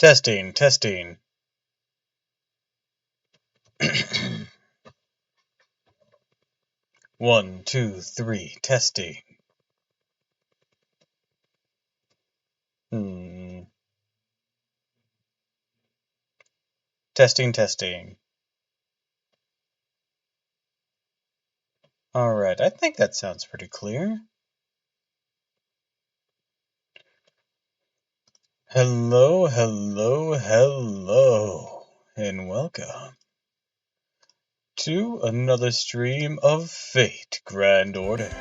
Testing, testing. 1, 2, 3, testing. Testing, testing. Alright, I think that sounds pretty clear. Hello, hello, hello, and welcome to another stream of Fate Grand Order.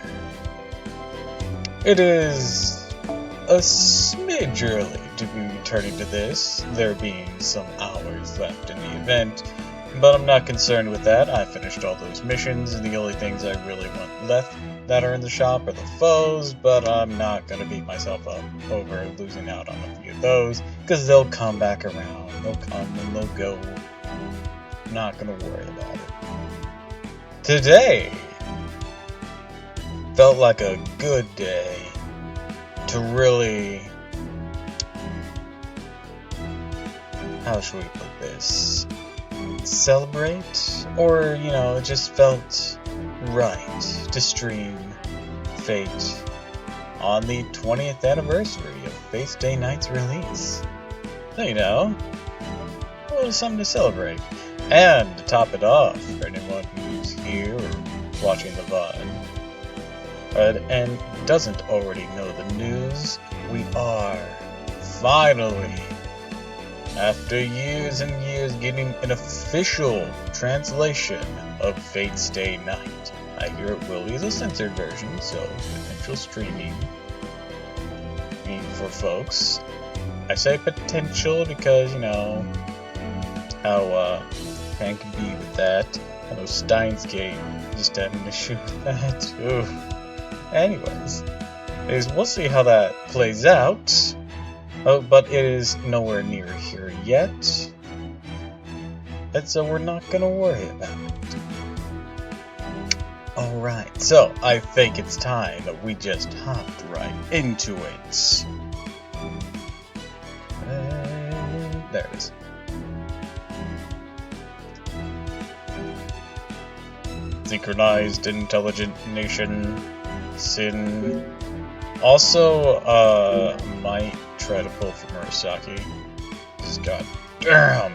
It is a smidge early to be returning to this, there being some hours left in the event, but I'm not concerned with that. I finished all those missions, and the only things I really want left that are in the shop are the foes, but I'm not going to beat myself up over losing out on a few of those, because they'll come back around. They'll come and they'll go. I'm not going to worry about it. Today felt like a good day to really, how should we put this, celebrate, or, it just felt right to stream Fate on the 20th anniversary of Fate's Day Night's release. So, a little something to celebrate. And to top it off, for anyone who's here or watching the VOD, and doesn't already know the news, we are finally, after years and years, getting an official translation of Fate's Day Night. I hear it will be the censored version, so potential streaming for folks. I say potential because, how Pan can be with that. I know Steins Gate just had an issue with that. Ooh. Anyways, we'll see how that plays out. Oh, but it is nowhere near here yet, and so we're not gonna worry about it. Alright, so I think it's time that we just hopped right into it. There it is. Synchronized Intelligent Nation. Sin. Also, might try to pull from Murasaki. Just god damn.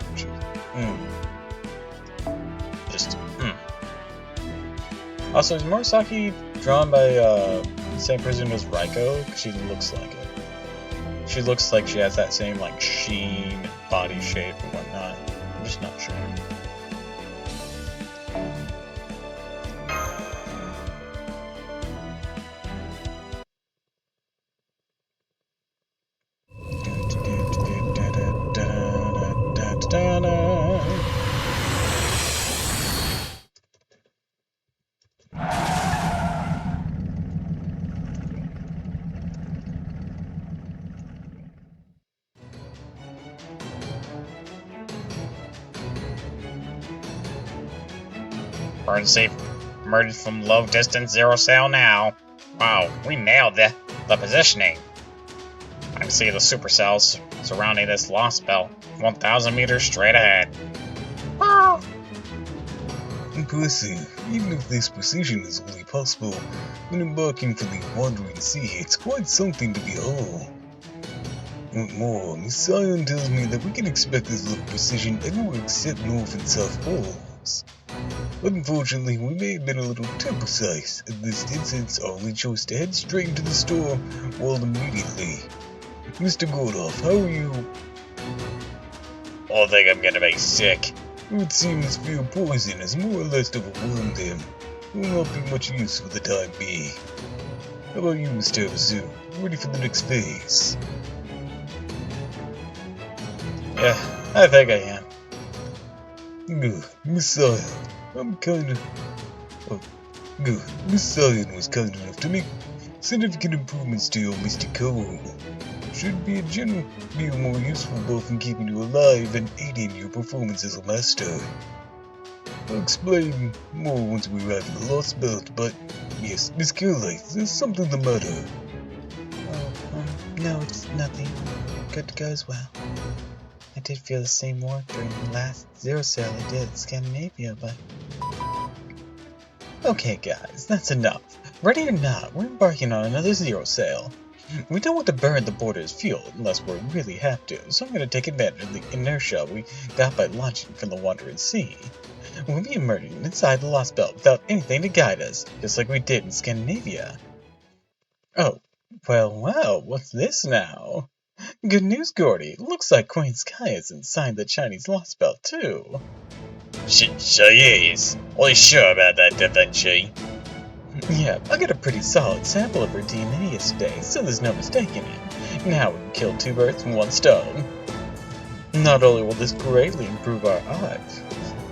Also, is Murasaki drawn by the same person as Raiko? Because she looks like it. She looks like she has that same sheen, body shape, and whatnot. I'm just not sure. Emergency. Emerged from low distance zero sail now. Wow, we nailed the positioning. I can see the supercells surrounding this Lostbelt, 1,000 meters straight ahead. Oh. Impressive. Even if this precision is only possible when embarking for the wandering sea, it's quite something to behold. What more, Miss Sion tells me that we can expect this level of precision anywhere except North and South Poles. Unfortunately, we may have been a little too precise. In this instance, our only choice to head straight into the store, well, immediately. Mr. Gordoff, how are you? I think I'm gonna be sick. It would seem this field poison has more or less overwhelmed them. It will not be much use for the time being. How about you, Mr. Azu? Ready for the next phase? Yeah, I think I am. Good. Miss Sion, Good. Miss Sion was kind enough to make significant improvements to your Mystic Code. Should be more useful both in keeping you alive and aiding your performance as a master. I'll explain more once we arrive at the Lostbelt, but yes, Miss Killlight, there's something the matter. Oh, no, it's nothing. Good to go as well. I did feel the same warmth during the last Zero Sail I did in Scandinavia, but... Okay guys, that's enough. Ready or not, we're embarking on another Zero Sail. We don't want to burn the border as fuel unless we really have to, so I'm going to take advantage of the inertia we got by launching from the Wandering Sea. We'll be emerging inside the Lostbelt without anything to guide us, just like we did in Scandinavia. Oh, well, what's this now? Good news, Gordy. Looks like Queen Sky has signed the Chinese Lostbelt too. She is. Are you sure about that, Da Vinci? Yeah, I got a pretty solid sample of her DNA yesterday, so there's no mistaking it. Now we can kill two birds with one stone. Not only will this greatly improve our odds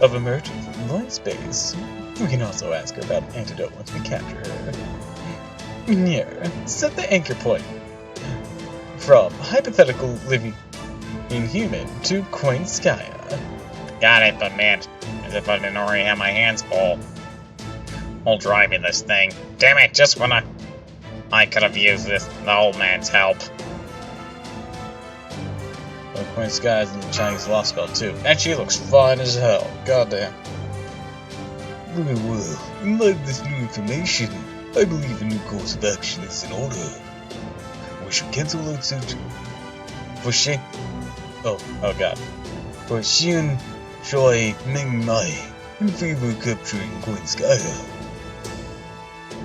of emerging from void space, we can also ask her about an antidote once we capture her. Here, set the anchor point from hypothetical living human to Queen Skya. Got it, but man, as if I didn't already have my hands full. While driving this thing. Damn it, just when I could have used the old man's help. Well, Queen Skya's in the Chinese Lostbelt too, and she looks fine as hell. Goddamn. Very well. In light of this new information, I believe a new course of action is in order. We should cancel our search For she... Oh god. for Xian, Shui, Ming Mai in favor of capturing Queen Skya.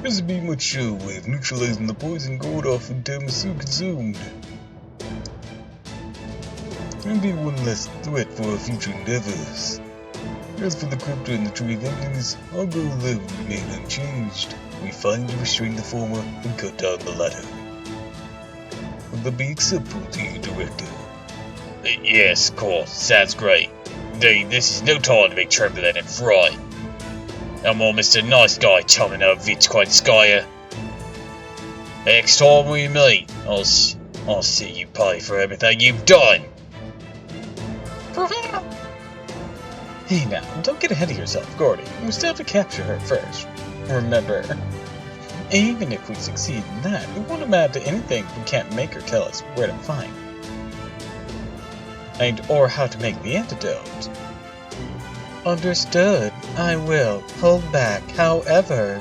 This would be a much surer way of neutralizing the poison gold off in Tiramisu consumed. And be one less threat for our future endeavors. As for the crypto and the tree of endings, our goal there will remain unchanged. We finally restrain the former and cut down the latter. Will that be acceptable to you, Director? Yes, of course. Sounds great. Indeed, this is no time to be turbulent and fright. I'm all Mr. Nice Guy telling our bitch Queen Skya. Next time we meet, I'll see you pay for everything you've done. Hey now, don't get ahead of yourself, Gordy. We still have to capture her first. Remember. Even if we succeed in that, it won't amount to anything if we can't make her tell us where to find it. Or how to make the antidote. Understood. I will hold back. However,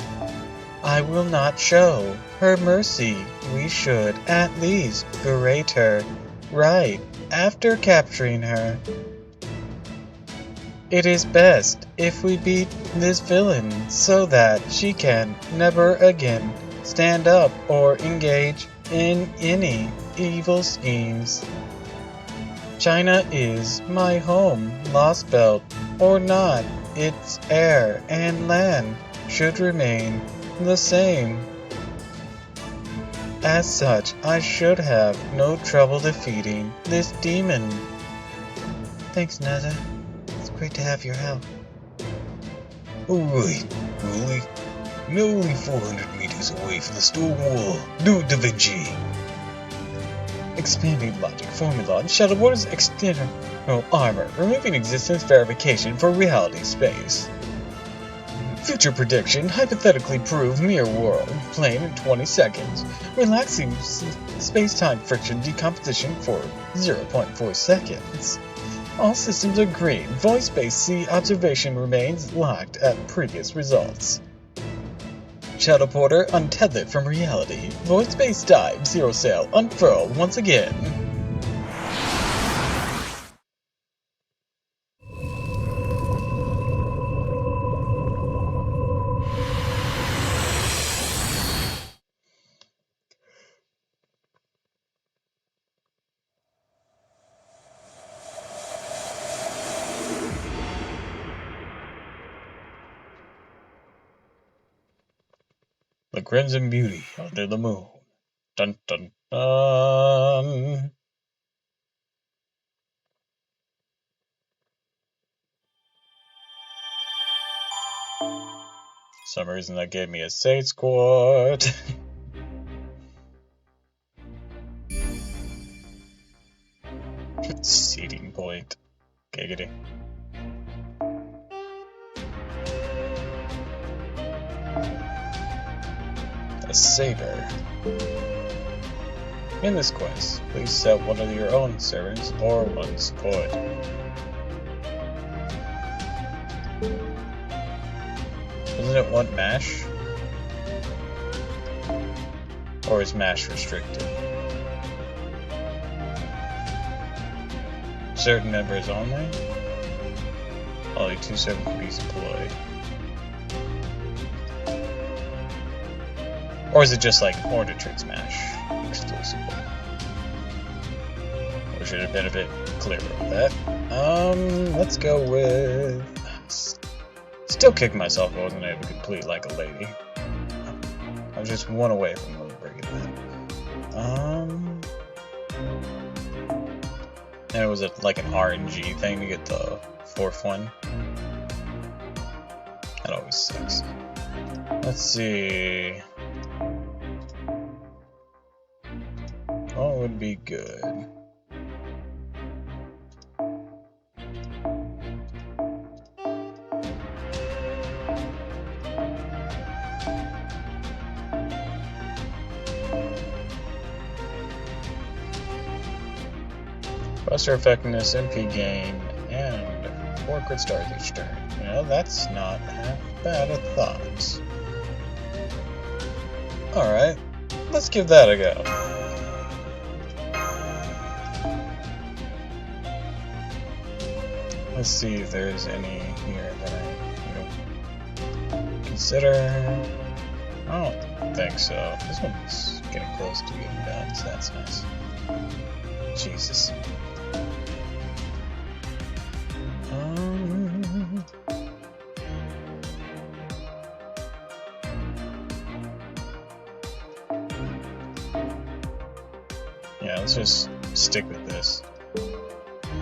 I will not show her mercy. We should at least berate her right after capturing her. It is best if we beat this villain so that she can never again stand up or engage in any evil schemes. China is my home, Lostbelt or not, its air and land should remain the same. As such, I should have no trouble defeating this demon. Thanks, Netta. It's great to have your help. Alright, Rolly. Now only 400 meters away from the storm wall. Do it, Da Vinci! Expanding logic formula and Shadow Warrior's external armor, removing existence verification for reality space. Future prediction, hypothetically prove mirror world, plane in 20 seconds, relaxing space-time friction decomposition for 0.4 seconds. All systems are green, voice-based C observation remains locked at previous results. Shadow Porter untethered from reality. Void-space dive, Zero Sail, unfurled once again. The Crimson Beauty under the moon. Dun dun dun. For some reason that gave me a Sage Squad. Seeding point. Giggity. A saber. In this quest, please set one of your own servants or one's coin. Doesn't it want MASH? Or is MASH restricted? Certain members only? Only 2 servants can be deployed. Or is it just like Orditrix MASH exclusively? Or should have been a bit clearer with that. Let's go with... Still kicking myself I wasn't able to complete like a lady. I was just one away from breaking that. And it was like an RNG thing to get the 4th one. That always sucks. Let's see. What would be good? Buster effectiveness, MP gain, and 4 crit stars each turn. You know, that's not half bad a thought. Alright, let's give that a go. Let's see if there's any here that I consider. I don't think so. This one's getting close to getting done, so that's nice. Jesus. Yeah, let's just stick with this.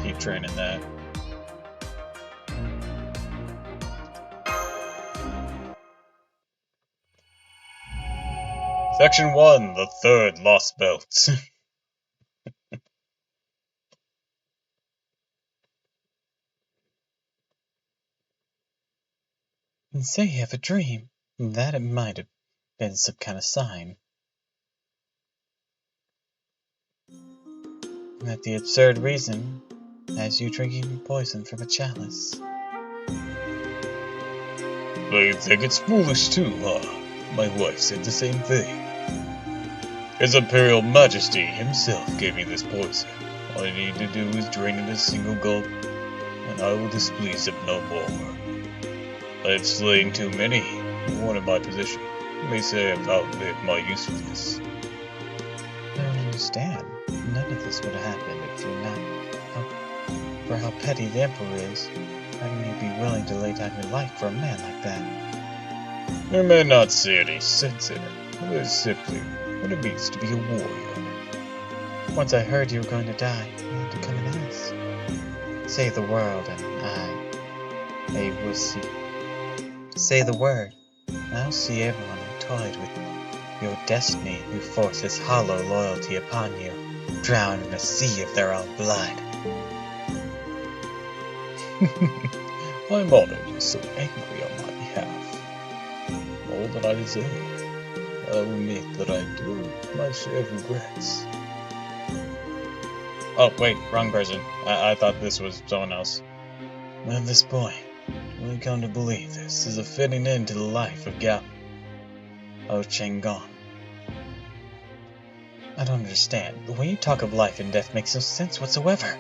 Keep training that. Section 1, the 3rd Lostbelt. And say you have a dream. That it might have been some kind of sign. That the absurd reason as you drinking poison from a chalice. I think it's foolish too, huh? My wife said the same thing. His Imperial Majesty himself gave me this poison. All I need to do is drain it a single gulp, and I will displease him no more. I have slain too many. One in my position. You may say I've outlived my usefulness. I don't understand. None of this would have happened if you're not... For how petty the Emperor is. How can you be willing to lay down your life for a man like that? You may not see any sense in it. It is simply what it means to be a warrior. Once I heard you were going to die, I had to come and ask. Say the word, and I will see. Say the word, and I'll see everyone who toyed with your destiny, who forces hollow loyalty upon you, drown in a sea of their own blood. I'm honored you're so angry on my behalf. More than I deserve. I'll admit that I do my share of regrets. Oh, wait, wrong person. I thought this was someone else. At this point, we come to believe this is a fitting end to the life of Gao Chenggong. I don't understand. The way you talk of life and death makes no sense whatsoever.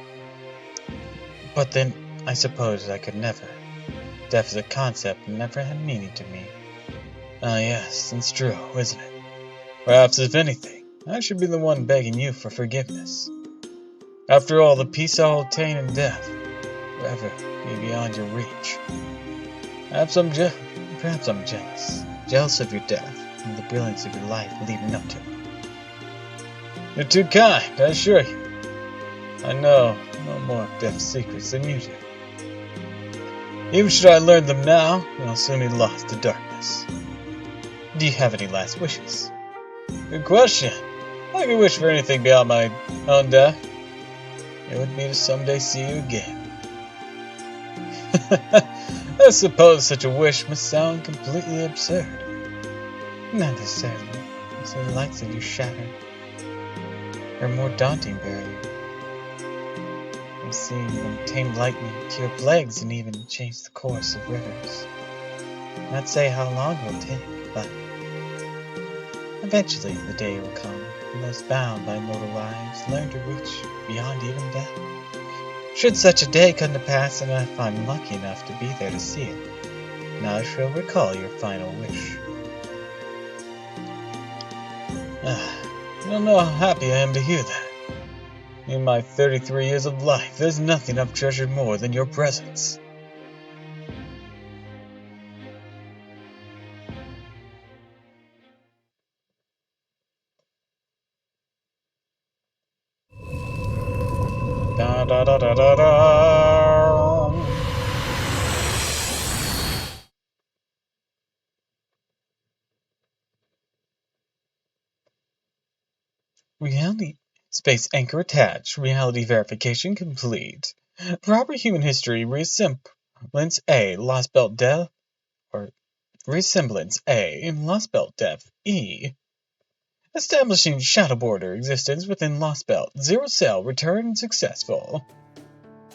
But then, I suppose I could never. Death as a concept never had meaning to me. Ah yes, it's true, isn't it? Perhaps, if anything, I should be the one begging you for forgiveness. After all, the peace I'll obtain in death will ever be beyond your reach. Perhaps I'm jealous. Jealous of your death and the brilliance of your life leading up to it. You're too kind, I assure you. I know no more of death's secrets than you do. Even should I learn them now, I'll soon be lost to darkness. Do you have any last wishes? Good question. I could wish for anything beyond my own death. It would be to someday see you again. I suppose such a wish must sound completely absurd. Not necessarily. So the lights of you shattered. or more daunting barrier. I've seen them tame lightning, cure plagues, and even change the course of rivers. Not say how long it will take, but eventually the day will come when those bound by mortal lives learn to reach beyond even death. Should such a day come to pass, and if I'm lucky enough to be there to see it, now I shall recall your final wish. You don't know how happy I am to hear that. In my 33 years of life, there's nothing I've treasured more than your presence. Da da da da da da. Reality space anchor attached. Reality verification complete. Proper human history resemblance A. Lostbelt death or resemblance A. Lostbelt death E. Establishing shadow border existence within Lostbelt. Zero cell return successful.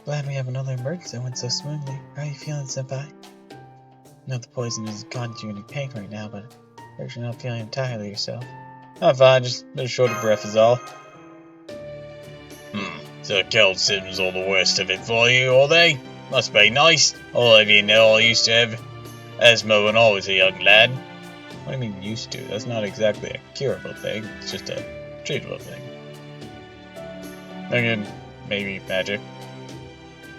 Glad we have another emergency that went so smoothly. How are you feeling, senpai? Know the poison hasn't caused you any pain right now, but you're not feeling entirely yourself. I'm fine, just a short of breath is all. The cold symptoms all the worst of it for you, are they? Must be nice. I'll have you know I used to have asthma when I was a young lad. What do you mean used to? That's not exactly a curable thing, it's just a treatable thing. Thinking maybe magic.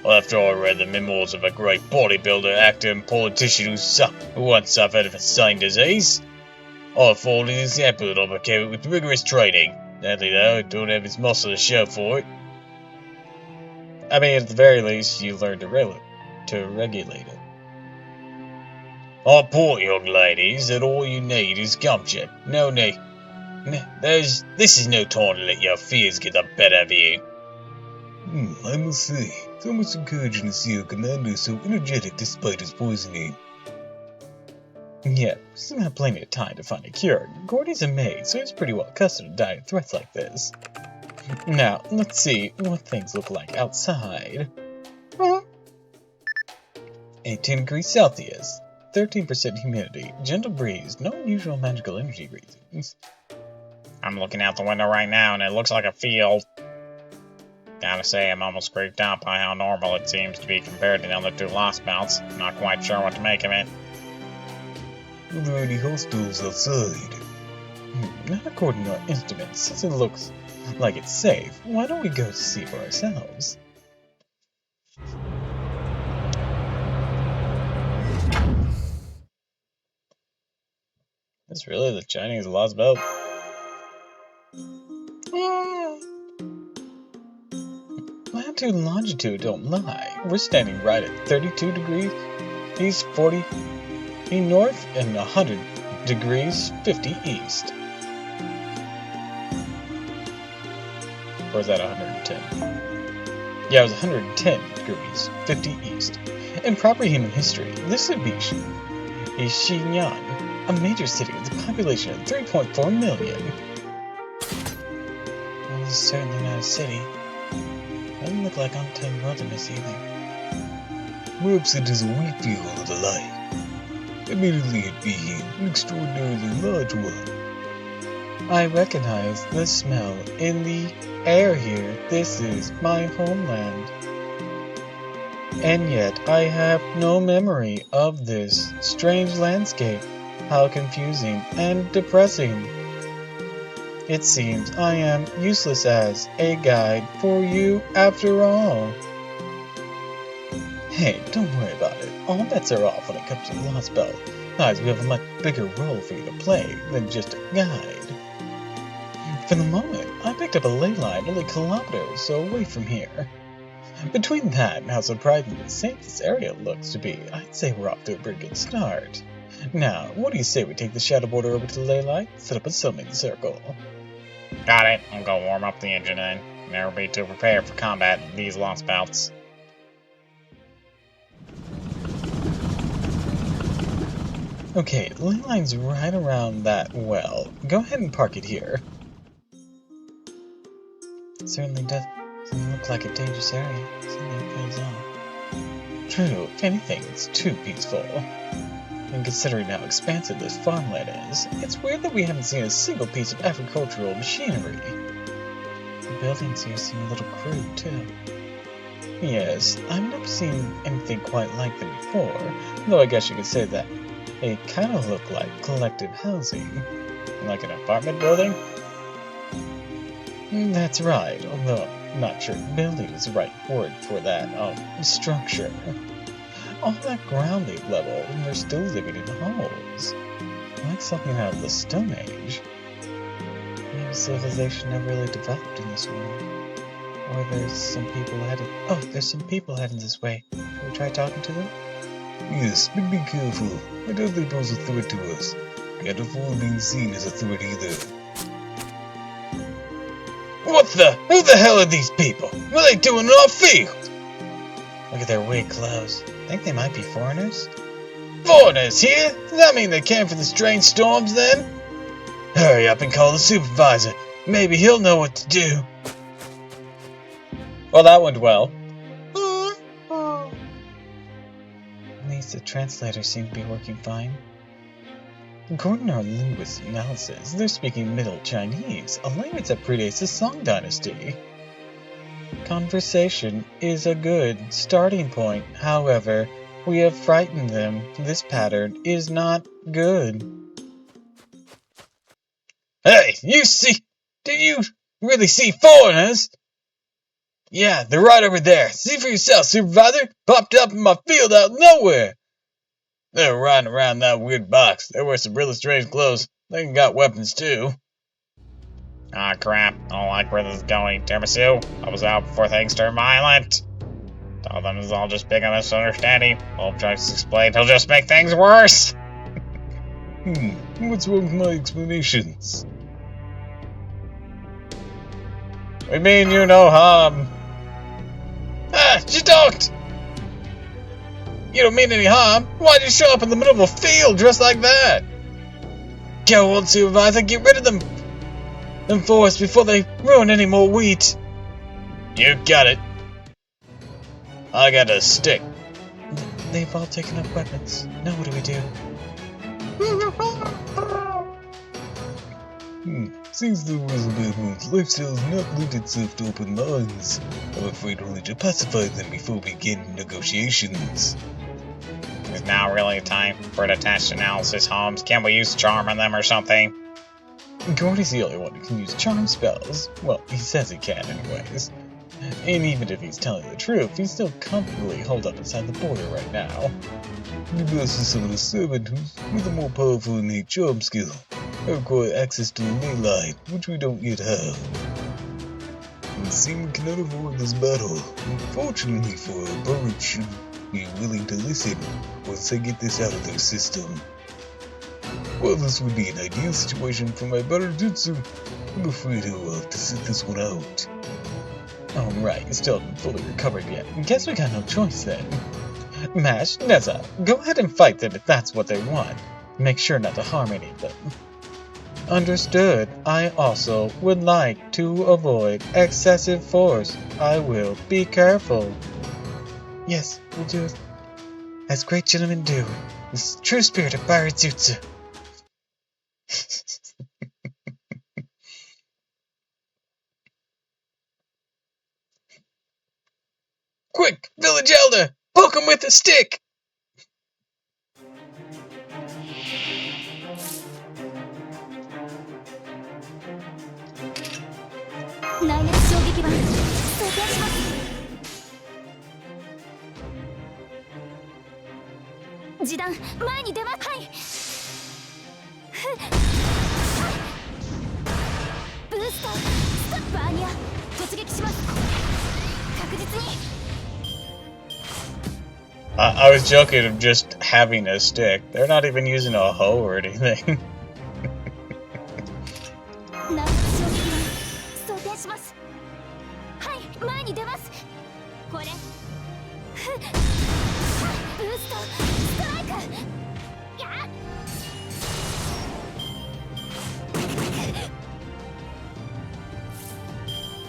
Well, after I read the memoirs of a great bodybuilder, actor, and politician who once suffered of a same disease, I followed an example and I became it with rigorous training. Sadly though, I don't have his muscle to show for it. I mean, at the very least, you learned to regulate it. I report, young ladies, that all you need is gumption. This is no time to let your fears get the better of you. I must say, it's almost encouraging to see a commander so energetic despite his poisoning. Yeah, we still have plenty of time to find a cure. Gordy's a maid, so he's pretty well accustomed to dying to threats like this. Now, let's see what things look like outside. 18 degrees Celsius, 13% humidity, gentle breeze, no unusual magical energy reasons. I'm looking out the window right now and it looks like a field. Gotta say, I'm almost creeped out by how normal it seems to be compared to the other two Lostbelts. Not quite sure what to make of it. Are there any hostiles outside? Not according to our instruments, since it looks like it's safe. Why don't we go to see for ourselves? Is really the Chinese Lostbelt? Latitude and longitude don't lie. We're standing right at 32 degrees east, 40 north, and 100 degrees 50 east. Or is that 110? Yeah, it was 110 degrees 50 east. In proper human history, this would be Xi'an, a major city with a population of 3.4 million. Well, this is certainly not a city. Doesn't look like untamed wilderness either. Perhaps it is a wheat field of the light. Admittedly, it being an extraordinarily large one. I recognize the smell in the air here. This is my homeland. And yet I have no memory of this strange landscape. How confusing and depressing. It seems I am useless as a guide for you after all. Hey, don't worry about it. All bets are off when it comes to the Lostbelt. Besides, we have a much bigger role for you to play than just a guide. For the moment, I picked up a ley line only kilometers or so away from here. Between that and how surprisingly safe this area looks to be, I'd say we're off to a pretty good start. Now, what do you say we take the shadow border over to the ley line, set up a summoning circle? Got it. I'll go warm up the engine then. Never be too prepared for combat in these Lostbelts. Okay, the ley line's right around that well. Go ahead and park it here. Certainly doesn't look like a dangerous area. Certainly feels off. True, if anything, it's too peaceful. And considering how expansive this farmland is, it's weird that we haven't seen a single piece of agricultural machinery. The buildings here seem a little crude, too. Yes, I've never seen anything quite like them before, though I guess you could say that they kind of look like collective housing. Like an apartment building? That's right, although I'm not sure building is the right word for that, structure. All that ground they've leveled, and they're still living in holes. Like something out of the Stone Age. Maybe civilization never really developed in this world. Or there's some people heading this way. Should we try talking to them? Yes, but be careful. I doubt they pose a threat to us. Can't afford being seen as a threat either. Who the hell are these people? What are they doing in our field? Look at their weird clothes. Think they might be foreigners? Foreigners here? Does that mean they came for the strange storms then? Hurry up and call the supervisor. Maybe he'll know what to do. Well, that went well. At least the translator seemed to be working fine. According to our linguist analysis, they're speaking Middle Chinese, a language that predates the Song Dynasty. Conversation is a good starting point. However, we have frightened them. This pattern is not good. Hey, do you really see foreigners? Yeah, they're right over there. See for yourself, supervisor. Popped up in my field out of nowhere. They're riding around that weird box. They wear some really strange clothes. They got weapons too. Ah, crap. I don't like where this is going. Tiramisu, I was out before things turned violent. Tell them it's all just big a misunderstanding. Hope tries to explain, he'll just make things worse. What's wrong with my explanations? We mean you no harm. Ah, you don't! You don't mean any harm. Why'd you show up in the middle of a field dressed like that? Go on, supervisor, get rid of them for us before they ruin any more wheat. You got it. I got a stick. They've all taken up weapons. Now what do we do? Seems the Roosevelt lifestyle has not lent itself to open minds. I'm afraid we'll need to pacify them before we begin negotiations. It's now really time for detached analysis, Holmes. Can't we use charm on them or something? Gordy's the only one who can use charm spells. Well, he says he can anyways. And even if he's telling the truth, he's still comfortably holed up inside the border right now. The best is some of the servant who's with a more powerful innate charm skill. They require access to a ley line, which we don't yet have. It seems we cannot avoid this battle. Unfortunately for our opponents should be willing to listen once they get this out of their system. While this would be an ideal situation for my Barajutsu, I'm afraid he'll have to sit this one out. Oh right, you still haven't fully recovered yet. Guess we got no choice then. Mash, Neza, go ahead and fight them if that's what they want. Make sure not to harm any of them. Understood. I also would like to avoid excessive force. I will be careful. Yes, we'll do it. As great gentlemen do. The true spirit of Barajutsu. Quick, village elder! Poke him with a stick! I was joking of just having a stick. They're not even using a hoe or anything.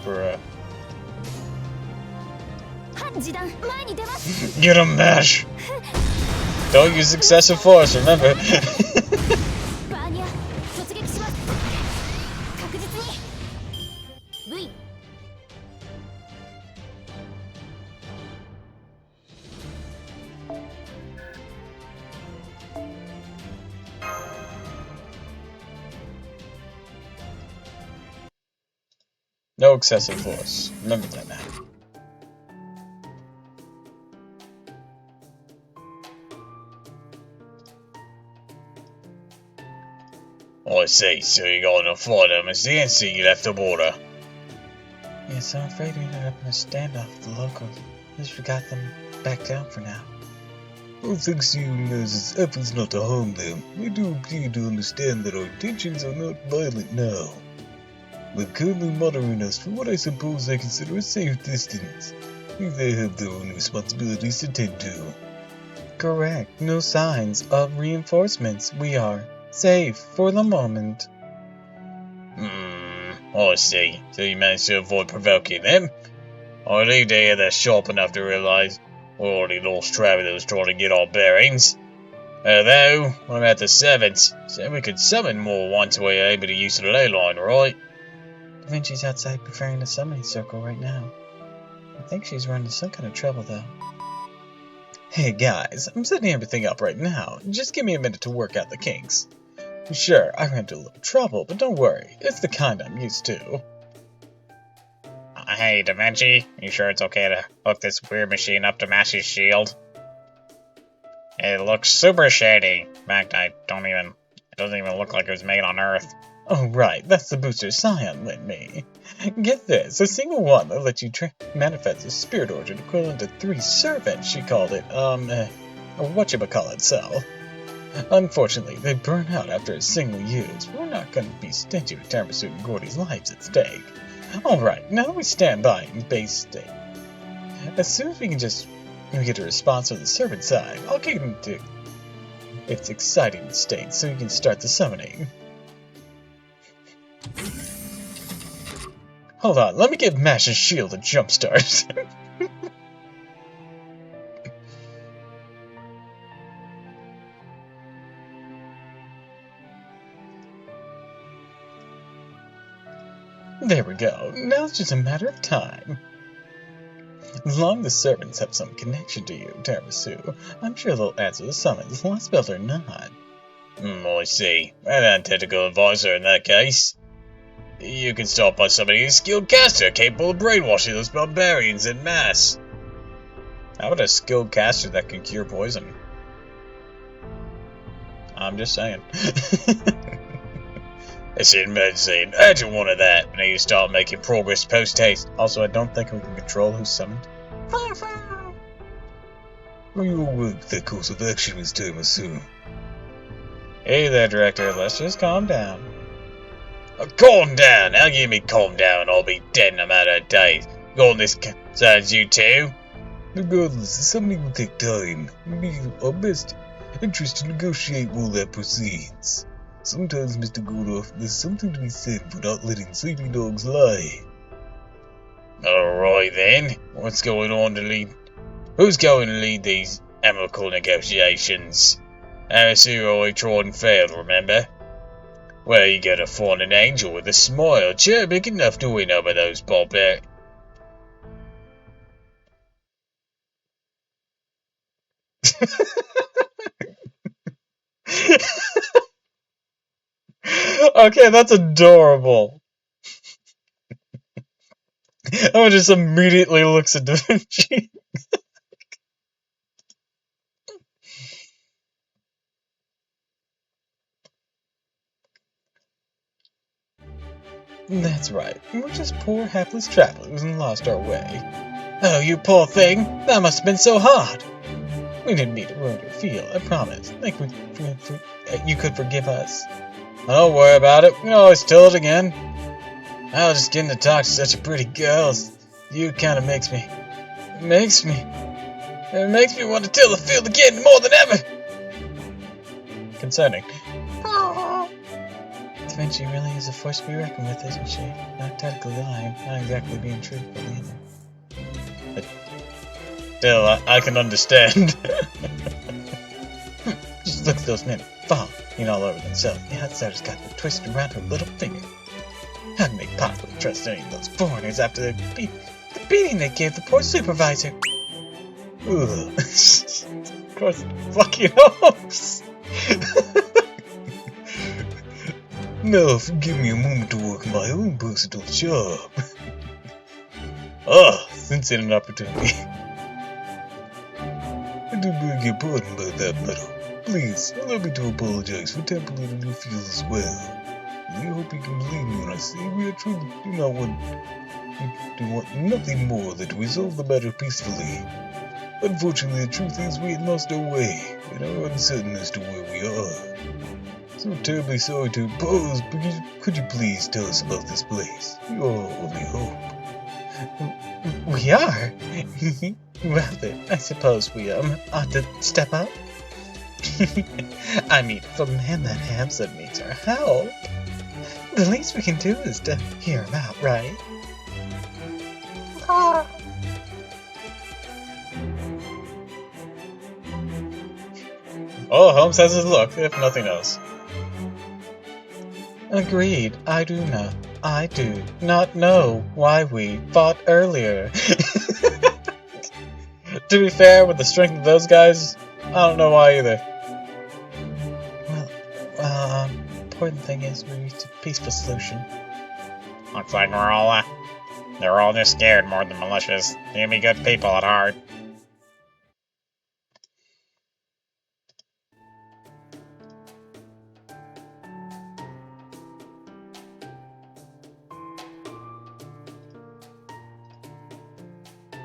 Bruh. Get him, Mash! Don't use excessive force, remember? No excessive force. Remember that now. I see, so you got enough for them as the NC you left the border. Yes, I'm afraid we ended up in a standoff with the locals. Just we got them back down for now. Well, thanks to you nurses' efforts not to harm them, we do appear to understand that our intentions are not violent now. They're currently monitoring us from what I suppose they consider a safe distance. I think they have their own responsibilities to tend to. Correct. No signs of reinforcements. We are safe for the moment. I see. So you managed to avoid provoking them? I believe they're sharp enough to realize we already lost track of those trying to get our bearings. Although, I'm at the 7th, so we could summon more once we're able to use the ley line, right? Da Vinci's outside preparing the summoning circle right now. I think she's running some kind of trouble, though. Hey guys, I'm setting everything up right now. Just give me a minute to work out the kinks. Sure, I ran into a little trouble, but don't worry. It's the kind I'm used to. Hey, Da Vinci, you sure it's okay to hook this weird machine up to Mash's shield? It looks super shady. In fact, it doesn't even look like it was made on Earth. Oh right, that's the booster Scion lent me. Get this, a single one that lets you manifest a spirit origin equivalent to 3 servants, she called it, whatchamacallit cell. Unfortunately, they burn out after a single use. We're not going to be stingy with Tiramisu and Gordy's lives at stake. Alright, now that we stand by in base state, as soon as we get a response from the servant side, I'll get into its exciting state so we can start the summoning. Hold on, let me give Mash's shield a jumpstart. There we go. Now it's just a matter of time. As long as the servants have some connection to you, Tiramisu, I'm sure they'll answer the summons, Lostbelt or not. I see. Well, an technical advisor in that case. You can start by summoning a skilled caster capable of brainwashing those barbarians en masse. How about a skilled caster that can cure poison? I'm just saying. It's in medicine. Imagine one of that. And you start making progress post-haste. Also, I don't think we can control who's summoned. Are you aware of that course of action, Miss Tiramisu? Hey there, Director. Let's just calm down. Calm down. How you mean calm down? I'll be dead in a matter of days. Go on this concerns you too. Regardless, the summoning will take time. We'll be our best interest to negotiate while that proceeds. Sometimes, Mr. Gordoff, there's something to be said for not letting sleeping dogs lie. Alright then. What's going on to lead? Who's going to lead these amicable negotiations? Tiramisu already tried and failed, remember? Well, you gotta find an angel with a smile, big enough to win over those barbarians. Okay, that's adorable. Oh, just immediately looks at Da Vinci. That's right. We're just poor hapless travelers and lost our way. Oh, you poor thing! That must have been so hard! We didn't mean to ruin your feel, I promise. Think you could forgive us. Don't worry about it. We can always tell it again. I was just getting to talk to such a pretty girl. You kind of makes me want to tell the field again more than ever. Concerning. Da Vinci really is a force to be reckoned with, isn't she? Not technically lying, not exactly being truthful either. Still, I can understand. Just look at those men falling all over themselves. The outsider's got them twisted around her little finger. How can they possibly trust any of those foreigners after the beating they gave the poor supervisor? Ugh. Of course, fucking hopes. Now, give me a moment to work my own personal job. Since an opportunity. I do beg your pardon by that matter. Please, allow me to apologize for tampering in your field as well. I hope you can believe me when I say we truly do want nothing more than to resolve the matter peacefully. Unfortunately, the truth is we had lost our way, and are uncertain as to where we are. So terribly sorry to impose, but could you please tell us about this place? Your only hope. We are? Well then, I suppose we ought to step up. I mean, if a man that handsome needs our help, the least we can do is to hear him out, right? Oh, Holmes has his look, if nothing else. Agreed. I do not know why we fought earlier. To be fair, with the strength of those guys, I don't know why either. Well, important thing is we reached a peaceful solution. Looks like they're all just scared more than malicious. They be good people at heart.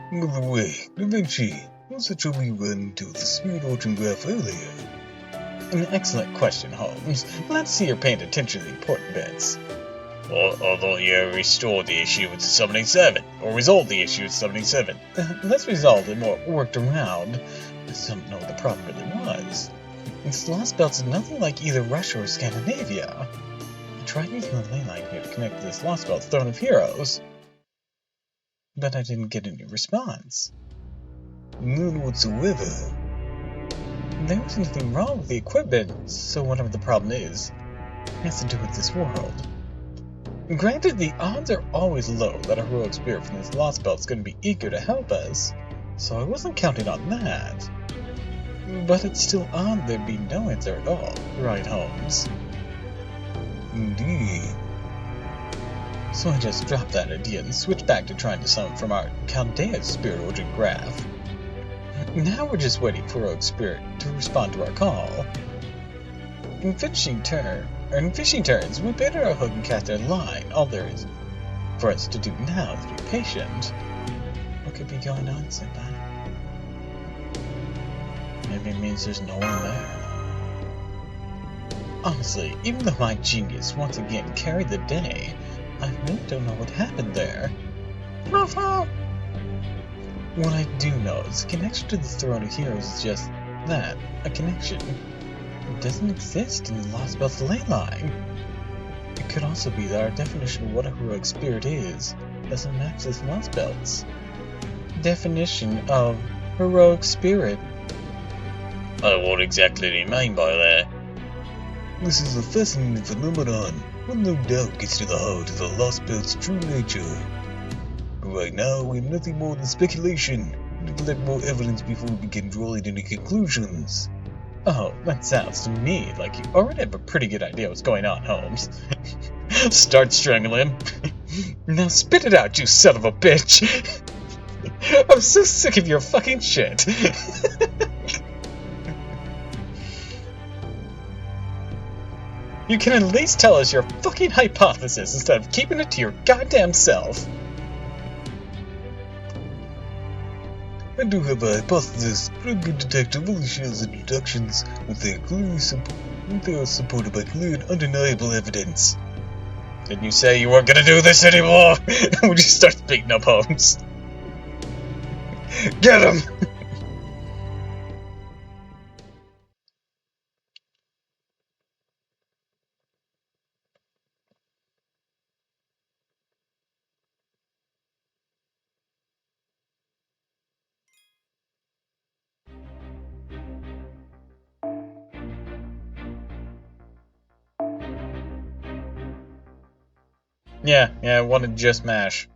By the way, Da Vinci, what's that trouble you ran into with the Spirit Origin graph earlier? An excellent question, Holmes. Let's see you're paying attention to the important bits. I thought you restored the issue with 77, or resolved the issue with 77. Let's resolve it more worked around. I still don't know what the problem really was. This Lostbelt is nothing like either Russia or Scandinavia. I tried using the ley line here to connect to this Lostbelt's Throne of Heroes, but I didn't get any response. None whatsoever. There was nothing wrong with the equipment, so whatever the problem is, it has to do with this world. Granted, the odds are always low that a heroic spirit from this Lostbelt is going to be eager to help us, so I wasn't counting on that. But it's still odd there'd be no answer at all, right, Holmes? Indeed. So I just dropped that idea and switched back to trying to summon from our Chaldea Spirit Origin graph. Now we're just waiting for Rogue Spirit to respond to our call. In fishing turns, we bait our hook and cast our line. All there is for us to do now is be patient. What could be going on, Senpai? Maybe it means there's no one there. Honestly, even though my genius once again carried the day, I really don't know what happened there. What I do know is the connection to the Throne of Heroes is just that, a connection. It doesn't exist in the Lostbelt's ley line. It could also be that our definition of what a heroic spirit is doesn't match this Lostbelt's definition of heroic spirit. What exactly do you mean by that? This is a fascinating phenomenon, one no doubt gets to the heart of the Lostbelt's true nature. But right now, we have nothing more than speculation. We need to collect more evidence before we begin drawing any conclusions. Oh, that sounds to me like you already have a pretty good idea what's going on, Holmes. Start strangling him. Now spit it out, you son of a bitch! I'm so sick of your fucking shit. You can at least tell us your fucking hypothesis instead of keeping it to your goddamn self. I do have a hypothesis, but a good detective only shares introductions when they are supported by clear and undeniable evidence. Didn't you say you weren't gonna do this anymore? Would you start beating up Holmes? Get him! Yeah, I wanted just mash.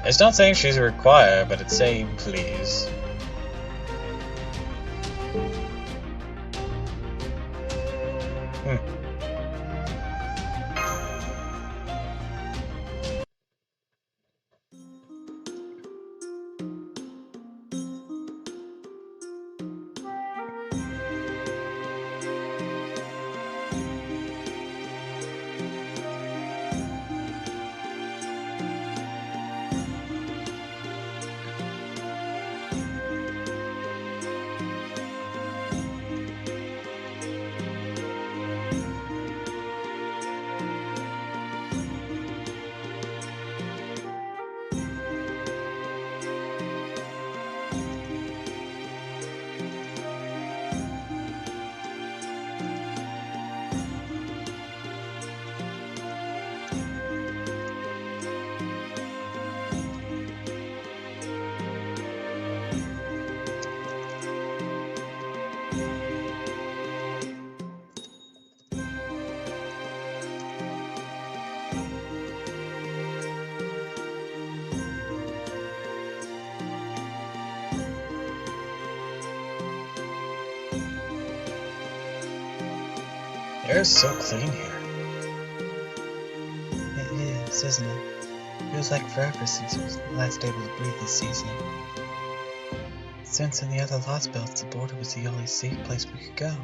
It's not saying she's required, but it's saying please. Air is so clean here. It is, isn't it? Feels like forever since I was last able to breathe this season. Since in the other Lostbelts, the border was the only safe place we could go.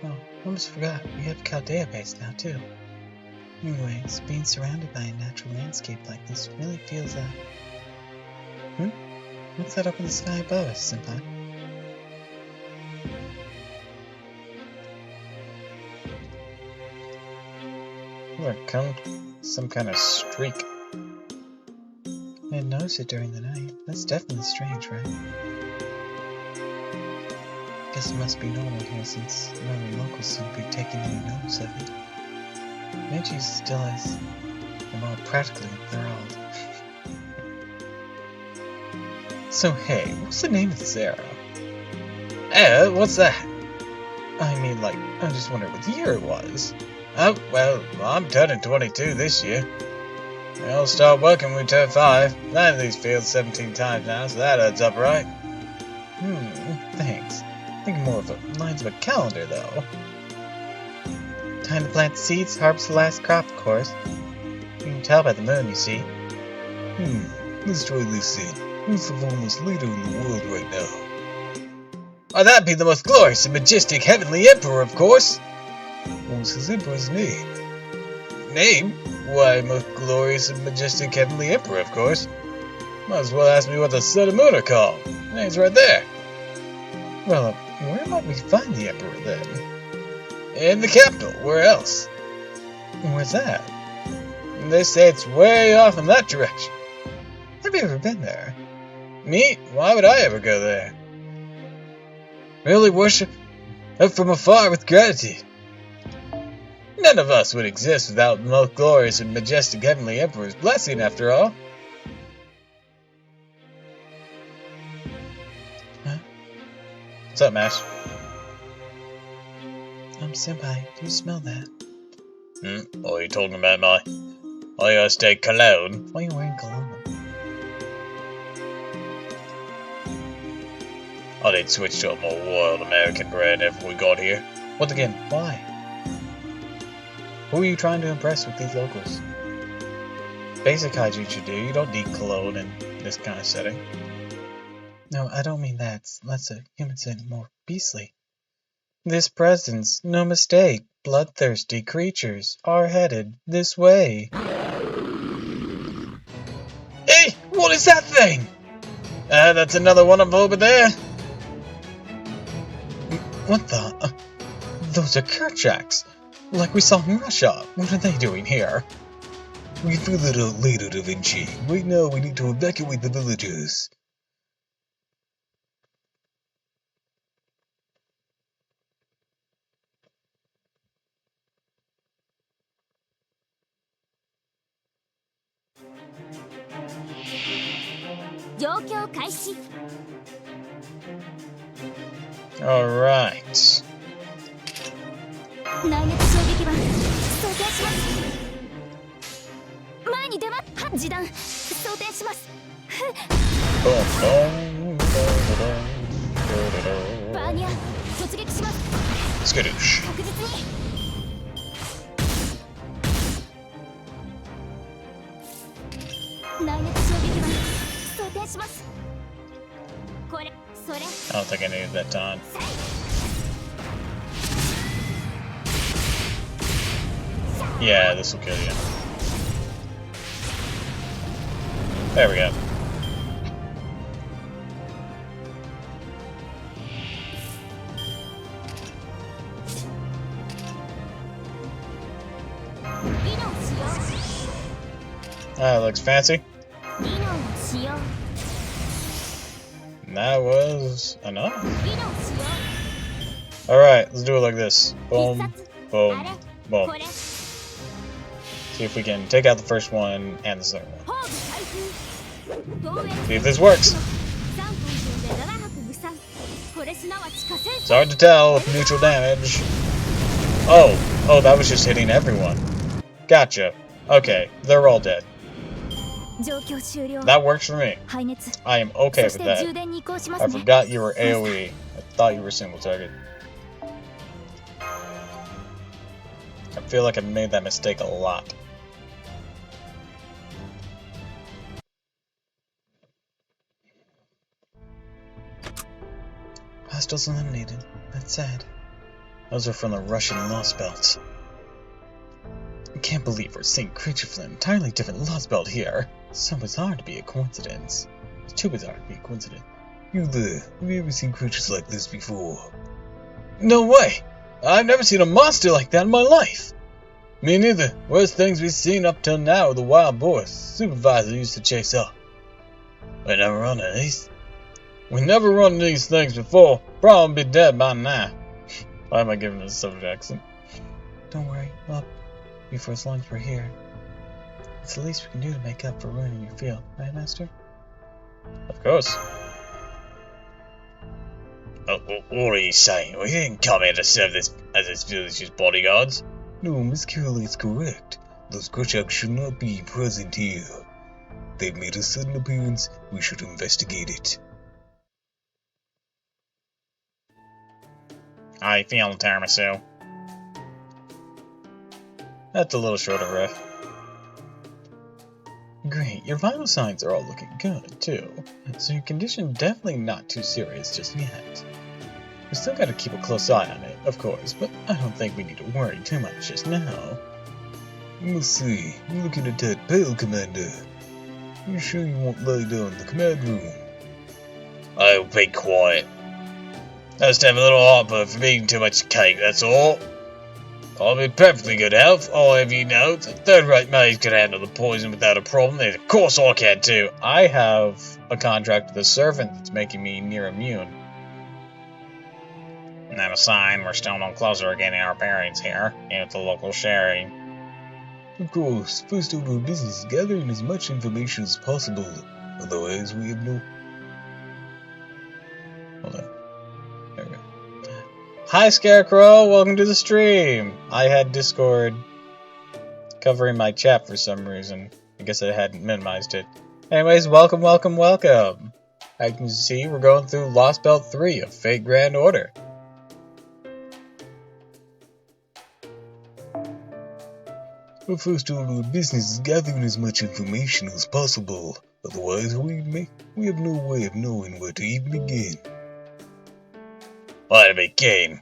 Oh, I almost forgot, we have Chaldea base now too. Anyways, being surrounded by a natural landscape like this really feels What's that up in the sky above us, Senpai? There come some kind of streak. I didn't notice it during the night. That's definitely strange, right? Guess it must be normal here since none of the locals seem to be taking any notice of it. Meiji still has them all practically enthralled. So hey, what's the name of this era? What's that? I mean, like, I just wondered what year it was. Oh, well, I'm turning 22 this year. I'll start working when we turn 5. I've these fields 17 times now, so that adds up, right? Thanks. Thinking more of the lines of a calendar, though. Time to plant seeds, harvest the last crop, of course. You can tell by the moon, you see. Let's try this in. Who's the foremost leader in the world right now? Oh, that'd be the most glorious and majestic heavenly emperor, of course. What's his emperor's name? Name? Why, most glorious and majestic heavenly emperor, of course. Might as well ask me what the sun and moon are called. Name's right there. Well, where might we find the emperor, then? In the capital. Where else? Where's that? They say it's way off in that direction. Have you ever been there? Me? Why would I ever go there? Merely worship up from afar with gratitude. None of us would exist without the most glorious and majestic heavenly emperor's blessing, after all. Huh? What's up, Mash? Senpai, do you smell that? What are you talking about, Molly? I gotta stay cologne. Why are you wearing cologne? I did switch to a more wild American brand after we got here. Once again, why? Who are you trying to impress with these locals? Basic hygiene should do. You don't need cologne in this kind of setting. No, I don't mean that. That's a human sin more beastly. This presence, no mistake, bloodthirsty creatures are headed this way. Hey, what is that thing? That's another one up over there. What the? Those are Kerchaks, like we saw in Russia. What are they doing here? We can figure that out later, Da Vinci. Right now, we need to evacuate the villagers. Alright. 内熱衝撃板装填します。前に出ます。示弾装填します。バーニャ突撃します。 Skadoosh. 確実に。内熱衝撃板装填します。これそれ I don't think I needed that taunt. Yeah, this will kill you. There we go. That looks fancy. And that was enough. Alright, let's do it like this. Boom, boom, boom. See if we can take out the first one and the second one. See if this works. It's hard to tell with neutral damage. Oh, that was just hitting everyone. Gotcha. Okay, they're all dead. That works for me. I am okay with that. I forgot you were AoE. I thought you were single target. I feel like I've made that mistake a lot. Hostiles eliminated. That's sad. Those are from the Russian Lostbelt. I can't believe we're seeing creatures from an entirely different Lostbelt here. So bizarre to be a coincidence. It's too bizarre to be a coincidence. You there, have you ever seen creatures like this before? No way! I've never seen a monster like that in my life! Me neither. Worst things we've seen up till now are the wild boars supervisor used to chase up. We never run into these. We never run into these things before. Probably be dead by now. Why am I giving this a southern accent? Don't worry, well, be for as long as we're here. It's the least we can do to make up for ruining your field, right, Master? Of course. What are you saying? We didn't come here to serve this village's bodyguards. No, Miss Carroll is correct. Those Gotchaks should not be present here. They've made a sudden appearance. We should investigate it. How you feeling, Tiramisu? That's a little short of rough. Great, your vital signs are all looking good, too. So your condition definitely not too serious just yet. We still gotta keep a close eye on it, of course, but I don't think we need to worry too much just now. Let's see, you're looking at that pale, Commander. You sure you won't lie down in the command room? Oh, be quiet. I just have a little heartburn from eating too much cake, that's all. I'm in perfectly good health. I'll have you know, the third-rate mage can handle the poison without a problem. And of course I can too. I have a contract with a servant that's making me near immune. And that a sign we're still no closer to getting our bearings here, even with the local sherry. Of course, first order of business is gathering as much information as possible. Otherwise, we have no... Hold on. There we go. Hi, Scarecrow! Welcome to the stream! I had Discord covering my chat for some reason. I guess I hadn't minimized it. Anyways, welcome, welcome, welcome! As you can see, we're going through Lostbelt 3 of Fate Grand Order. Our first order of business is gathering as much information as possible. Otherwise, we have no way of knowing where to even begin. Where to begin?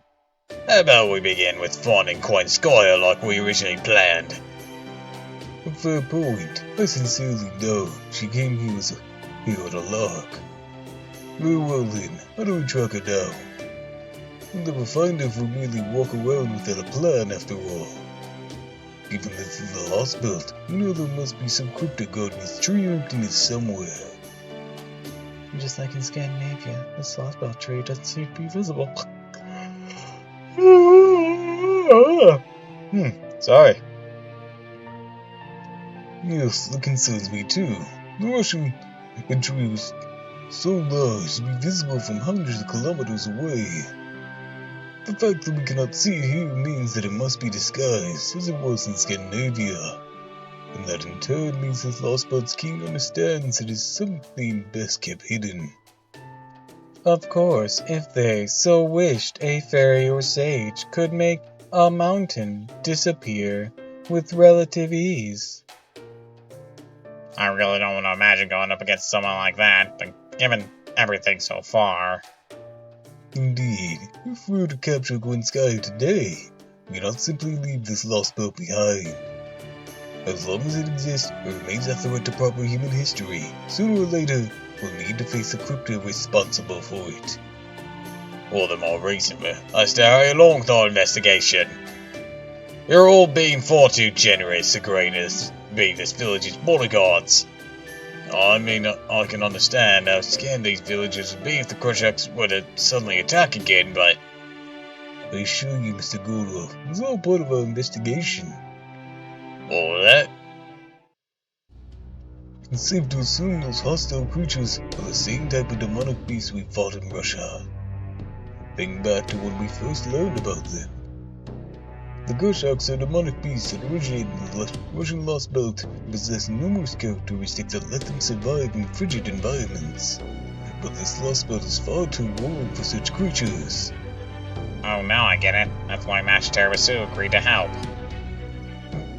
How about we begin with finding Queen Skyer like we originally planned? A fair point. I sincerely doubt she came here on a lark. Very well then, how do we track her down? We'll never find her if we merely walk around without a plan after all. Given this is the Lostbelt, you know there must be some cryptic guarding this tree emptiness somewhere. Just like in Scandinavia, this Lostbelt tree doesn't seem to be visible. Sorry. Yes, that concerns me too. The Russian tree was so large to be visible from hundreds of kilometers away. The fact that we cannot see it here means that it must be disguised, as it was in Scandinavia. And that in turn means that Lostbelt's king understands it is something best kept hidden. Of course, if they so wished, a fairy or sage could make a mountain disappear with relative ease. I really don't want to imagine going up against someone like that, but given everything so far. Indeed, if we were to capture Gwenskaya today, we cannot simply leave this Lostbelt behind. As long as it exists or remains a threat to proper human history, sooner or later, we'll need to face the crypto responsible for it. All the more reason for us to hurry along with our investigation. You're all being far too generous agreeing to be this village's bodyguards. I mean, I can understand how scared these villagers would be if the Krushaks were to suddenly attack again, but... I assure you, Mr. Gorov, it's all part of our investigation. All of that? It's safe to assume those hostile creatures are the same type of demonic beasts we fought in Russia. Think back to when we first learned about them. The Krushaks are demonic beasts that originated in the Russian Lostbelt and possess numerous characteristics that let them survive in frigid environments. But this Lostbelt is far too warm for such creatures. Oh, now I get it. That's why Master Terabasu agreed to help.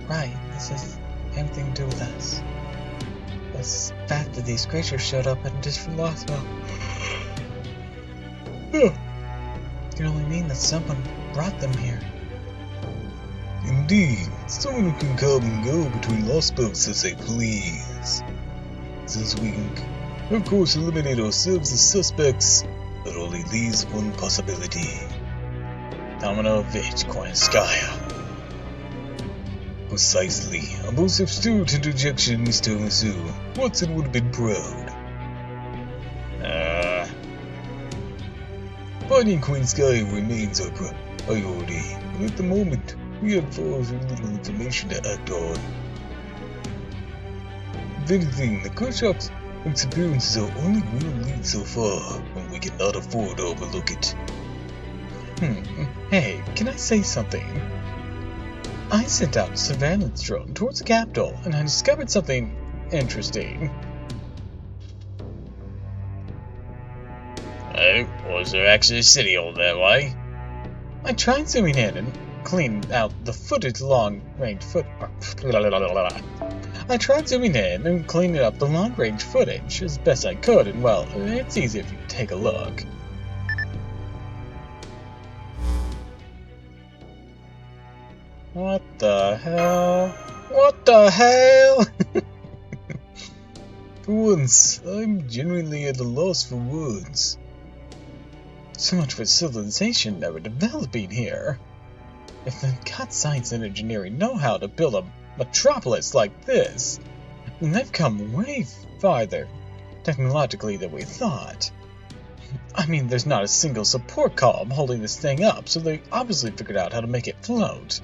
Right, this has everything to do with us. The fact that these creatures showed up at a different Lostbelt can only mean that someone brought them here. Indeed, someone who can come and go between Lostbelts as they please. Since we can, of course, eliminate ourselves as suspects, that only leaves one possibility. Dominovich Kwenskaya. Precisely. A most astute interjection, Mr. Mizzou. Watson would have been proud. Finding Kwenskaya remains our priority, but at the moment, we have far too little information to act on. If anything, the Krushaks' disappearances are only real lead so far, and we cannot afford to overlook it. Hey, can I say something? I sent out a surveillance drone towards the capital, and I discovered something interesting. Oh, was there actually a city all that way? I tried zooming in and cleaning out the footage long-range I tried zooming in and cleaning up the long-range footage as best I could, and well, it's easy if you take a look. What the hell? What the hell? For once, I'm genuinely at a loss for words. So much for civilization never developing here. If the god science and engineering know how to build a metropolis like this, then they've come way farther technologically than we thought. I mean, there's not a single support column holding this thing up, so they obviously figured out how to make it float.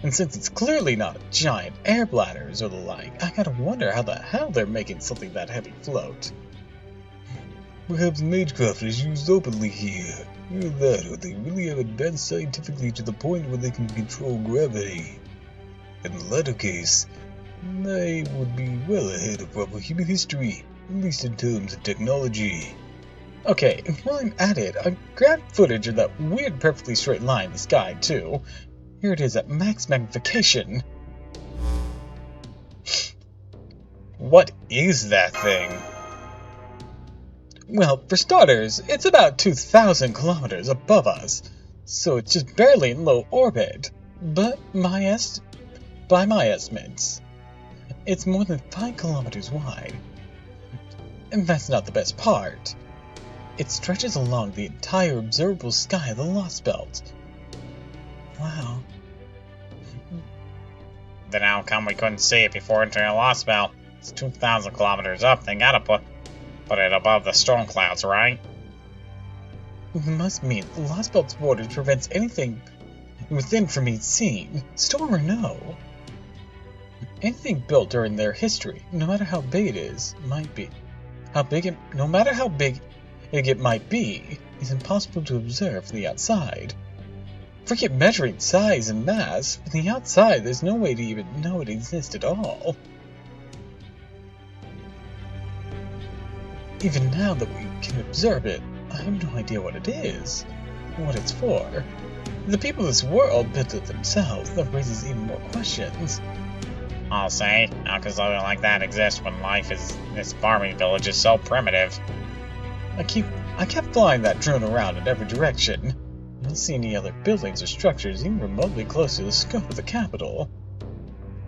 And since it's clearly not giant air bladders or the like, I gotta wonder how the hell they're making something that heavy float. Perhaps magecraft is used openly here. Either that, or they really have advanced scientifically to the point where they can control gravity. In the latter case, they would be well ahead of proper human history, at least in terms of technology. Okay, and while I'm at it, I grabbed footage of that weird perfectly straight line in the sky, too. Here it is at max magnification. What is that thing? Well, for starters, it's about 2,000 kilometers above us, so it's just barely in low orbit. But by my estimates, it's more than 5 kilometers wide. And that's not the best part. It stretches along the entire observable sky of the Lostbelt. Wow. Then how come we couldn't see it before entering a Lostbelt? It's 2,000 kilometers up, they gotta put it above the storm clouds, right? It must mean the Lostbelt's borders prevents anything within from being seen, storm or no. Anything built during their history, no matter how big it is, might be. No matter how big it might be, is impossible to observe from the outside. Forget measuring size and mass. From the outside, there's no way to even know it exists at all. Even now that we can observe it, I have no idea what it is, what it's for. The people of this world built it themselves. That raises even more questions. I'll say, how could something like that exist when life in this farming village is so primitive? I kept flying that drone around in every direction. I don't see any other buildings or structures even remotely close to the scope of the capital.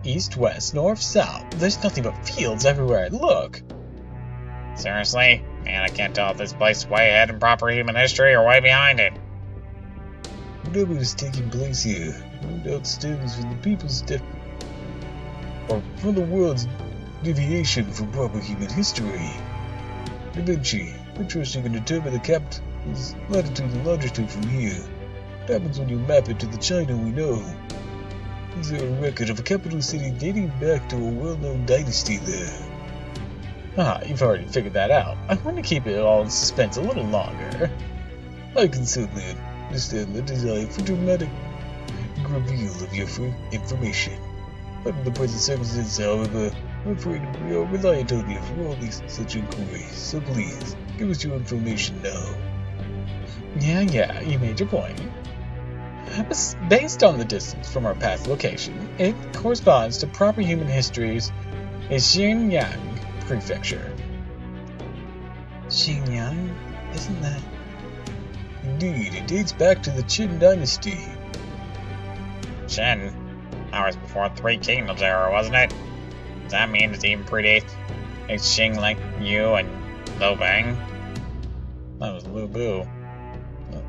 East, west, north, south, there's nothing but fields everywhere I look. Seriously? Man, I can't tell if this place is way ahead in proper human history or way behind it. Whatever is taking place here, no doubt stems from the people's or from the world's deviation from proper human history. Da Vinci, I trust you can determine the capital's latitude and longitude from here. What happens when you map it to the China we know? Is there a record of a capital city dating back to a well-known dynasty there? Ah, you've already figured that out. I want to keep it all in suspense a little longer. I can certainly understand the desire for dramatic reveal of your information. Under the present circumstances, however, I'm afraid we are reliant on you for all these such inquiries, so please, give us your information now. Yeah, you made your point. Based on the distance from our past location, it corresponds to proper human history's Xinyang Prefecture. Xinjiang? Isn't that... Indeed, it dates back to the Qin dynasty. Qin? That was before Three Kingdoms era, wasn't it? Does that mean it's even predates Xing like you and Lo Bang? That was Lu Bu.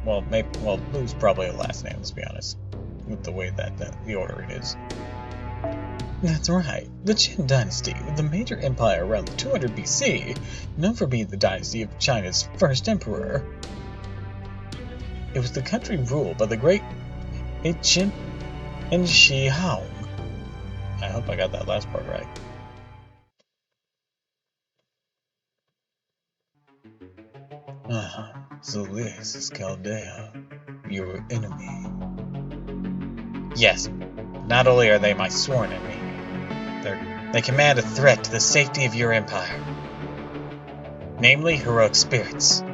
Well, Lu's probably a last name, let's be honest, with the way that the ordering is. That's right. The Qin dynasty, the major empire around 200 BC, known for being the dynasty of China's first emperor. It was the country ruled by the great Qin and Shi Hong. I hope I got that last part right. Ah, so this is Chaldea, your enemy. Yes, not only are they my sworn enemy, they command a threat to the safety of your empire. Namely, heroic spirits.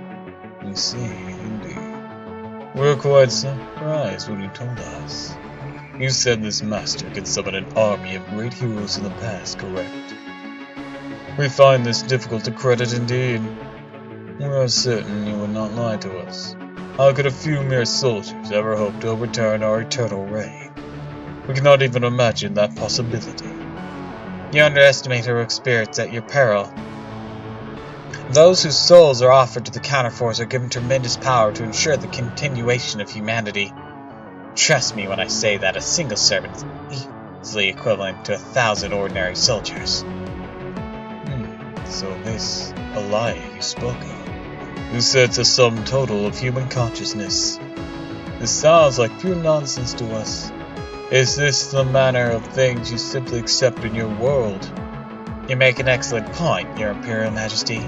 You see, indeed. We're quite surprised when you told us. You said this master could summon an army of great heroes in the past, correct? We find this difficult to credit indeed. We are certain you would not lie to us. How could a few mere soldiers ever hope to overturn our eternal reign? We cannot even imagine that possibility. You underestimate heroic spirits at your peril. Those whose souls are offered to the counterforce are given tremendous power to ensure the continuation of humanity. Trust me when I say that a single servant is easily equivalent to 1,000 ordinary soldiers. So this Alaya you spoke of, you said it's a sum total of human consciousness. This sounds like pure nonsense to us. Is this the manner of things you simply accept in your world? You make an excellent point, Your Imperial Majesty.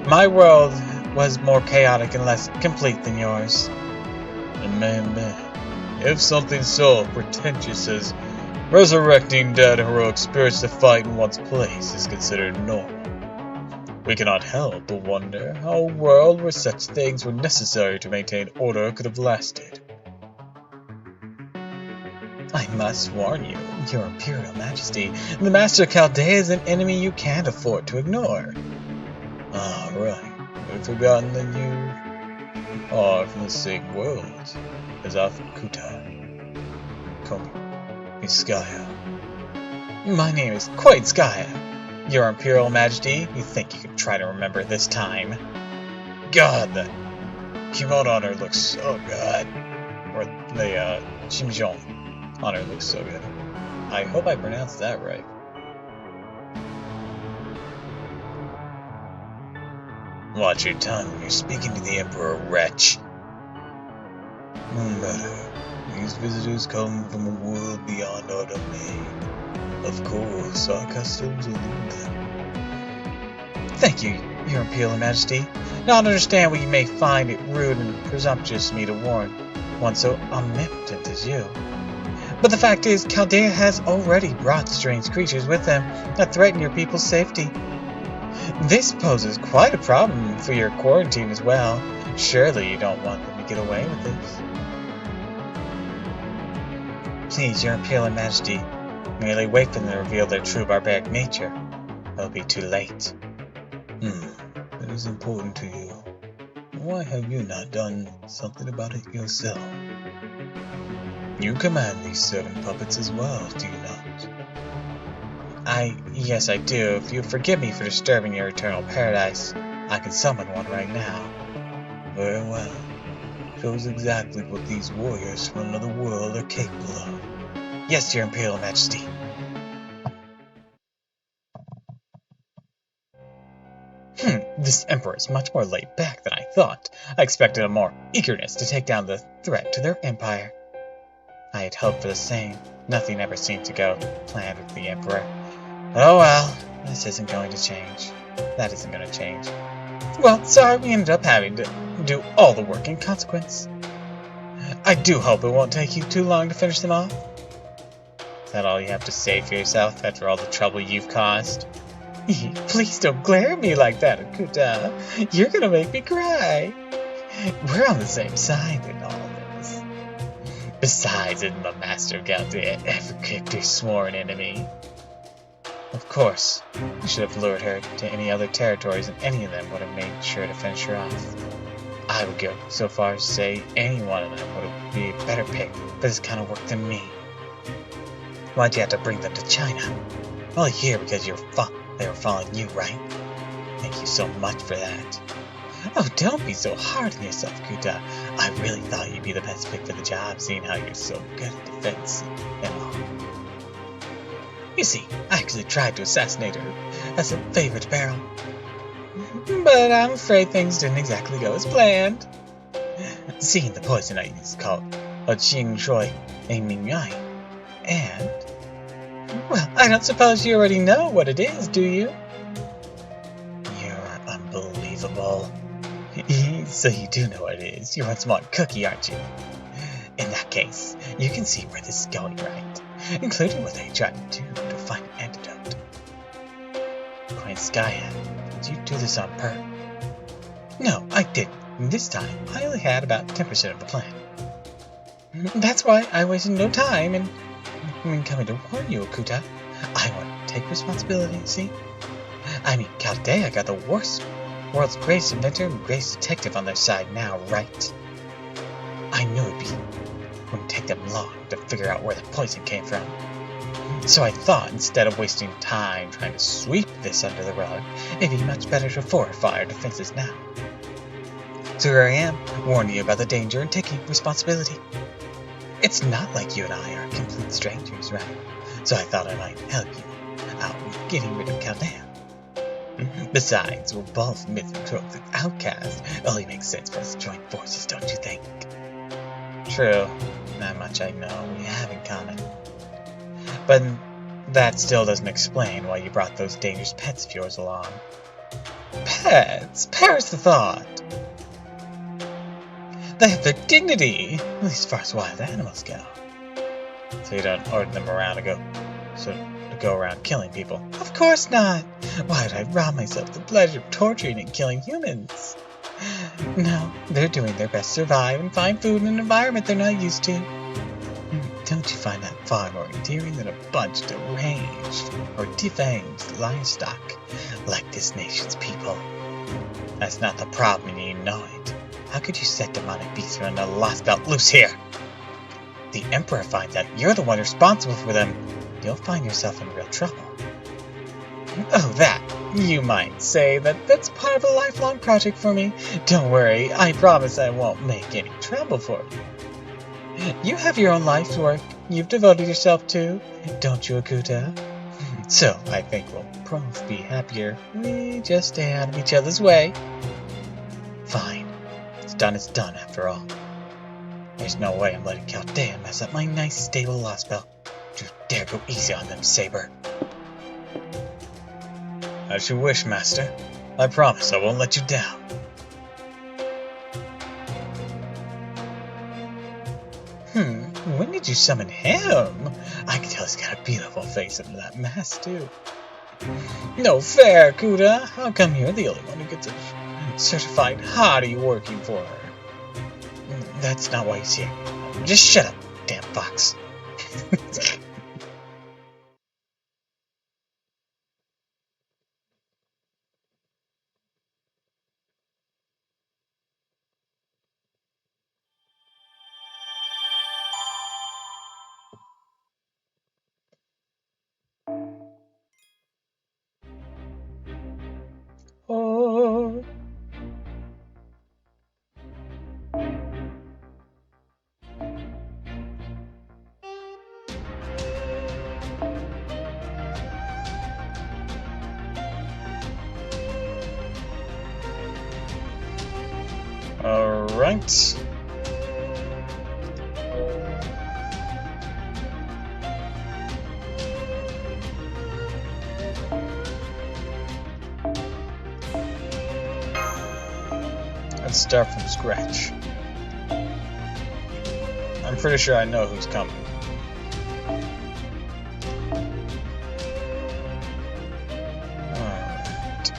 My world was more chaotic and less complete than yours. And man, if something so pretentious as resurrecting dead heroic spirits to fight in one's place is considered normal, we cannot help but wonder how a world where such things were necessary to maintain order could have lasted. I must warn you, Your Imperial Majesty, the Master Chaldea is an enemy you can't afford to ignore. Ah, right. I've forgotten that you are from the same world as Afukuta. Call me Iskaya. My name is quite Skaya. Your Imperial Majesty, you think you could try to remember this time? God, that kimono on her looks so good. Or the Shimjong on her looks so good. I hope I pronounced that right. Watch your tongue when you're speaking to the Emperor, wretch. No matter. These visitors come from a world beyond our domain. Of course, our customs elude them. Thank you, Your Imperial Majesty. Not understand why you may find it rude and presumptuous of me to warn one so omnipotent as you. But the fact is, Chaldea has already brought strange creatures with them that threaten your people's safety. This poses quite a problem for your quarantine as well. Surely you don't want them to get away with this. Please, Your Imperial Majesty, merely wait for them to reveal their true barbaric nature. It'll be too late. That is important to you. Why have you not done something about it yourself? You command these servant puppets as well, do you not? Yes, I do. If you'd forgive me for disturbing your eternal paradise, I can summon one right now. Very well. Shows exactly what these warriors from another world are capable of. Yes, Your Imperial Majesty. This Emperor is much more laid back than I thought. I expected a more eagerness to take down the threat to their empire. I had hoped for the same. Nothing ever seemed to go planned with the Emperor. Oh well, this isn't going to change. That isn't going to change. Well, sorry we ended up having to do all the work in consequence. I do hope it won't take you too long to finish them off. Is that all you have to say for yourself after all the trouble you've caused? Please don't glare at me like that, Akuta. You're gonna make me cry. We're on the same side in all this. Besides, isn't the Master of Chaldea ever kicked her sworn enemy? Of course, we should have lured her to any other territories, and any of them would have made sure to finish her off. I would go so far as to say any one of them would be a better pick for this kind of work than me. Why'd you have to bring them to China? Only here because they were following you, right? Thank you so much for that. Oh, don't be so hard on yourself, Kuta. I really thought you'd be the best pick for the job, seeing how you're so good at defense and all. You see, I actually tried to assassinate her as a favor to Beryl. But I'm afraid things didn't exactly go as planned. Seeing the poison I used called a Jing Shui a Mingyai, and... well, I don't suppose you already know what it is, do you? You're unbelievable. So you do know what it is. You're one smart cookie, aren't you? In that case, you can see where this is going right, including what they tried to do to find an antidote. Queen Skyhead, did you do this on purpose? No, I didn't. This time, I only had about 10% of the plan. That's why I wasted no time in coming to warn you, Akuta. I want to take responsibility, see? I mean, Chaldea got the world's greatest inventor and greatest detective on their side now, right? I knew wouldn't take them long to figure out where the poison came from. So I thought, instead of wasting time trying to sweep this under the rug, it'd be much better to fortify our defenses now. So here I am, warning you about the danger and taking responsibility. It's not like you and I are complete strangers, right? So I thought I might help you out with getting rid of Chaldea. Besides, we're both misanthropic outcasts. It only makes sense for us to join forces, don't you think? True. Not much I know we have in common. But that still doesn't explain why you brought those dangerous pets of yours along. Pets? Perish the thought! They have their dignity, at least as far as wild animals go. So you don't order them around to go around killing people? Of course not! Why would I rob myself the pleasure of torturing and killing humans? No, they're doing their best to survive and find food in an environment they're not used to. Don't you find that far more endearing than a bunch of deranged or defanged livestock like this nation's people? That's not the problem, and you know it. How could you set demonic beasts from the Lostbelt loose here? The Emperor finds out you're the one responsible for them. You'll find yourself in real trouble. Oh, that. You might say that's part of a lifelong project for me. Don't worry, I promise I won't make any trouble for you. You have your own life's work you've devoted yourself to, don't you, Akuta? So, I think we'll both be happier if we just stay out of each other's way. Fine. What's done is done, after all. There's no way I'm letting Chaldea mess up my nice, stable Lostbelt. Don't you dare go easy on them, Saber. As you wish, Master. I promise I won't let you down. When did you summon him? I can tell he's got a beautiful face under that mask, too. No fair, Kuda. How come you're the only one who gets a certified hottie working for her? That's not why he's here. Just shut up, damn fox. Oh. Alright. Let's start from scratch. I'm pretty sure I know who's coming. Alright.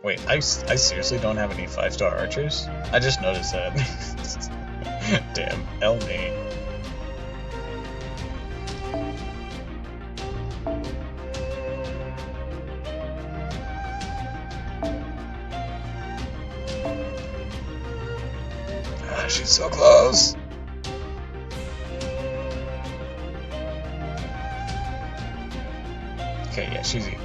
Wait, I seriously don't have any 5-star archers? I just noticed that. Damn, Elmi. Ah, she's so close. Okay, yeah, she's evil.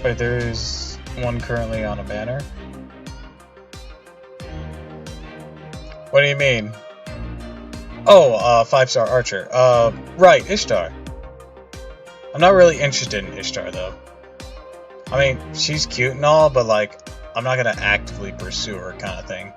Wait, there's one currently on a banner? What do you mean? Oh, 5-star archer. Right, Ishtar. I'm not really interested in Ishtar, though. I mean, she's cute and all, but, like, I'm not gonna actively pursue her kind of thing.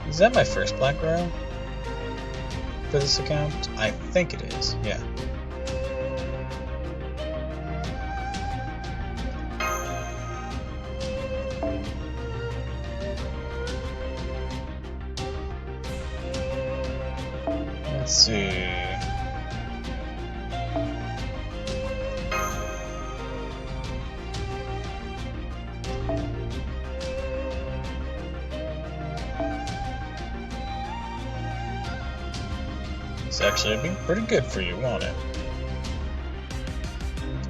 Is that my first Black Royal for this account? I think it is, yeah. Let's see. It's actually been pretty good for you, won't it?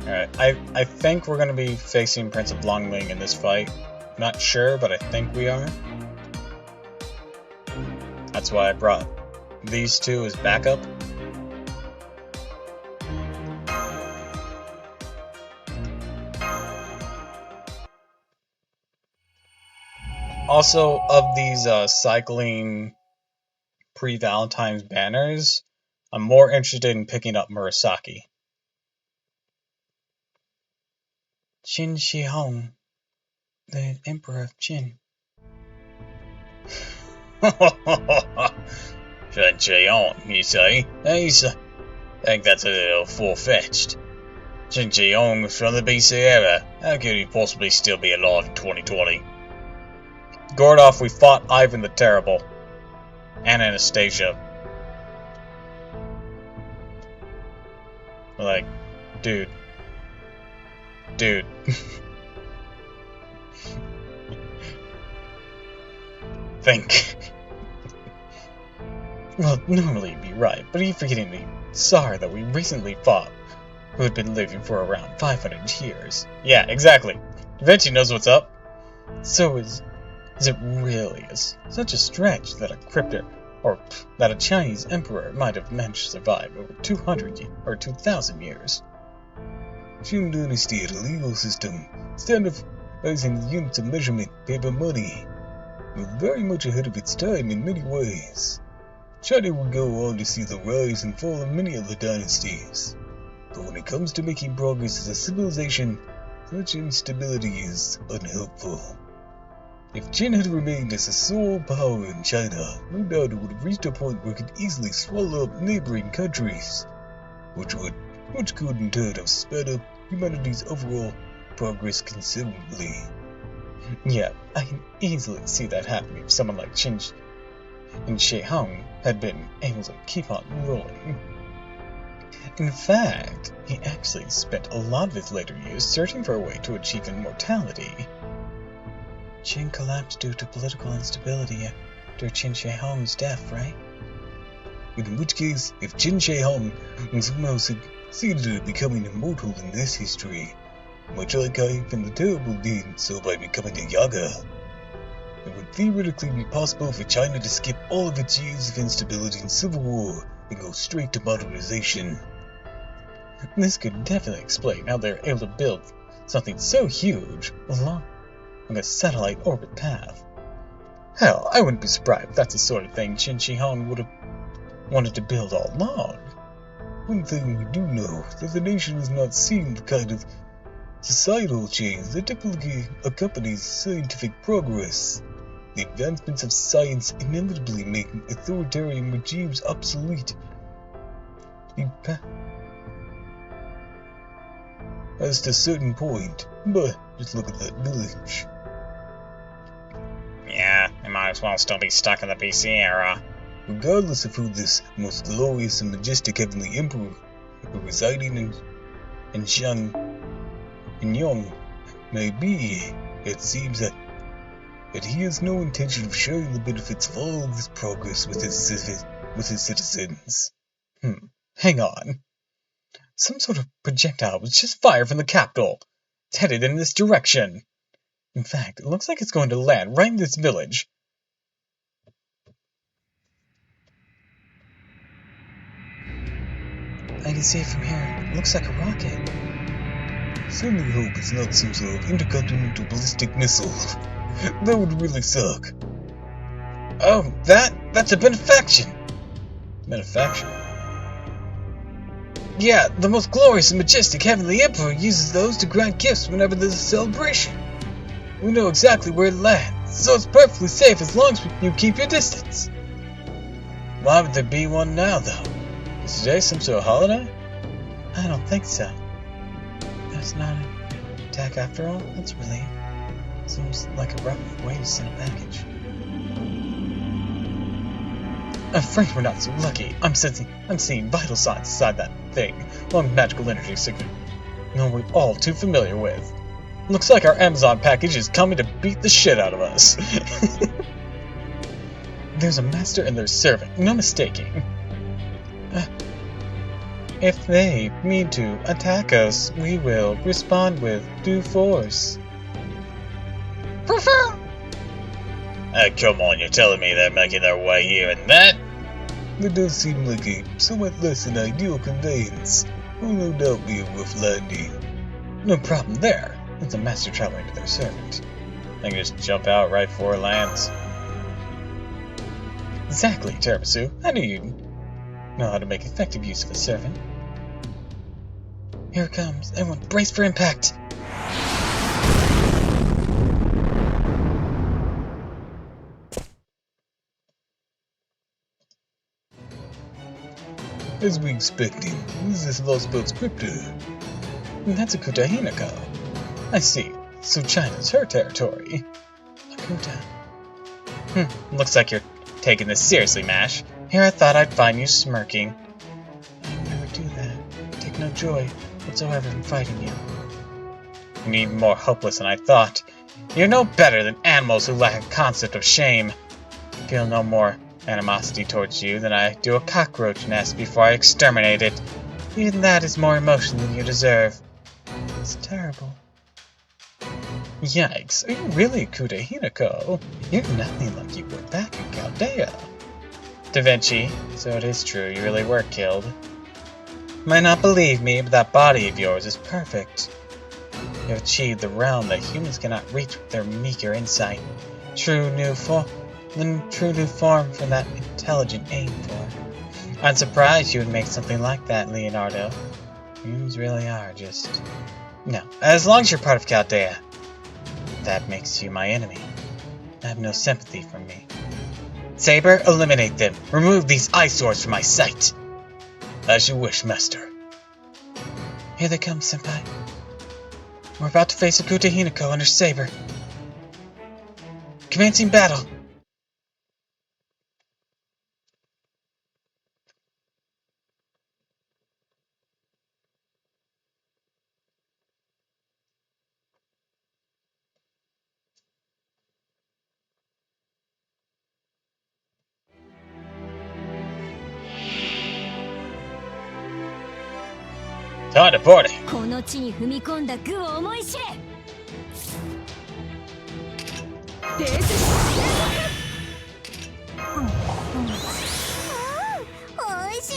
Alright, I think we're going to be facing Prince of Longling in this fight. Not sure, but I think we are. That's why I brought these two as backup. Also, of these cycling pre-Valentine's banners, I'm more interested in picking up Murasaki. Qin Shi Hong, the Emperor of Qin. Shen Cheong, you say? I think that's a little far-fetched. Shen Cheong was from the BC era. How could he possibly still be alive in 2020? Gordov, we fought Ivan the Terrible. and Anastasia. Like, dude. Think. Well, normally you'd be right, but are you forgetting the Tsar that we recently fought, who had been living for around 500 years? Yeah, exactly. Da Vinci knows what's up. So is it really such a stretch that a crypto, or that a Chinese emperor might have managed to survive over 200 or 2,000 years? Qing Dynasty had a legal system, standardizing the units of measurement, paper money. It was very much ahead of its time in many ways. China would go on to see the rise and fall of many other dynasties. But when it comes to making progress as a civilization, such instability is unhelpful. If Qin had remained as a sole power in China, no doubt it would have reached a point where it could easily swallow up neighboring countries, which could in turn have sped up humanity's overall progress considerably. Yeah, I can easily see that happening if someone like Qin and Shi Hong had been able to keep on ruling. In fact, he actually spent a lot of his later years searching for a way to achieve immortality. Qin collapsed due to political instability after Qin Shi Hong's death, right? In which case, if Qin Shi Hong somehow succeeded at becoming immortal in this history, much like Ivan the Terrible did so by becoming a Yaga, it would theoretically be possible for China to skip all of its years of instability and civil war and go straight to modernization. This could definitely explain how they're able to build something so huge along a satellite orbit path. Hell, I wouldn't be surprised if that's the sort of thing Qin Shi Huang would have wanted to build all along. One thing we do know is that the nation has not seen the kind of societal change that typically accompanies scientific progress. The advancements of science inevitably make authoritarian regimes obsolete. Past a certain point, but just look at that village. Yeah, they might as well still be stuck in the BC era. Regardless of who this most glorious and majestic heavenly emperor residing in Yong may be, it seems that he has no intention of sharing the benefits of all of this progress with his citizens. Hang on. Some sort of projectile was just fired from the capital. It's headed in this direction. In fact, it looks like it's going to land right in this village. I can see it from here. It looks like a rocket. Certainly hope it's not some sort of intercontinental ballistic missile. That would really suck. Oh, that's a benefaction. Benefaction? Yeah, the most glorious and majestic heavenly emperor uses those to grant gifts whenever there's a celebration. We know exactly where to land, so it's perfectly safe as long as you keep your distance. Why would there be one now, though? Is today some sort of holiday? I don't think so. That's not an attack after all. That's relief. Seems like a rough way to send a package. I'm afraid we're not so lucky. I'm seeing vital signs inside that thing, along with magical energy signature. No, we're all too familiar with. Looks like our Amazon package is coming to beat the shit out of us. There's a master and there's a servant, no mistaking. If they mean to attack us, we will respond with due force. Come on, you're telling me they're making their way here in that? That does seem like a somewhat less than ideal conveyance. Will no doubt be a rough landing. No problem there. It's a master traveling to their servant. They can just jump out right before it lands. Exactly, Tiramisu. I knew you'd know how to make effective use of a servant. Here it comes. Everyone, brace for impact! As we expected, this is Lostbelt's crypto. That's Akuta Hinako. I see. So China's her territory. Akuta. Looks like you're taking this seriously, Mash. Here I thought I'd find you smirking. I'd never do that. I take no joy whatsoever in fighting you. You're even more hopeless than I thought. You're no better than animals who lack a concept of shame. I feel no more animosity towards you than I do a cockroach nest before I exterminate it. Even that is more emotion than you deserve. It's terrible. Yikes, are you really Kuta Hinako? You're nothing like you were back in Chaldea. Da Vinci, so it is true, you really were killed. You might not believe me, but that body of yours is perfect. You have achieved the realm that humans cannot reach with their meager insight. True new form for that intelligent aim for. I'm surprised you would make something like that, Leonardo. Humans really are just... No, as long as you're part of Chaldea, that makes you my enemy. I have no sympathy from me. Saber, eliminate them. Remove these eyesores from my sight. As you wish, Master. Here they come, Senpai. We're about to face Akuta Hinako under Saber. Commencing battle. Time to party. この地に踏み込んだ愚を思い知れ。冷静。おいしい。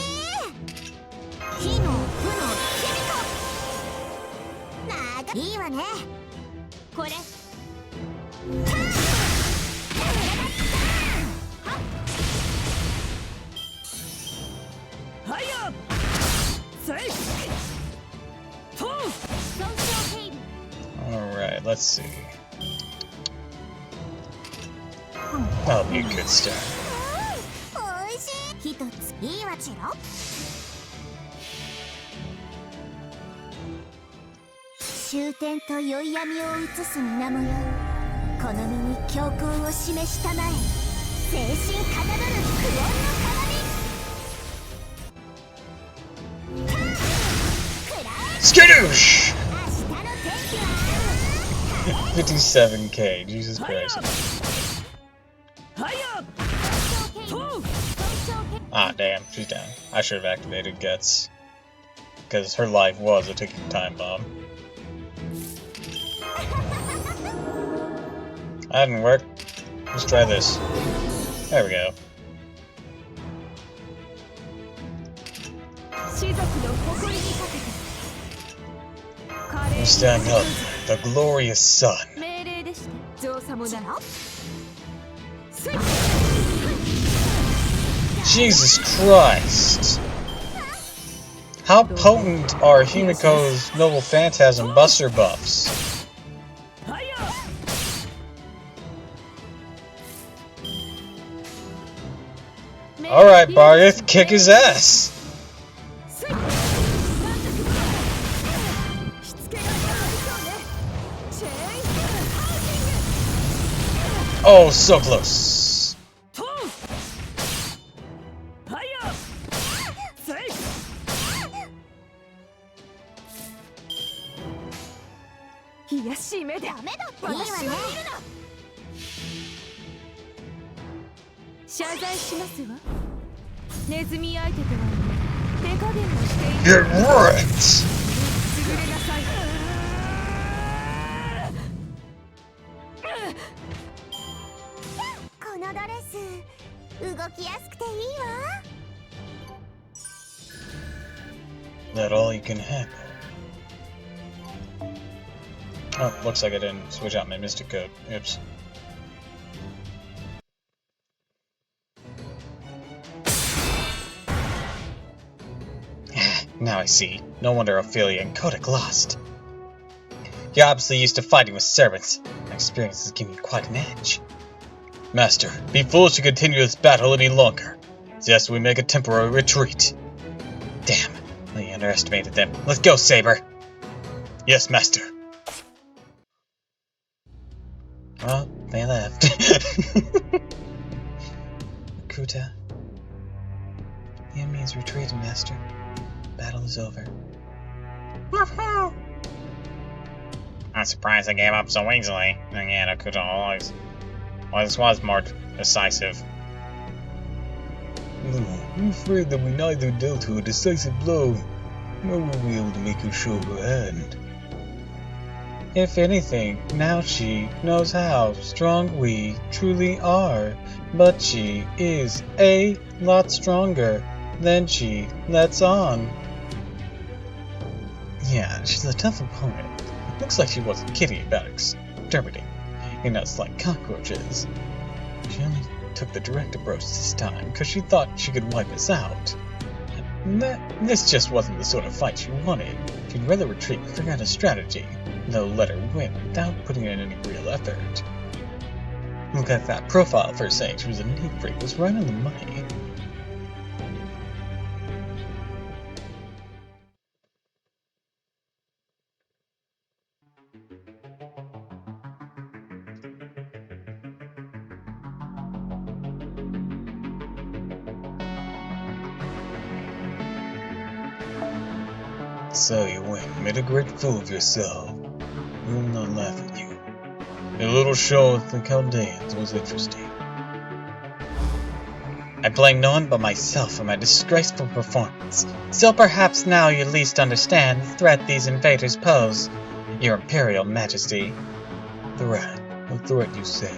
火の負のケミコ。いいわね。これ。はや。セイ。Alright, let's see. That'll be a good start. おいしい。一ついいわチロ。終点と宵闇を映す水面よ。この身に教訓を示したまえ。精神かたどる苦音の鏡。Skadoosh! 57k, Jesus Christ. Ah, damn, she's down. I should have activated Guts. Because her life was a ticking time bomb. That didn't work. Let's try this. There we go. Stand up, the glorious sun. Jesus Christ! How potent are Himiko's Noble Phantasm Buster buffs? Alright, Bargith, kick his ass! Oh, so close. Get wrecked! このドレス動きやすくていいわ。 That all you can handle. Oh, looks like I didn't switch out my Mystic Code. Oops. Now I see. No wonder Ophelia and Kodak lost. You're obviously used to fighting with servants. My experience has given you quite an edge. Master, be foolish to continue this battle any longer. Suggest we make a temporary retreat. Damn, I underestimated them. Let's go, Saber. Yes, Master. Well, they left. Okuta. The enemy is retreated, Master. Battle is over. I'm surprised they gave up so easily. And yet Okuta always was more decisive. No, I'm afraid that we neither dealt her a decisive blow, nor were we able to make her show her hand. If anything, now she knows how strong we truly are, but she is a lot stronger than she lets on. Yeah, she's a tough opponent. Looks like she wasn't kidding about exterminating us like cockroaches. She only took the direct approach this time because she thought she could wipe us out. This just wasn't the sort of fight she wanted. She'd rather retreat and figure out a strategy, though let her win without putting in any real effort. Look at that profile for saying she was a neat freak was right on the money. So you went and made a great fool of yourself. We will not laugh at you. Your little show with the Chaldeans was interesting. I blame no one but myself for my disgraceful performance. Still, perhaps now you at least understand the threat these invaders pose, Your Imperial Majesty. Threat? What threat, you say?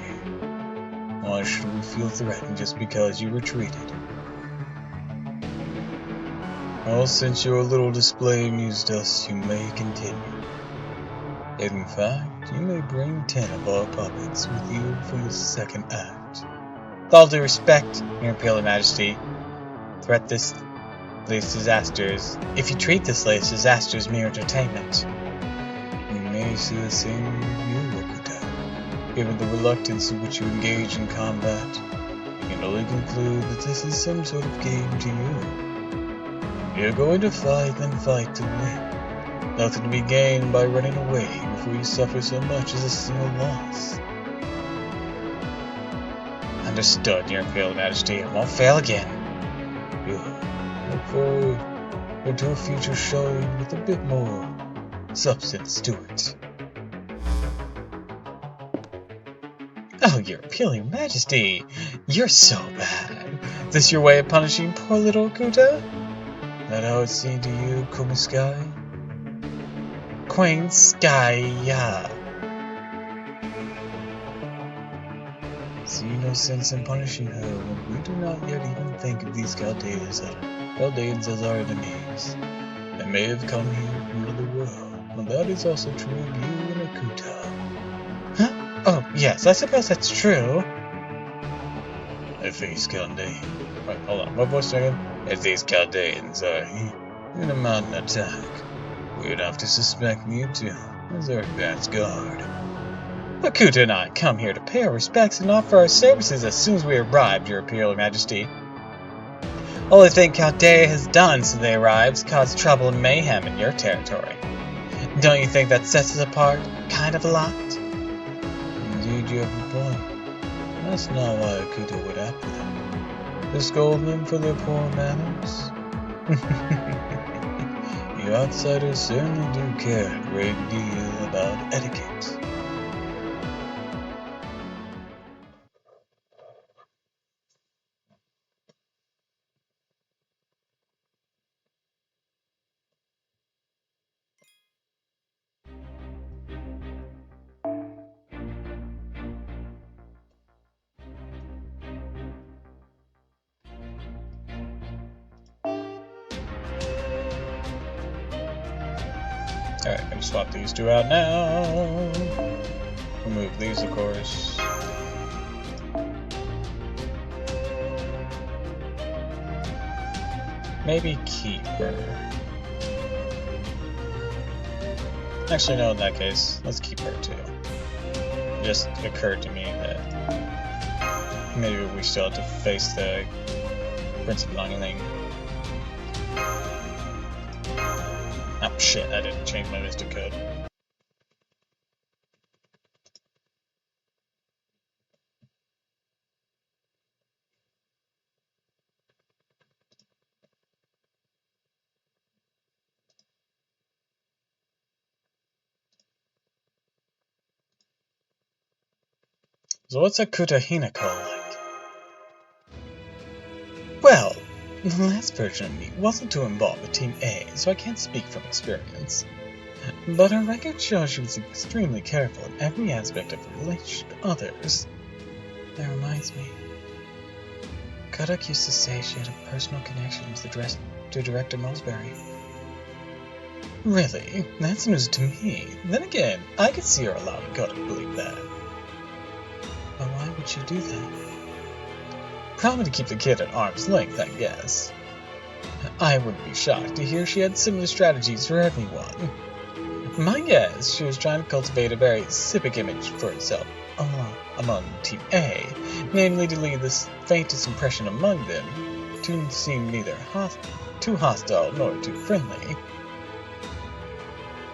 Why should we feel threatened just because you retreated? Well, since your little display amused us, you may continue. In fact, you may bring 10 of our puppets with you for the second act. With all due respect, Your Imperial Majesty, these disasters. If you treat this latest disaster as mere entertainment. You may see the same view, Okuta. Given the reluctance in which you engage in combat, you can only conclude that this is some sort of game to you. You're going to fight, then fight to win. Nothing to be gained by running away before you suffer so much as a single loss. Understood, Your Imperial Majesty. I won't fail again. Good. Look forward to a future showing with a bit more substance to it. Oh, Your Imperial Majesty, you're so bad. Is this your way of punishing poor little Okuta? That how it seemed to you, Kumiskai? Queen Skya. See no sense in punishing her when we do not yet even think of these Chaldeans as our enemies. They may have come here from another world, but that is also true of you and Okuta. Huh? Oh, yes, I suppose that's true. If these Chaldeans... Wait, hold on, what voice again? If these Chaldeans are here in a mountain attack, we would have to suspect Mewtwo as our advance guard. Okuta and I come here to pay our respects and offer our services as soon as we arrived, Your Imperial Majesty. Only thing Chaldea has done since they arrived is cause trouble and mayhem in your territory. Don't you think that sets us apart kind of a lot? Indeed, you have a point. That's not why Okuta would act with them. To scold them for their poor manners? You outsiders certainly do care a great deal about etiquette. Alright, I'm gonna swap these two out now. Remove these, of course. Maybe keep her. Actually, no, in that case, let's keep her too. It just occurred to me that maybe we still have to face the Prince of Longling. Oh shit, I didn't change my Mystic code. So what's a Kuta Hinako like? Well, the last version of me wasn't too involved with Team A, so I can't speak from experience. But her record shows she was extremely careful in every aspect of her relationship to others. That reminds me. Kodak used to say she had a personal connection to Director Mosberry. Really? That's news to me. Then again, I could see her allowing Kodak to believe that. But why would she do that? Probably to keep the kid at arm's length, I guess. I wouldn't be shocked to hear she had similar strategies for everyone. My guess, she was trying to cultivate a very civic image for herself among Team A, namely to leave the faintest impression among them to seem neither too hostile nor too friendly.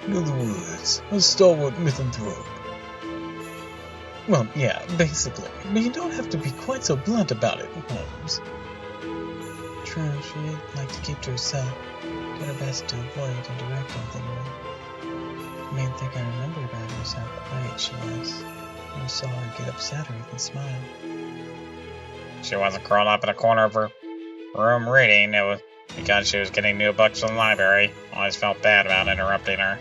In other words, a stalwart misanthrope. Well, yeah, basically, but you don't have to be quite so blunt about it, Holmes. True, she'd like to keep to herself, did her best to avoid interacting with anyone. The main thing I remember about her is how quiet she was. I never saw her get upset or even smile. She wasn't curled up in a corner of her room reading. It was because she was getting new books from the library. Always felt bad about interrupting her.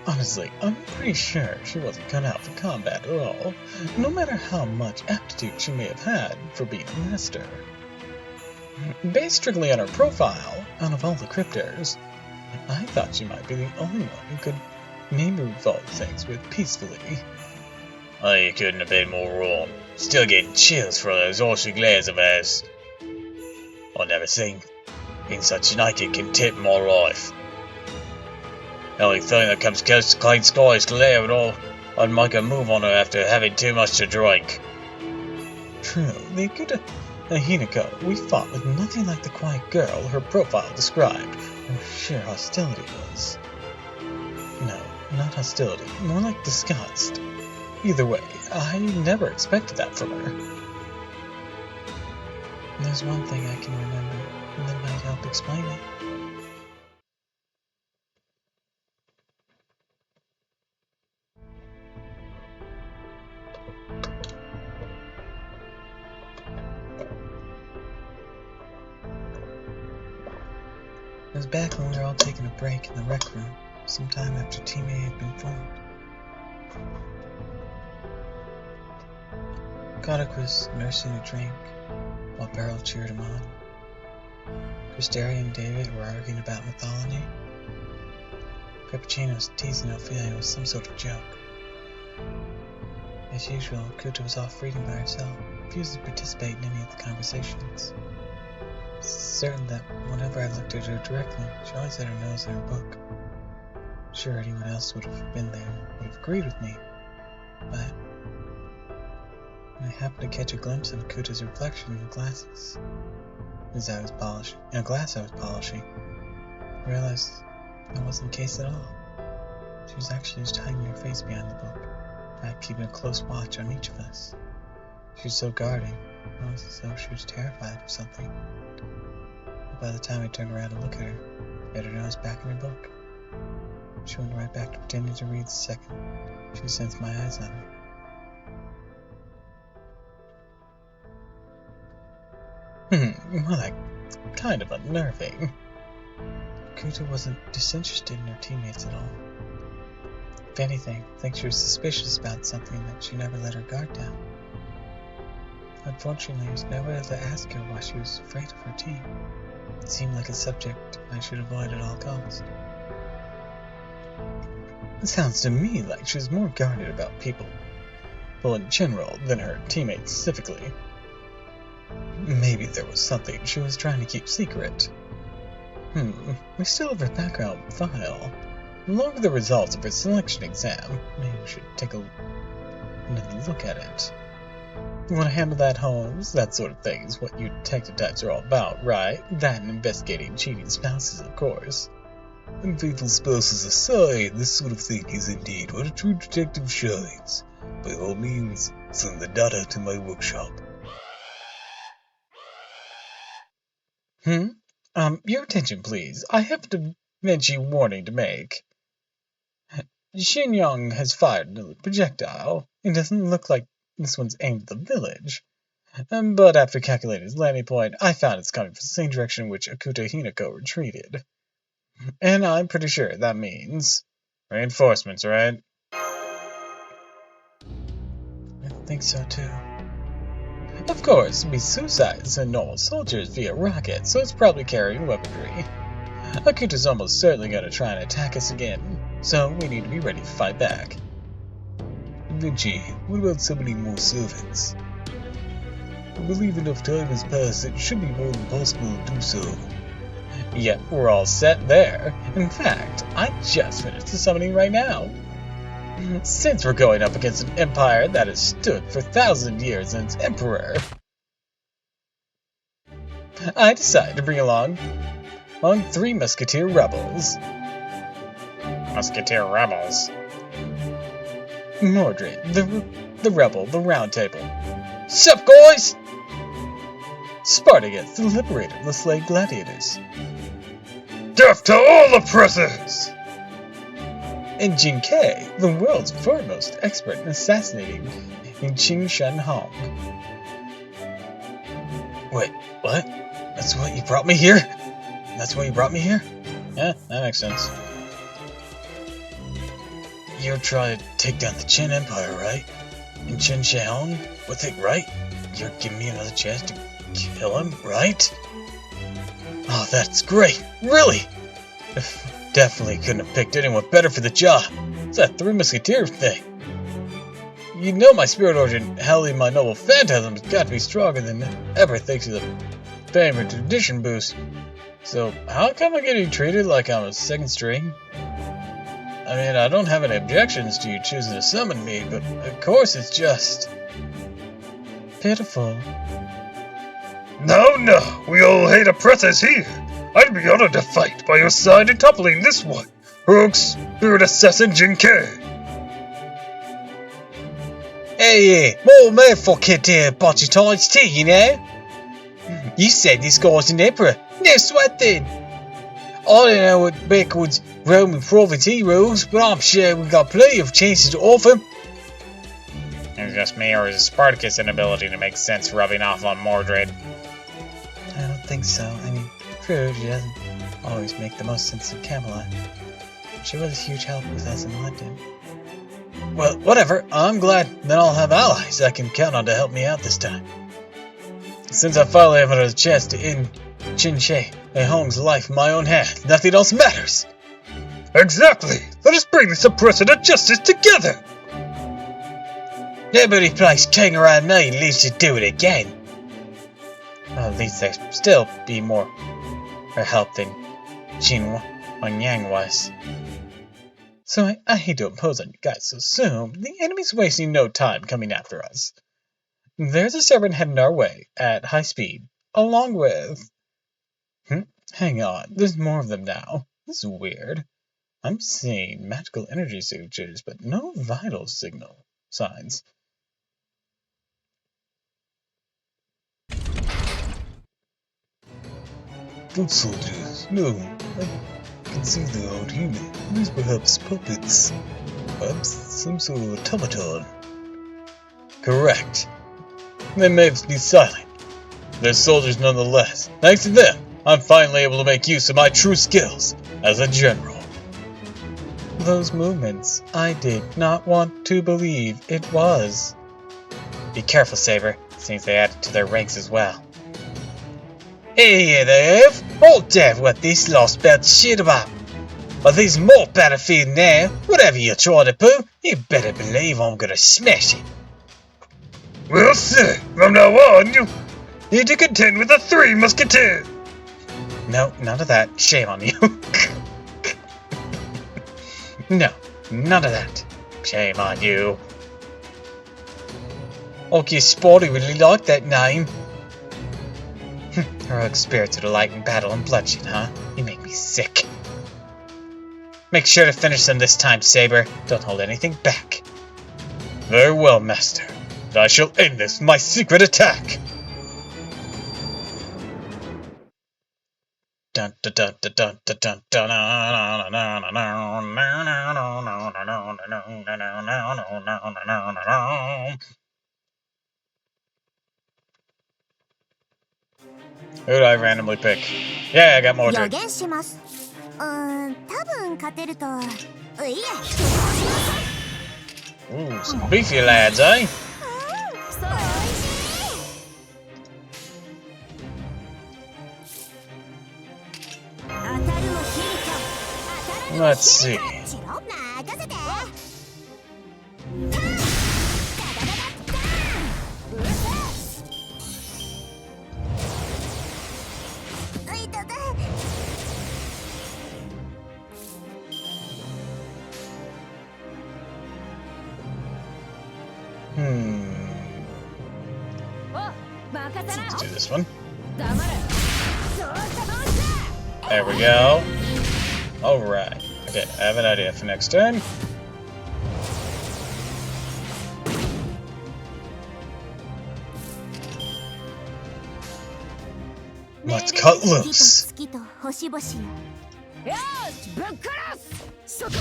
Honestly, I'm pretty sure she wasn't cut out for combat at all, no matter how much aptitude she may have had for being a master. Based strictly on her profile, out of all the cryptors, I thought she might be the only one who could maybe resolve things with peacefully. I couldn't have been more wrong. Still getting chills for those awful glares of hers. I've never seen such united contempt in my life. The only thing that comes close to clean sky is glare and all. I'd make a move on her after having too much to drink. True, the Akuta Hinako we fought with nothing like the quiet girl her profile described. Her sheer hostility was. No, not hostility, more like disgust. Either way, I never expected that from her. There's one thing I can remember, and that might help explain it. It was back when we were all taking a break in the rec room, sometime after Team A had been formed. Kodak was nursing a drink, while Beryl cheered him on. Christeria and David were arguing about mythology. Cappuccino was teasing Ophelia with some sort of joke. As usual, Kuta was off reading by herself, refused to participate in any of the conversations. Certain that whenever I looked at her directly, she always had her nose in her book. Sure, anyone else would have been there, would have agreed with me, but when I happened to catch a glimpse of Kuta's reflection in the glasses, in a glass I was polishing, I realized that wasn't the case at all. She was actually just hiding her face behind the book, in fact, keeping a close watch on each of us. She was so guarded, almost as though she was terrified of something. But by the time I turned around to look at her, she had her nose back in her book. She went right back to pretending to read the second she sensed my eyes on her. Well, that kind of unnerving. Kuta wasn't disinterested in her teammates at all. If anything, I think she was suspicious about something that she never let her guard down. Unfortunately, there was nobody to ask her why she was afraid of her team. It seemed like a subject I should avoid at all costs. It sounds to me like she was more guarded about people in general than her teammates specifically. Maybe there was something she was trying to keep secret. We still have her background file, along with the results of her selection exam. Maybe we should take another look at it. You want to handle that, Holmes? That sort of thing is what you detective types are all about, right? That and investigating cheating spouses, of course. Unfaithful spouses aside, this sort of thing is indeed what a true detective shines. By all means, send the data to my workshop. Your attention, please. I have a veggie warning to make. Shin Yong has fired a projectile. It doesn't look like This one's aimed at the village. But after calculating its landing point, I found it's coming from the same direction in which Akuta Hinako retreated. And I'm pretty sure that means reinforcements, right? I think so too. Of course, it'd be suicides and normal soldiers via rocket, so it's probably carrying weaponry. Akuta's almost certainly gonna try and attack us again, so we need to be ready to fight back. Vinci, what about summoning more servants? I believe enough time has passed that it should be more than possible to do so. Yep, we're all set there. In fact, I just finished the summoning right now. Since we're going up against an empire that has stood for 1,000 years and its emperor, I decided to bring along 3 musketeer rebels. Musketeer rebels. Mordred, the rebel, the round table. Sup, guys? Spartacus, the liberator, the slave gladiators. Death to all oppressors! And Jinkei, the world's foremost expert in assassinating in Qing Shen Hong. Wait, what? That's what you brought me here? That's why you brought me here? Yeah, that makes sense. You're trying to take down the Qin Empire, right? And Qin Shi Huang with it, right? You're giving me another chance to kill him, right? Oh, that's great! Really? Definitely couldn't have picked anyone better for the job. It's that Three Musketeers thing. You know my spirit origin, hell, my noble phantasm has got to be stronger than ever thanks to the fame and tradition boost. So, how come I'm getting treated like I'm a second string? I mean, I don't have any objections to you choosing to summon me, but of course it's just pitiful. No, we all hate oppressors here. I'd be honored to fight by your side in toppling this one, rogue spirit assassin Jinkei. Hey, more motherfucking botchy times too, you know? You said this guy's an emperor. No sweat then. I don't know what backwards Roman province he rules, but I'm sure we've got plenty of chances to offer him. It's just me, or is it Spartacus' inability to make sense rubbing off on Mordred? I don't think so. I mean, true, she doesn't always make the most sense in Camelot. She was a huge help with us in London. Well, whatever. I'm glad that I'll have allies I can count on to help me out this time. Since I finally have another chance to end Qin Shi Huang's life in my own hands, nothing else matters. Exactly. Let us bring this oppressor to justice together. Nobody plays king around me lives to do it again. Well, at least there'd still be more help than Qin Wangyang was. So I hate to impose on you guys so soon, but the enemy's wasting no time coming after us. There's a servant heading our way at high speed, along with... Hang on, there's more of them now. This is weird. I'm seeing magical energy signatures, but no vital signal signs. Foot soldiers, no. I can see they aren't human. These perhaps puppets. Perhaps some sort of automaton. Correct. They may be silent. They're soldiers nonetheless. Thanks to them, I'm finally able to make use of my true skills as a general. Those movements, I did not want to believe it was. Be careful, Saber. Seems they added to their ranks as well. Hey there, all deaf what this Lostbelt shit about. But there's more battlefield now. Whatever you try to pull, you better believe I'm gonna smash it. Well, sir, from now on, you need to contend with the Three Musketeers. No, none of that. Shame on you. No, none of that. Shame on you. Okay, Sporty really liked that name. Heroic spirits of delight in battle and bloodshed, huh? You make me sick. Make sure to finish them this time, Saber. Don't hold anything back. Very well, Master. But I shall end this with my secret attack. Dun dun dun dun dun dun dun dun. Who did I randomly pick? Yeah, I got 予 Mordred. 言します。多分勝てると。いえ、 Ooh, some beefy lads, eh? そうおいしい。当たるもヒリか。当たらぬも Let's ヒリ see. か。チロ任せて。Let's do this one. 黙れ。そうしたどうした。 There we go. Alright. Okay, I have an idea for next turn. Let's cut loose. 月と星々よ。よし、ぶっ殺す。そこ。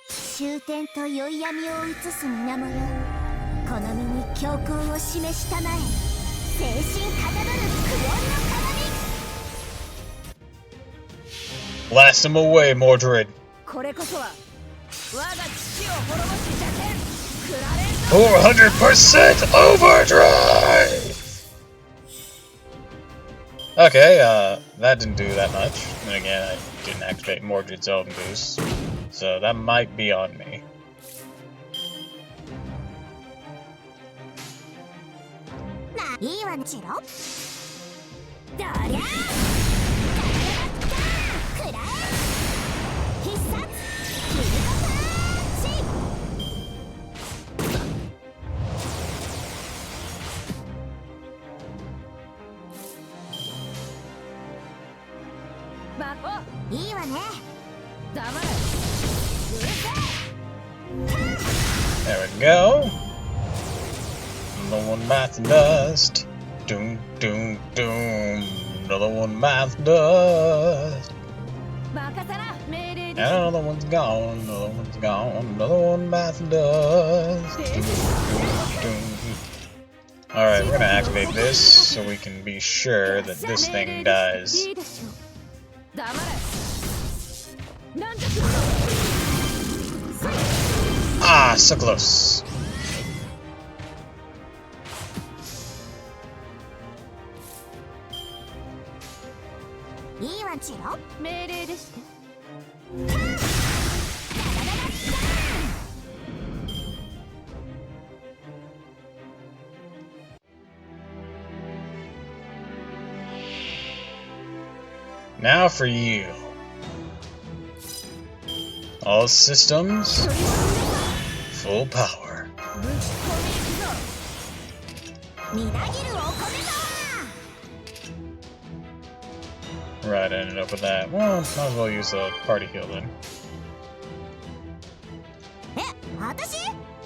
終点と宵闇を映す水面よ。この身に強行を示したまえ。精神かたどる苦音の鏡。 Blast him away, Mordred. これこそは我が父を滅ぼす邪剣。クラレント。 400% overdrive! Okay, that didn't do that much. And again, I didn't activate Mordred's own boost. So that might be on me. いいわね、チロ。どりゃあ。くらえ。必殺。キルドパンチ。いいわね。黙れ。 There we go. Another one math dust. Doom, doom, doom. Another one math dust. And another one's gone. Another one's gone. Another one math dust. Doom, doom, doom. Alright, we're gonna activate this so we can be sure that this thing dies. Ah, so close. いいわ、チロ。命令でして。 Now for you. All systems, full power. みなぎるお米だ。 Right, I ended up with that. Well, might as well use a party heal then. 私？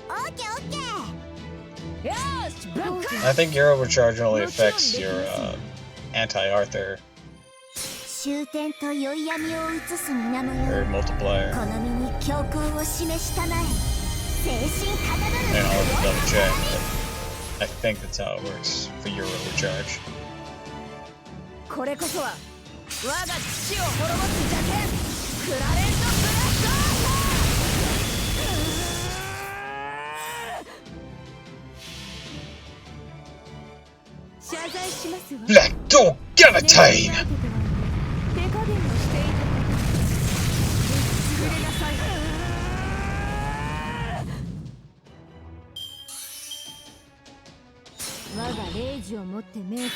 オッケーオッケー。よし、ぶっ殺す。 I think your overcharge only affects your anti-Arthur 終点と宵闇を映す水面 or よ。 multiplier. この身に強行を示したまえ。精神かたどる And I'll have to double check, but I think that's how it works for your overcharge. これこそは我が父を滅ぼす邪剣。クラレントブラスト。 謝罪しますわ。 Black Dog Gavatine! 手加減をしていた。作りなさい。 我が霊児をもって命ず。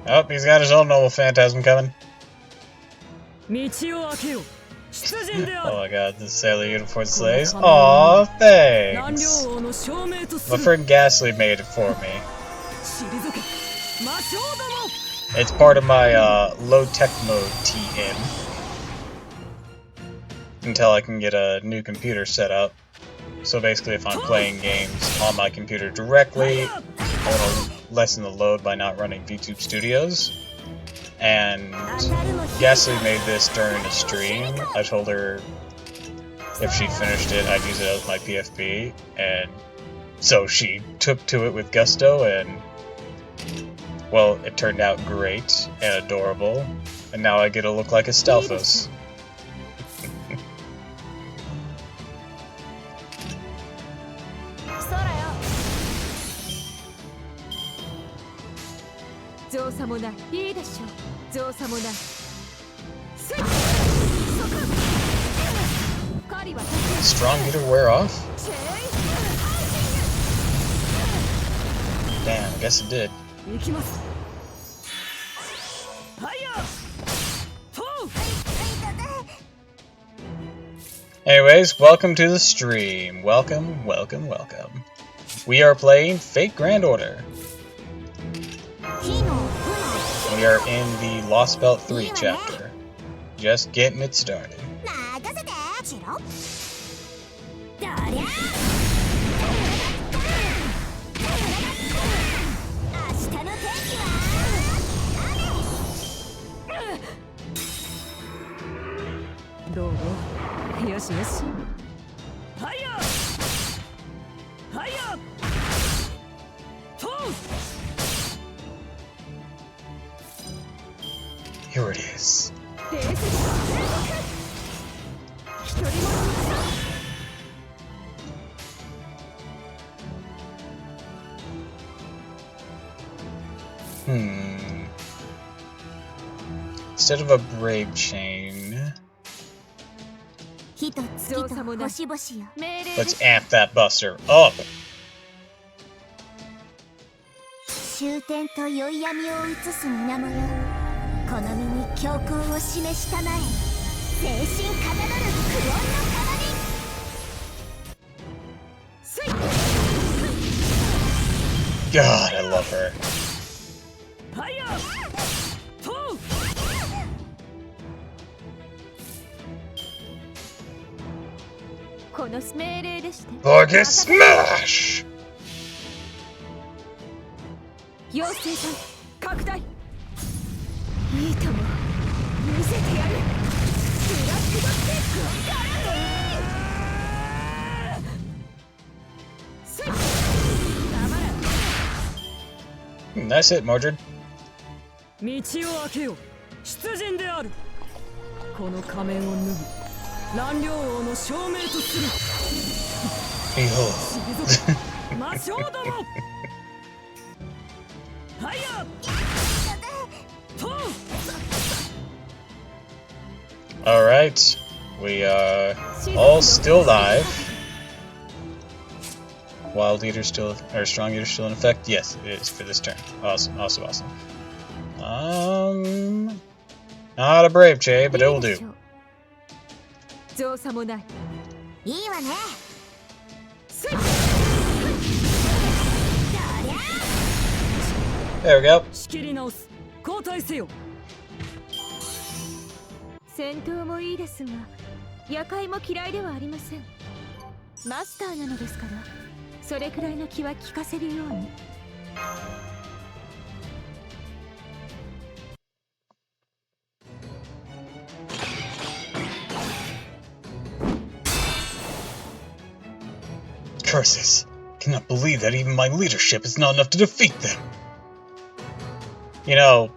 Oh, he's got his own noble phantasm coming. 道を開けよ。出陣であ Oh る。 my god, the Sailor Uniform slays. Aw, thanks. My friend Ghastly made it for me. 退け。魔性ども。 It's part of my low tech mode TM. Until I can get a new computer set up. So basically, if I'm playing games on my computer directly, I want to lessen the load by not running VTube Studios. And Ghastly made this during a stream. I told her if she finished it, I'd use it as my PFP. And So she took to it with gusto, and well, it turned out great and adorable, and now I get to look like a Stalfos. 造作もない。いいでしょう。造作もない。スイッ Strong meter wear off? Damn, I guess it did. Anyways, welcome to the stream. Welcome, welcome, welcome. We are playing Fate Grand Order. We are in the Lostbelt 3 chapter. Just getting it started. Here it is. Instead of a brave chain, let's amp that buster up. 終点と宵闇を映す水面よこの身に教訓を示したまえ精神かたどる苦音の鏡 God, I love her. Target smash! 妖精さん拡大いいとも見せてやるブラックドッテック Nice hit, Mordred. 道を開けよ出陣であるこの仮面を脱ぎ乱領王の証明とする Behold. 魔性ども Alright, we are all still alive. Wild Eater still, or Strong Eater still in effect? Yes, it is for this turn. Awesome, awesome, awesome. Not a brave Che, but it will do. 造作もないいいわね There we go. 仕切り直す交代せよ戦闘もいいですが夜会も嫌いではありませんマスターなのですからそれくらいの気は利かせるように Curses! Cannot believe that even my leadership is not enough to defeat them! You know,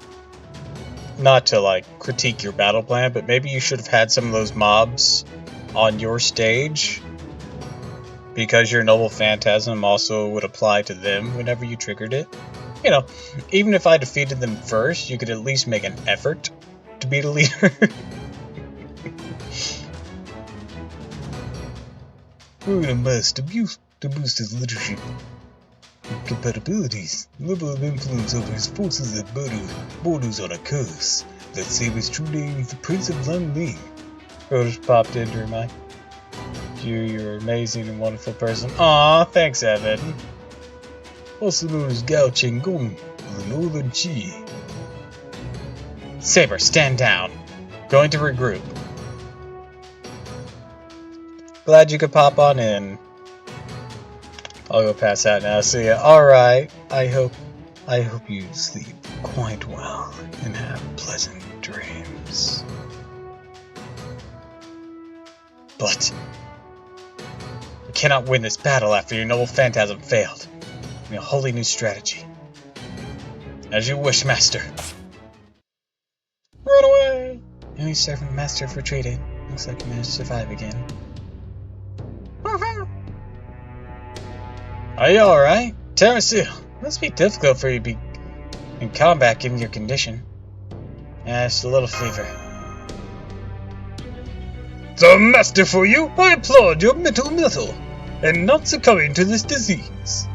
not to like critique your battle plan, but maybe you should have had some of those mobs on your stage because your Noble Phantasm also would apply to them whenever you triggered it. You know, even if I defeated them first, you could at least make an effort to beat a leader. We're gonna must abuse to boost his leadership compatibilities. Level of influence over his forces that borders on a curse. Let's say his true name is the Prince of Langling. Bro just popped in to remind you you're an amazing and wonderful person. Aw, thanks, Evan. Also known as Gao Chenggong, the Northern Qi. Saber, stand down. Going to regroup. Glad you could pop on in. I'll go pass out now. See ya. Alright. I hope you sleep quite well and have pleasant dreams. But cannot win this battle after your noble phantasm failed. I need a wholly new strategy. As you wish, Master. Run away! Enemy servant master have retreated. Looks like you managed to survive again. Are you alright? Tiramisu, must be difficult for you to be in combat given your condition. Yeah, it's a little fever. The master for you! I applaud your mental mettle, and not succumbing to this disease.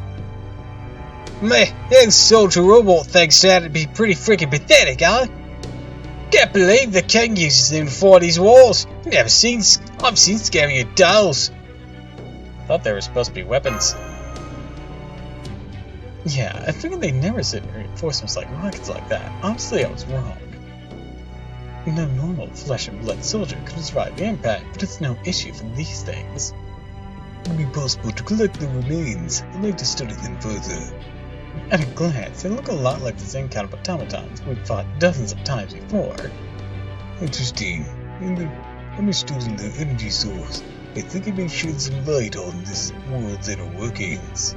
My ex-soldier robot thinks that'd be pretty freaking pathetic, huh? Can't believe the king uses them for these walls. I've seen scarier dolls. Thought they were supposed to be weapons. Yeah, I figured they never sent reinforcements like rockets like that. Honestly, I was wrong. No normal flesh and blood soldier could have survived the impact, but it's no issue for these things. Would it be possible to collect the remains? I'd like to study them further. At a glance, they look a lot like the same kind of automatons we've fought dozens of times before. Interesting. I'm interested in the energy source. I think it may shed some light on this world's inner workings.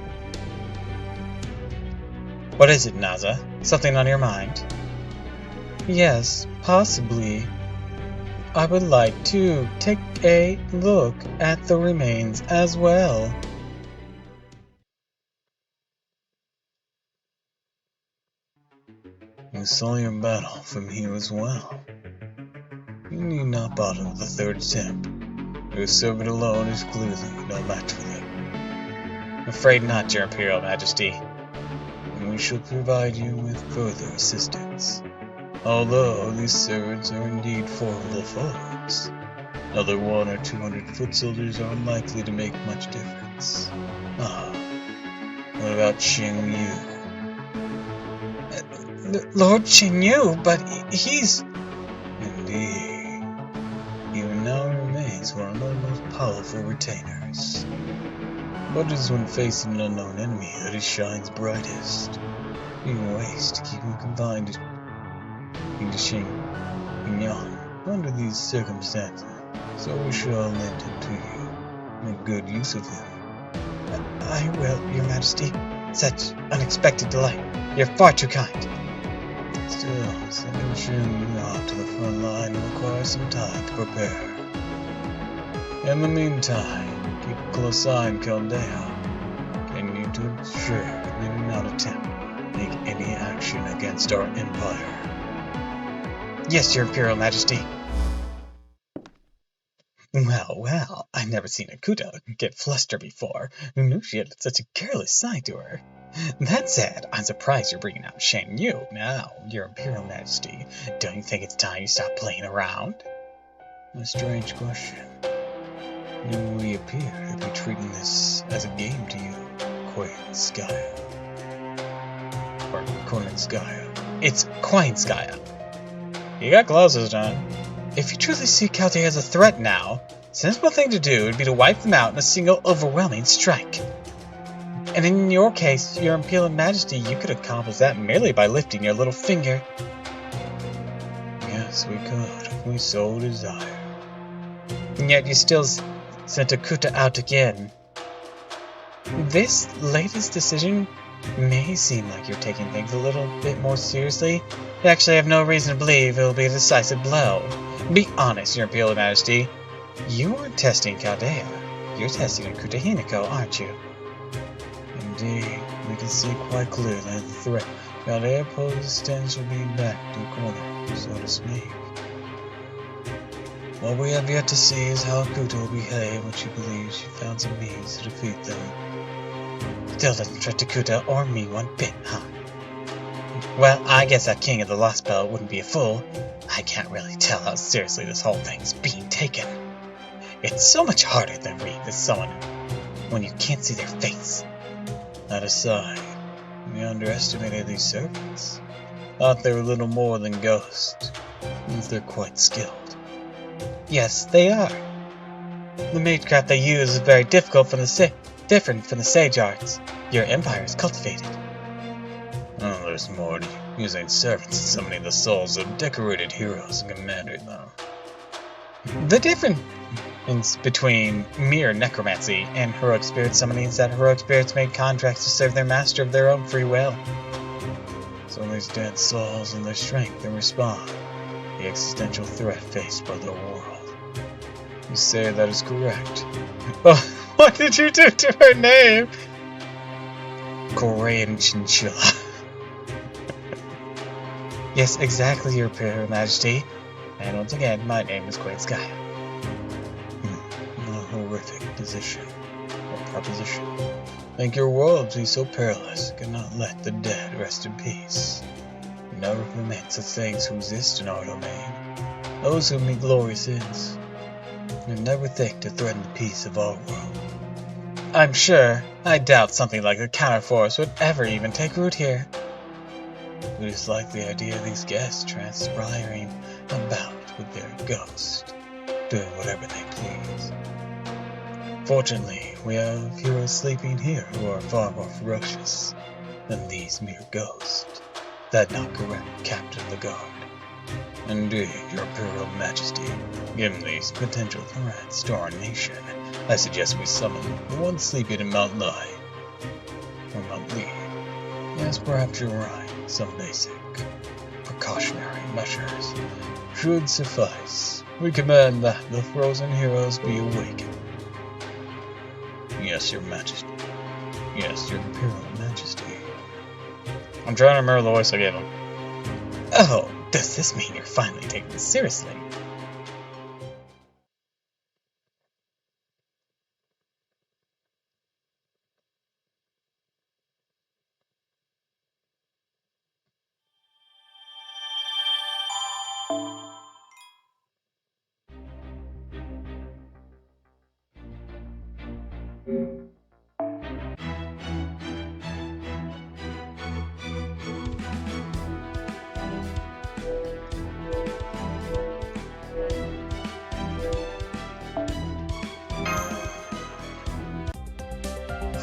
What is it, Naza? Something on your mind? Yes, possibly. I would like to take a look at the remains as well. We saw your battle from here as well. You need not bother with the third attempt. Your servant alone is clearly no match for them. I'm afraid not, Your Imperial Majesty. And we shall provide you with further assistance. Although these servants are indeed formidable foes, another 100 or 200 foot soldiers are unlikely to make much difference. What about Xing Yu? Lord Qingyu, but he's... Indeed. Even now he remains one of our most powerful retainers. But it is when facing an unknown enemy that he shines brightest. Being waste to keep him confined to Xinjiang under these circumstances, so we shall lend him to you. Make good use of him. I will, Your Majesty. Such unexpected delight. You're far too kind. Still, sending Xing out to the front line will require some time to prepare. In the meantime, keep a close eye on Caldea. Can you to ensure they do not attempt to make any action against our empire? Yes, Your Imperial Majesty. Well, I've never seen a Kuta get flustered before. Who knew she had such a careless side to her? That said, I'm surprised you're bringing out Shen Yu now, Your Imperial Majesty. Don't you think it's time you stop playing around? A strange question. You really appear to be treating this as a game to you, Koinskaya. Or Koinskaya. It's Koinskaya. You got close this time. If you truly see Chaldea as a threat now, the sensible thing to do would be to wipe them out in a single overwhelming strike. And in your case, Your Imperial Majesty, you could accomplish that merely by lifting your little finger. Yes, we could, if we so desire. And yet you still sent a Kuta out again. This latest decision may seem like you're taking things a little bit more seriously. You actually have no reason to believe it will be a decisive blow. Be honest, Your Imperial Majesty. You aren't testing Chaldea. You're testing Kuta Hinako, aren't you? Indeed, we can see quite clearly the threat Chaldea poses stands for being backed to a corner, so to speak. What we have yet to see is how Kuta will behave when she believes she found some means to defeat them. Still doesn't trust Kuta or me one bit, huh? Well, I guess that king of the Lostbelt wouldn't be a fool. I can't really tell how seriously this whole thing's being taken. It's so much harder than reading with someone when you can't see their face. That aside, we underestimated these servants. Thought they were little more than ghosts. Means they're quite skilled. Yes, they are. The magecraft they use is very difficult from different from the sage arts your empire has cultivated. Oh, there's more to using servants and summoning the souls of decorated heroes and commanding them. The difference between mere necromancy and heroic spirit summoning is that heroic spirits made contracts to serve their master of their own free will. It's only dead souls and their strength that respond to the existential threat faced by the world. You say that is correct. Oh, what did you do to her name? Korean chinchilla. Yes, exactly, Your Imperial Majesty. And once again, my name is Queen Sky. A horrific position or proposition. Think your world be so perilous it cannot let the dead rest in peace. We never permit such things to exist in our domain. Those who commit glorious sins would never think to threaten the peace of our world. I'm sure. I doubt something like the counterforce would ever even take root here. We dislike the idea of these guests transpiring about with their ghost, doing whatever they please. Fortunately, we have heroes sleeping here who are far more ferocious than these mere ghosts. That not correct, Captain of the Guard? Indeed, Your Imperial Majesty. Given these potential threats to our nation, I suggest we summon the one sleeping in Mount Lai. Or Mount Lee. Yes, perhaps you're right. Some basic precautionary measures should suffice. We command that the frozen heroes be awakened. Yes, Your Majesty. Yes, Your Imperial Majesty. I'm trying to remember the voice I gave him. Oh, does this mean you're finally taking this seriously?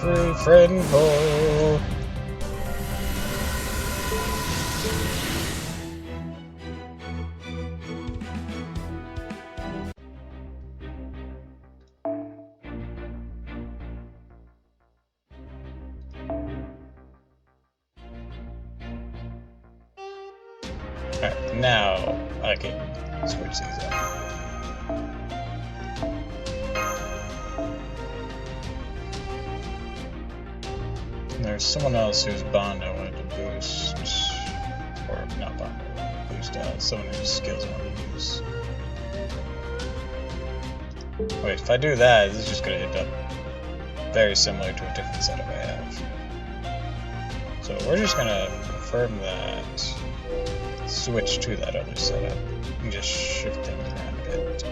Free friend hole. Alright, now I can switch these up. There's someone else whose bond I wanted to boost, or not bond, boost, someone whose skills I want to use. Wait, if I do that, this is just going to end up very similar to a different setup I have. So we're just going to confirm that, switch to that other setup, and just shift things around a bit.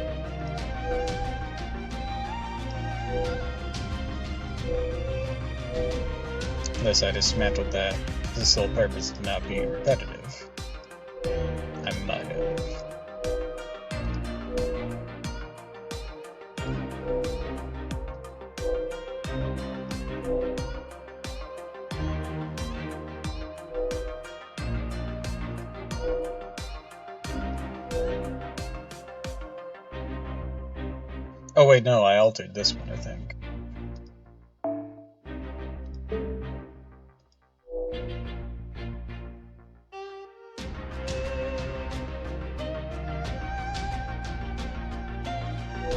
Unless I dismantled that for the sole purpose of not being repetitive. I might have. Oh wait, no, I altered this one, I think.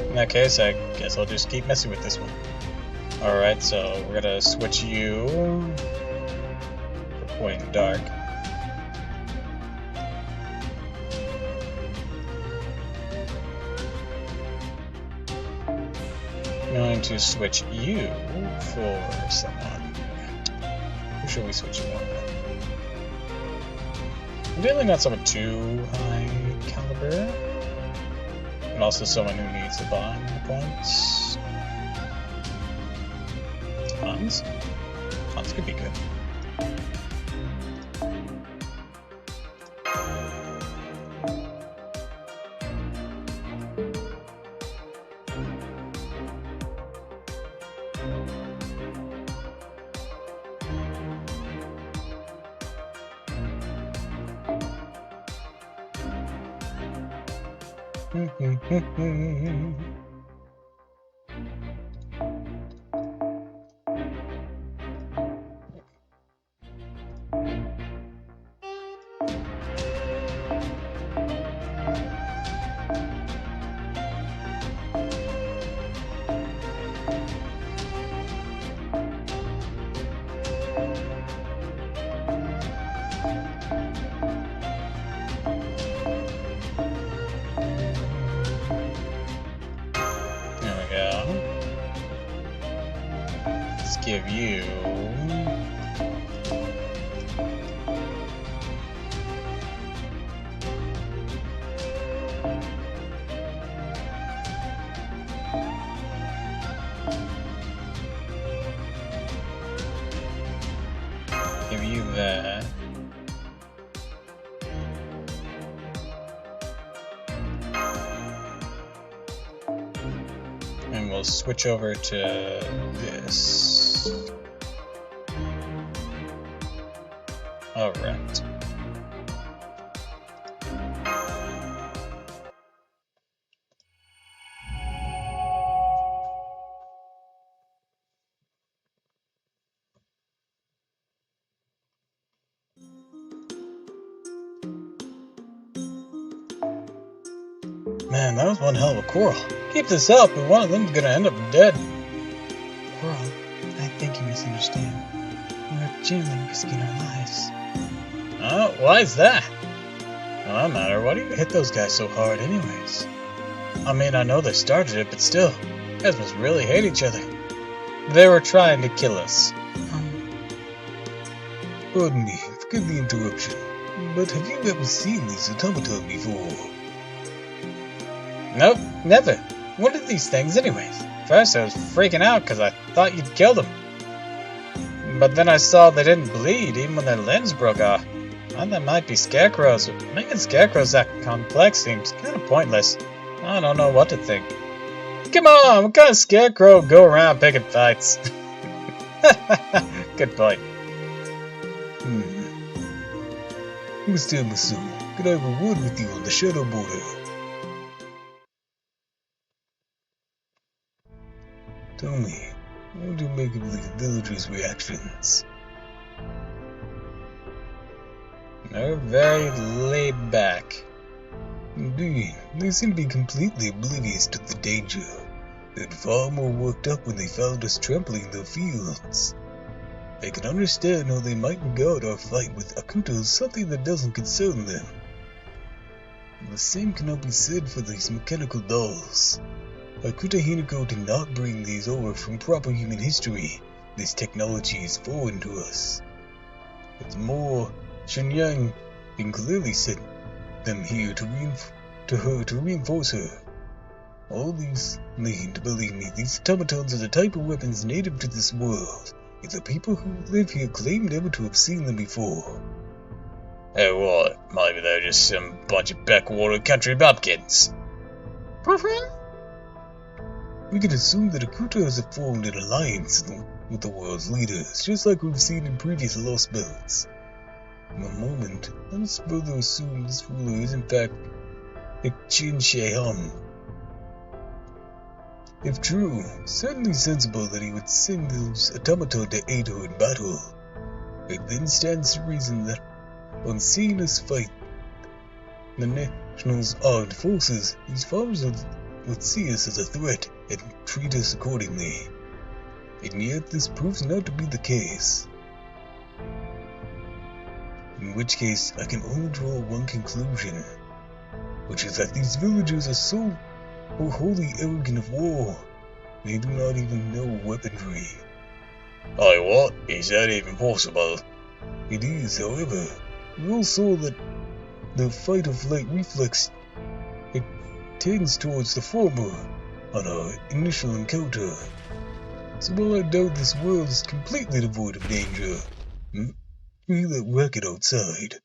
In that case, I guess I'll just keep messing with this one. Alright, so we're gonna switch you for Point Dark. I'm going to switch you for someone. Who should we switch you on? Ideally not someone too high caliber. And also someone who needs the bond points. Hans? Hans could be good. There we go. Let's give you... give you that. And we'll switch over to this. Alright. Man, that was one hell of a quarrel. Keep this up, and one of them's gonna end up dead. Coral, I think you misunderstand. We're genuinely risking our lives. Oh, why is that? No, that matter. Why do you hit those guys so hard anyways? I mean, I know they started it, but still. You guys must really hate each other. They were trying to kill us. Pardon me, forgive the interruption, but have you ever seen these automatons before? Nope, never. What are these things anyways? First I was freaking out because I thought you'd killed them. But then I saw they didn't bleed even when their limbs broke off. I thought that might be scarecrows, but making scarecrows that complex seems kind of pointless. I don't know what to think. Come on, what kind of scarecrow go around picking fights? Good point. Mr. Masu, could I have a word with you on the shadow border? Tell me, what do you make of the villagers' reactions? They're very laid back. Indeed, they seem to be completely oblivious to the danger. They're far more worked up when they found us trampling their fields. I can understand how they might regard our fight with Akuto as something that doesn't concern them. The same cannot be said for these mechanical dolls. Akuta Hinako did not bring these over from proper human history. This technology is foreign to us. What's more, Shenyang can clearly sent them here to reinforce her. All these lead, believe me, these automatons are the type of weapons native to this world. Yet the people who live here claim never to have seen them before. Hey, what? Maybe they're just some bunch of backwater country bumpkins. We can assume that Akuta has formed an alliance with the world's leaders, just like we've seen in previous Lostbelts. In a moment, let us further assume this ruler is in fact a Qin Shiham. If true, certainly sensible that he would send those automaton to aid her in battle. It then stands to reason that, on seeing us fight the national's armed forces, these farmers would see us as a threat and treat us accordingly. And yet this proves not to be the case. In which case, I can only draw one conclusion, which is that these villagers are so wholly arrogant of war, they do not even know weaponry. Hey, what? Is that even possible? It is, however. We all saw that the fight-of-flight reflex, it tends towards the former on our initial encounter. So while I doubt this world is completely devoid of danger, you hear that racket outside?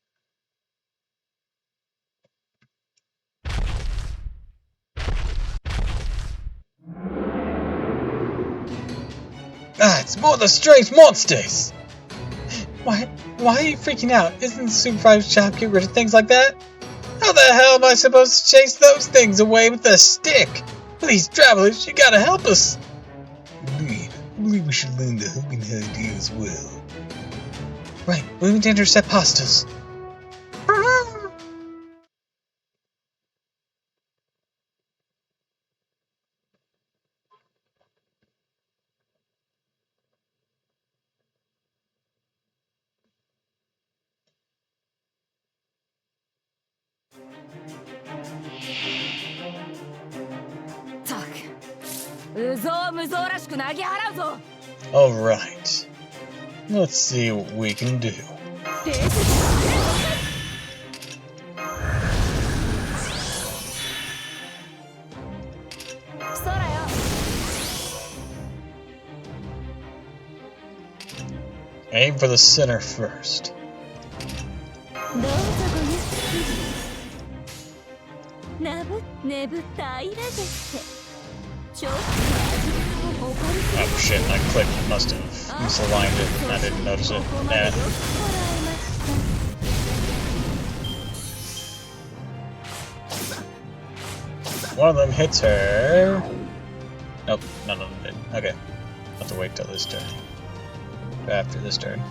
Ah, it's more of the strange monsters! Why are you freaking out? Isn't the supervisor's job get rid of things like that? How the hell am I supposed to chase those things away with a stick? Please, travelers, you gotta help us. Indeed, I believe we should lend a helping hand here as well. Right, we need to intercept hostiles. Alright. Let's see what we can do. Aim for the center first. Oh shit, I clicked, must have misaligned it, I didn't notice it. Yeah. One of them hits her. Nope, none of them did. Okay. I'll have to wait till this turn. After this turn.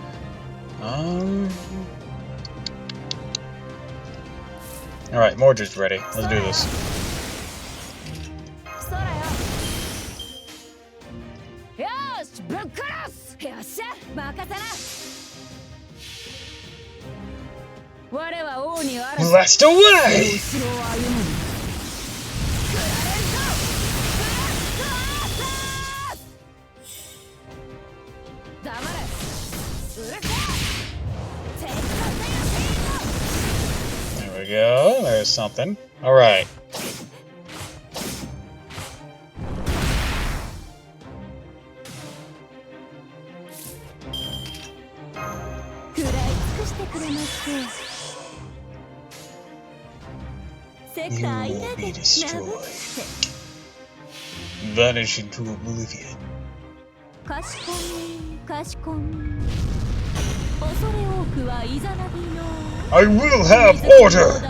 Alright, Mordred's ready. Let's do this. Blast away! There we go, there's something. Alright. You will be destroyed. Vanish into oblivion. I will have order!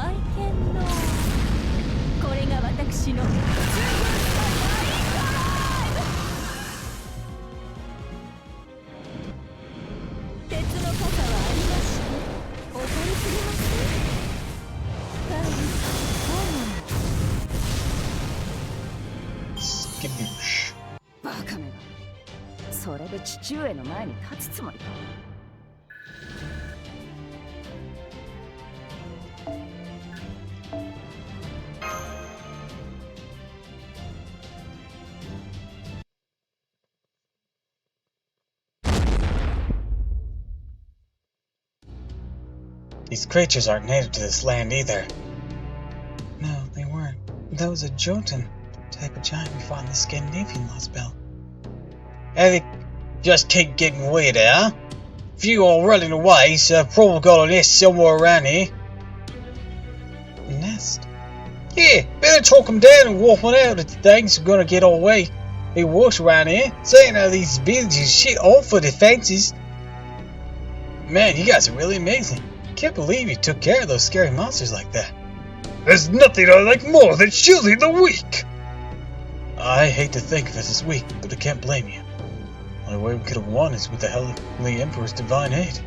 Skiboosh. バカめがそれで父上の前に立つつもりか。These creatures aren't native to this land either. No, they weren't. That was a Jotun type of giant we fought in the Scandinavian Lostbelt. And they just keep getting weirder, huh? If you all running away, so probably got a nest somewhere around here. A nest? Yeah, better talk them down and wolf one out if the things are gonna get all away. It works around here, saying how these villages shit all for defenses. Man, you guys are really amazing. Can't believe you took care of those scary monsters like that. There's nothing I like more than shielding the weak! I hate to think of us as weak, but I can't blame you. The only way we could have won is with the Heavenly Emperor's divine aid.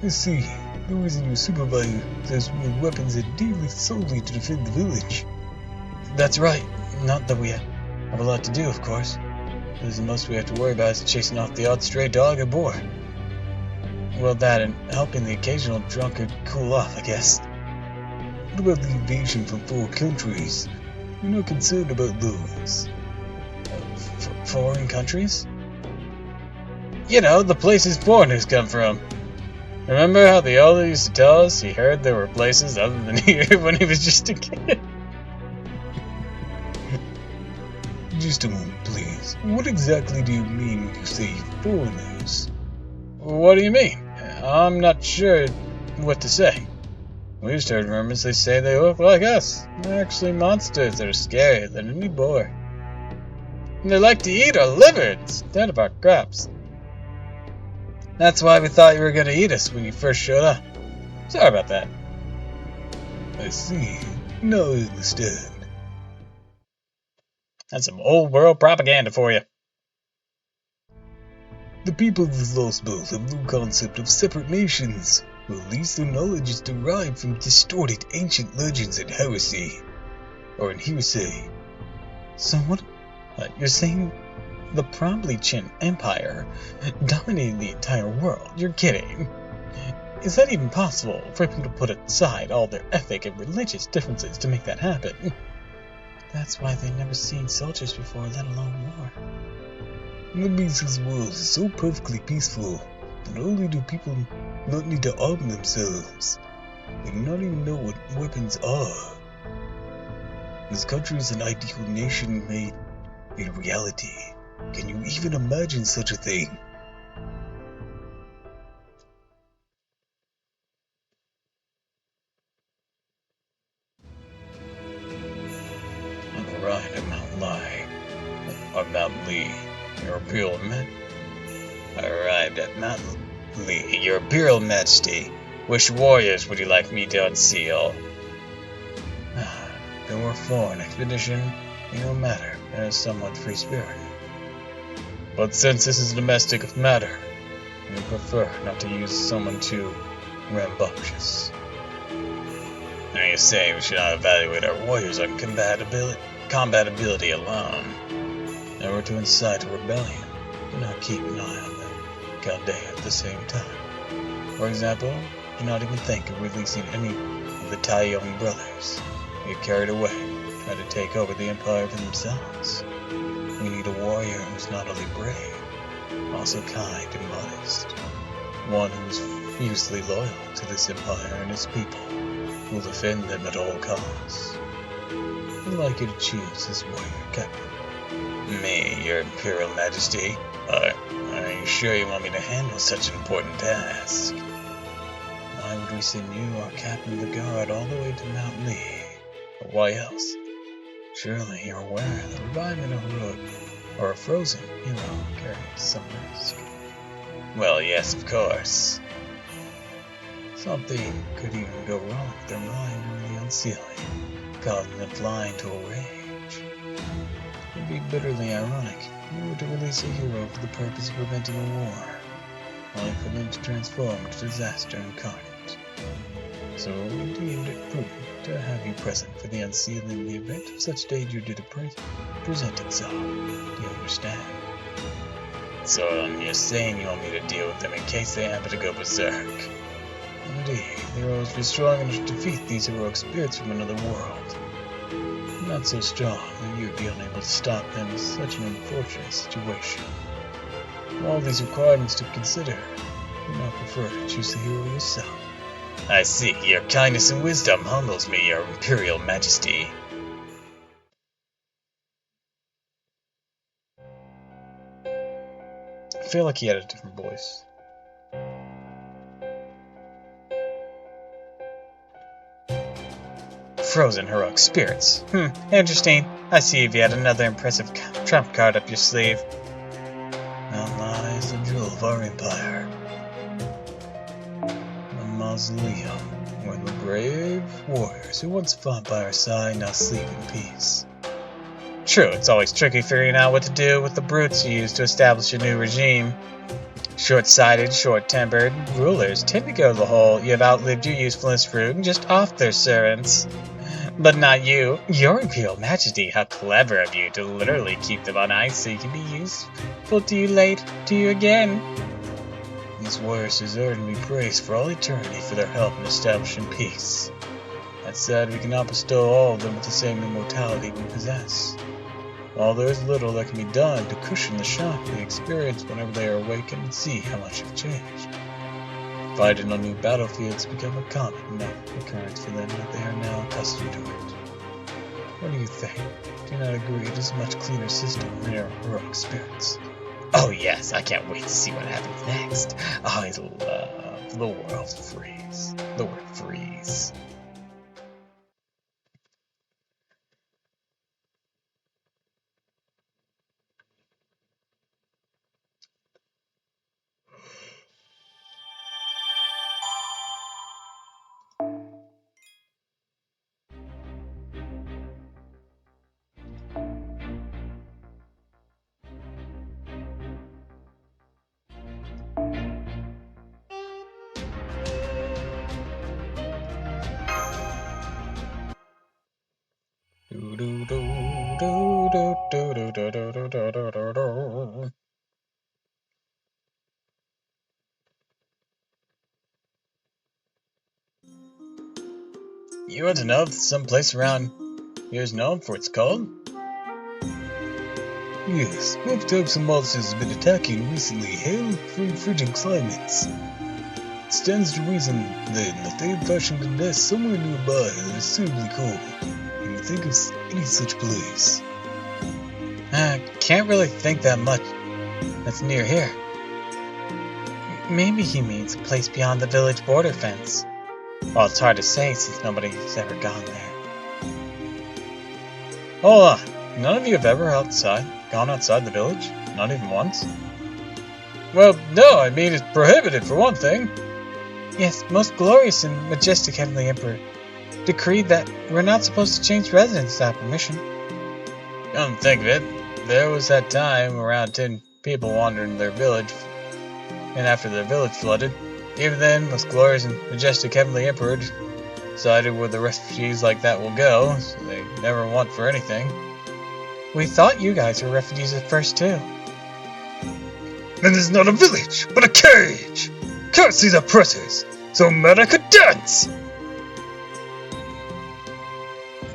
I see. The reason your supervisor says wield weapons are deemed solely to defend the village. That's right. Not that we have a lot to do, of course. The most we have to worry about is chasing off the odd stray dog or boar. Well, that and helping the occasional drunkard cool off, I guess. What about the invasion from 4 countries? You're not concerned about those? Foreign countries? You know, the places foreigners come from. Remember how the elder used to tell us he heard there were places other than here when he was just a kid? Just a moment, please. What exactly do you mean when you say foreigners? What do you mean? I'm not sure what to say. We just heard rumors they say they look like us. They're actually monsters that are scarier than any boar. And they like to eat our liver instead of our crops. That's why we thought you were going to eat us when you first showed up. Sorry about that. I see. Now I understand. That's some old world propaganda for you. The people of the Lostbelt have no concept of separate nations, or at least their knowledge is derived from distorted ancient legends and heresy. Or in hearsay. So what? You're saying the Probably-Chin Empire dominated the entire world? You're kidding. Is that even possible for people to put aside all their ethnic and religious differences to make that happen? That's why they've never seen soldiers before, let alone war. The beast's world is so perfectly peaceful. Not only do people not need to arm themselves, they do not even know what weapons are. This country is an ideal nation made a reality. Can you even imagine such a thing? I've arrived at Mount Lai. Or Mount Lee, your Imperial Majesty. I arrived at Mount Lee, your Imperial Majesty. Which warriors would you like me to unseal? If it were for an expedition, it no matter. They're somewhat free-spirited. But since this is a domestic matter, we prefer not to use someone too rambunctious. Now you say we should not evaluate our warriors on combatability alone. In order to incite a rebellion, do not keep an eye on them, Chaldea at the same time. For example, do not even think of releasing any of the Taiyong brothers. Get carried away, try to take over the empire for themselves. We need a warrior who's not only brave, also kind and modest. One who's fiercely loyal to this empire and its people, who will defend them at all costs. I'd like you to choose this warrior captain. Me, your Imperial Majesty? Are you sure you want me to handle such an important task? Why would we send you, our captain of the guard, all the way to Mount Lee? But why else? Surely you're aware that reviving a heroic or a frozen hero carries some risk. Well, yes, of course. Something could even go wrong with their mind during the unsealing, causing them flying to a rage. It would be bitterly ironic if we were to release a hero for the purpose of preventing a war, only for them to transform into disaster incarnate. So we deemed it prudent to have you present for the unsealing in the event of such danger did present itself. Do you understand? So you're saying you want me to deal with them in case they happen to go berserk? Indeed, the heroes be strong enough to defeat these heroic spirits from another world. Not so strong that you'd be unable to stop them in such an unfortunate situation. With all these requirements to consider, you not prefer to choose the hero yourself. I see. Your kindness and wisdom humbles me, your Imperial Majesty. I feel like he had a different voice. Frozen heroic spirits. Interesting. I see you've had another impressive trump card up your sleeve. Mount Lai is the jewel of our empire. A mausoleum where the brave warriors who once fought by our side now sleep in peace. True, it's always tricky figuring out what to do with the brutes you use to establish a new regime. Short-sighted, short-tempered rulers tend to go to the hole. You have outlived your usefulness, fruit, and just off their servants. But not you. Your Imperial Majesty, how clever of you to literally keep them on ice so you can be useful to you again. These warriors deserve to be praised for all eternity for their help in establishing peace. That said, we cannot bestow all of them with the same immortality we possess. While there is little that can be done to cushion the shock they experience whenever they are awakened and see how much have changed. Fighting on new battlefields become a common enough occurrence for them that they are now accustomed to it. What do you think? Do you not agree it is a much cleaner system than their heroic spirits? Oh yes, I can't wait to see what happens next. I love the world freeze. The word freeze. You want to know if some place around here is known for its cold? Yes, both types of monsters have been attacking recently, hail from frigid climates. It stands to reason then that they have fashioned a nest somewhere nearby that is suitably cold. Can you think of any such place? Can't really think that much that's near here. Maybe he means a place beyond the village border fence. Well, it's hard to say since nobody's ever gone there. Hold on. None of you have ever gone outside the village? Not even once? Well, no, I mean it's prohibited for one thing. Yes, most glorious and majestic Heavenly Emperor decreed that we're not supposed to change residence without permission. Come to think of it, there was that time around 10 people wandered in their village, and after their village flooded, even then, most glorious and majestic Heavenly Emperor decided where the refugees like that will go, so they never want for anything. We thought you guys were refugees at first, too. Then it's not a village, but a cage! Curse these oppressors! So Meta could dance!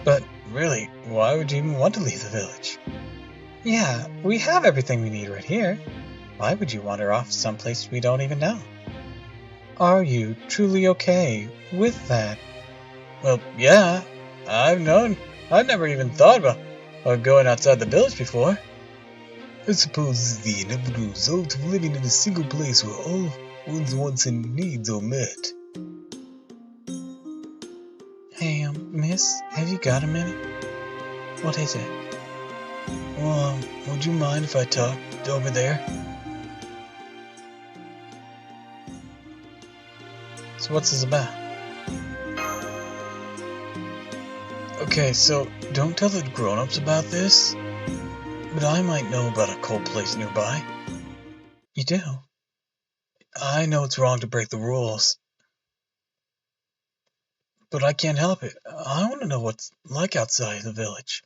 But really, why would you even want to leave the village? Yeah, we have everything we need right here. Why would you wander off someplace we don't even know? Are you truly okay with that? Well, yeah. I've never even thought about going outside the village before. I suppose it's the inevitable result of living in a single place where all one's wants and needs are met. Hey, miss, have you got a minute? What is it? Well, would you mind if I talked over there? So what's this about? Okay, so don't tell the grown-ups about this, but I might know about a cold place nearby. You do? I know it's wrong to break the rules, but I can't help it. I want to know what's like outside the village.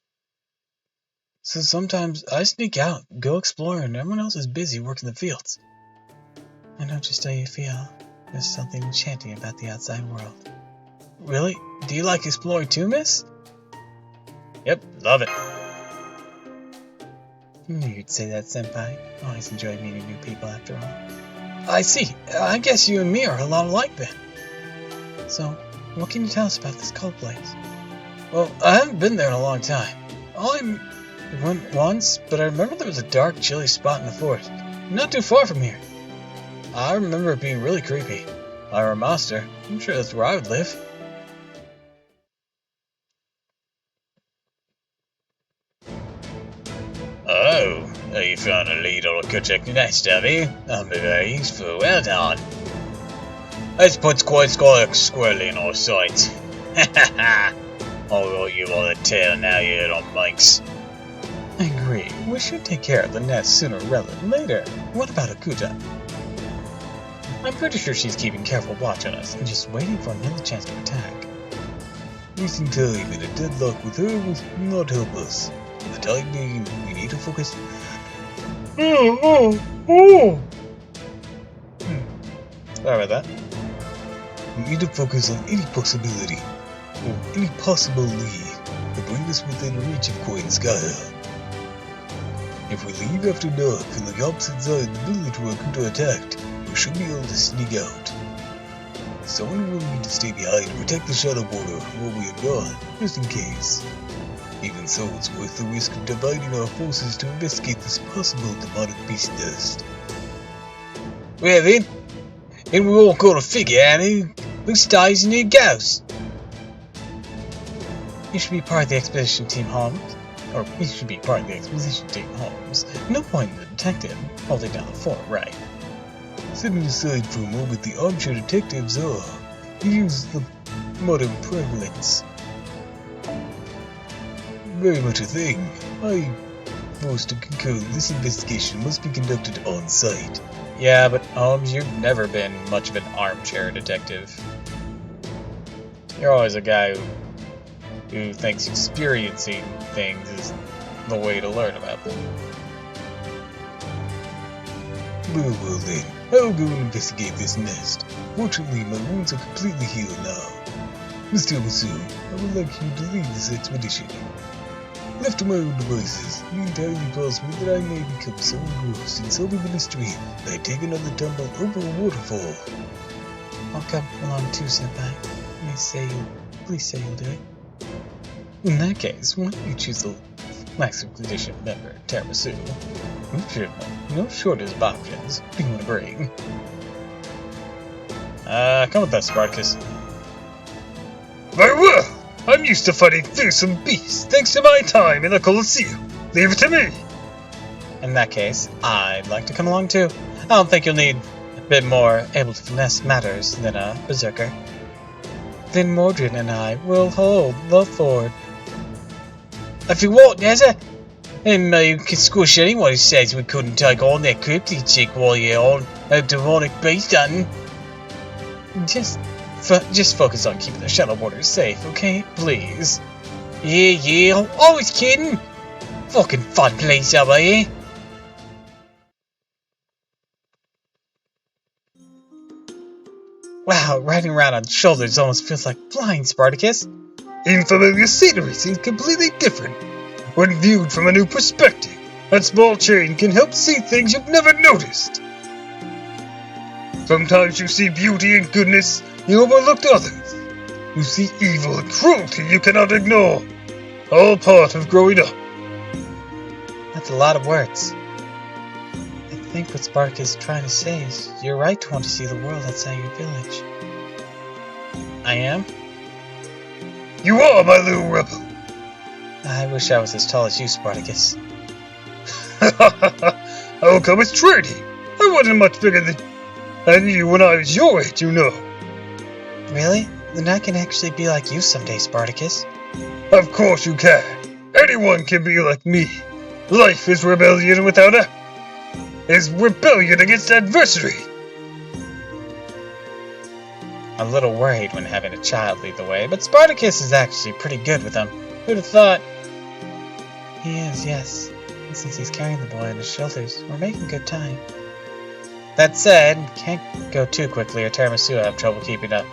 So sometimes I sneak out, go exploring, and everyone else is busy working the fields. I know just how you feel. There's something enchanting about the outside world. Really? Do you like exploring too, miss? Yep, love it. Knew you'd say that, senpai. Always enjoy meeting new people after all. I see. I guess you and me are a lot alike then. So, what can you tell us about this cold place? Well, I haven't been there in a long time. I only went once, but I remember there was a dark, chilly spot in the forest, not too far from here. I remember it being really creepy. If I were a monster, I'm sure that's where I would live. Oh, you found a lead on a Kutchak nest, have you? That'll be very useful. Well done. This puts quite squarely in our sight. Ha ha ha! I'll got you by the tail now, you little minx. I agree. We should take care of the nest sooner rather than later. What about Akuja? I'm pretty sure she's keeping careful watch on us and just waiting for another chance to attack. Wasting time and a deadlock with her will not help us. For the time being, we need to focus. Sorry about that. We need to focus on any possibility, or any possible lead, to bring us within reach of Koinskaya. If we leave after dark on the opposite side of the village where Kuta attacked, we should be able to sneak out. Someone will need to stay behind to protect the shadow border while we are gone, just in case. Even so, it's worth the risk of dividing our forces to investigate this possible demonic beast nest. Well then, and we all got a figure out who stays in the ghost. You should be part of the expedition team, Holmes. Or you should be part of the exposition team, Holmes. No point in the detective holding down the fort, right? Setting aside for a moment the armchair detectives are, to use the modern prevalence. Very much a thing. I forced to concur that this investigation must be conducted on site. Yeah, but Holmes, you've never been much of an armchair detective. You're always a guy who who thinks experiencing things is the way to learn about them. Well then, I'll go and investigate this nest. Fortunately, my wounds are completely healed now. Mr. Masu, I would like you to lead this expedition. Left to my own devices, it is entirely possible that I may become so engrossed in solving the mystery that I take another tumble over a waterfall. I'll come along too, Senpai. Please say you'll do it. In that case, why don't you choose the Max Expedition member, Teramasu? You should have no shortage of options, if you want to bring. Come with us, Spartacus. Very well! I'm used to fighting fearsome beasts thanks to my time in the Colosseum. Leave it to me! In that case, I'd like to come along too. I don't think you'll need a bit more able to finesse matters than a berserker. Then Mordred and I will hold the fort. If you want, Neza, and you can squish anyone who says we couldn't take on that cryptid chick while you're on a demonic beast hunting. Just focus on keeping the shuttle borders safe, okay? Please. Yeah, I was kidding. Fucking fun place over here. Wow, riding around on shoulders almost feels like flying, Spartacus. Unfamiliar scenery seems completely different. When viewed from a new perspective, that small change can help see things you've never noticed. Sometimes you see beauty and goodness you overlooked others. You see evil and cruelty you cannot ignore. All part of growing up. That's a lot of words. I think what Spartacus is trying to say is you're right to want to see the world outside your village. I am? You are, my little rebel. I wish I was as tall as you, Spartacus. How come it's training? I wasn't much bigger than you when I was your age, you know. Really? Then I can actually be like you someday, Spartacus. Of course you can. Anyone can be like me. Life is rebellion without is rebellion against adversity. I'm a little worried when having a child lead the way, but Spartacus is actually pretty good with them. Who'd have thought? He is, yes. And since he's carrying the boy on his shoulders, we're making good time. That said, can't go too quickly or Teramasu will have trouble keeping up.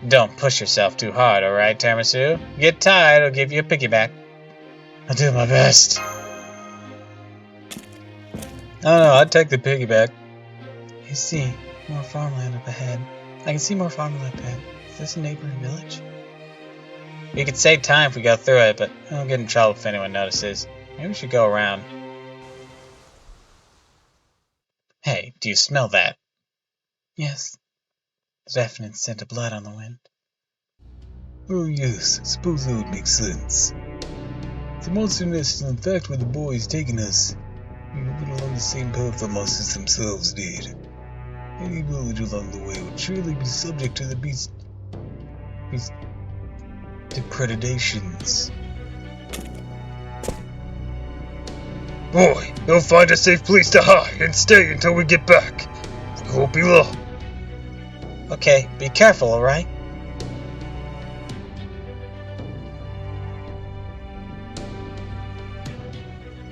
Don't push yourself too hard, alright, Teramasu? Get tired, I'll give you a piggyback. I'll do my best. Oh no, I'd take the piggyback. I see. More farmland up ahead. I can see more farmland up ahead. Is this a neighboring village? We could save time if we go through it, but I'll get in trouble if anyone notices. Maybe we should go around. Hey, do you smell that? Yes. The definite scent of blood on the wind. Oh yes, suppose that would make sense. The monster nest is in fact where the boy is taking us. We went along the same path the monsters themselves did. Any village along the way would surely be subject to the beast's depredations. Boy, you'll find a safe place to hide and stay until we get back. It won't be long. Okay, be careful, alright?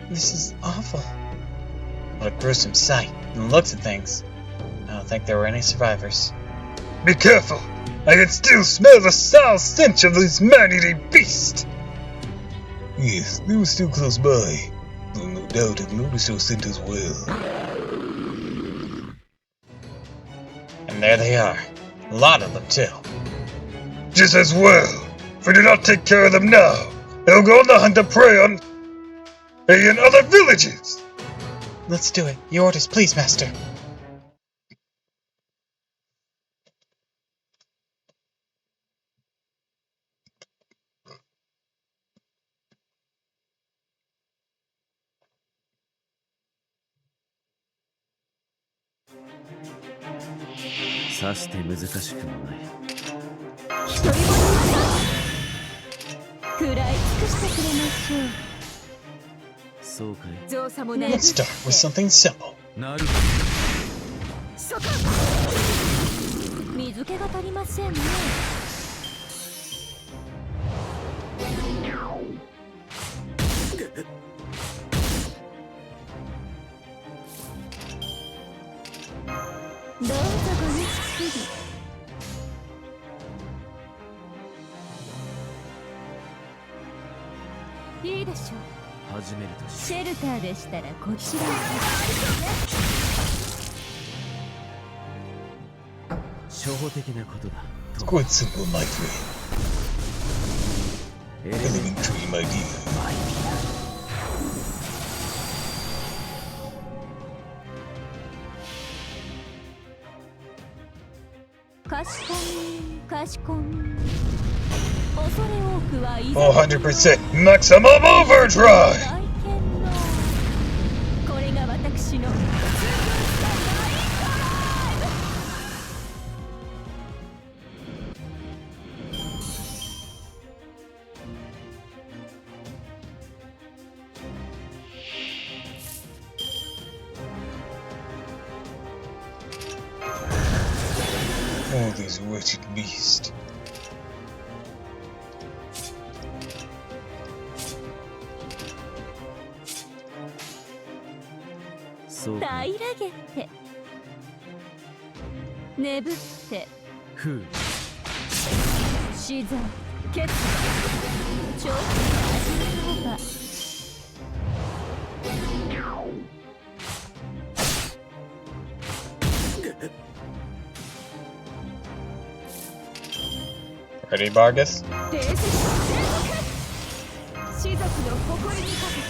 This is awful. What a gruesome sight, and the looks of things. I don't think there were any survivors. Be careful! I can still smell the foul stench of this man-eating beast! Yes, they were still close by. Though no doubt have noticed our scent as well. And there they are. A lot of them, too. Just as well. If we do not take care of them now, they'll go on the hunt to prey on in other villages! Let's do it. Your orders, please, Master. Let's start with something simple. どうぞごゆっくり。いいでしょう。始めるとしシェルターでしたらこちらへ。初歩的なことだ。 It's quite simple, my friend. エレメント Elementary, my dear. かしこんかしこん。恐れ多くはいざ100% maximum overdrive! 大剣のこれが私の Oh, these wretched beasts. そうか。平らげて眠ってふう。死罪決ちょっと始めようか。Ready, Bargus? 冷静士族の誇りにかけて。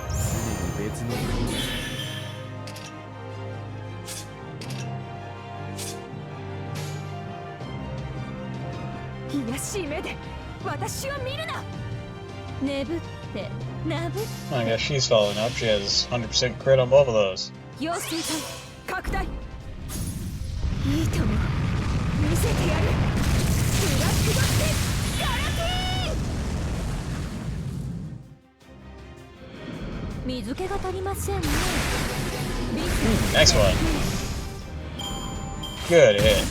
常に別の国だ。卑しい目で私を見るな。眠ってなぶって I guess she's following up. She has 100% crit on both of those. 妖精体拡大。いいとも見せてやる。ブラックバッテンガラティーン。水気が足りませんね。Nice one. Good hit.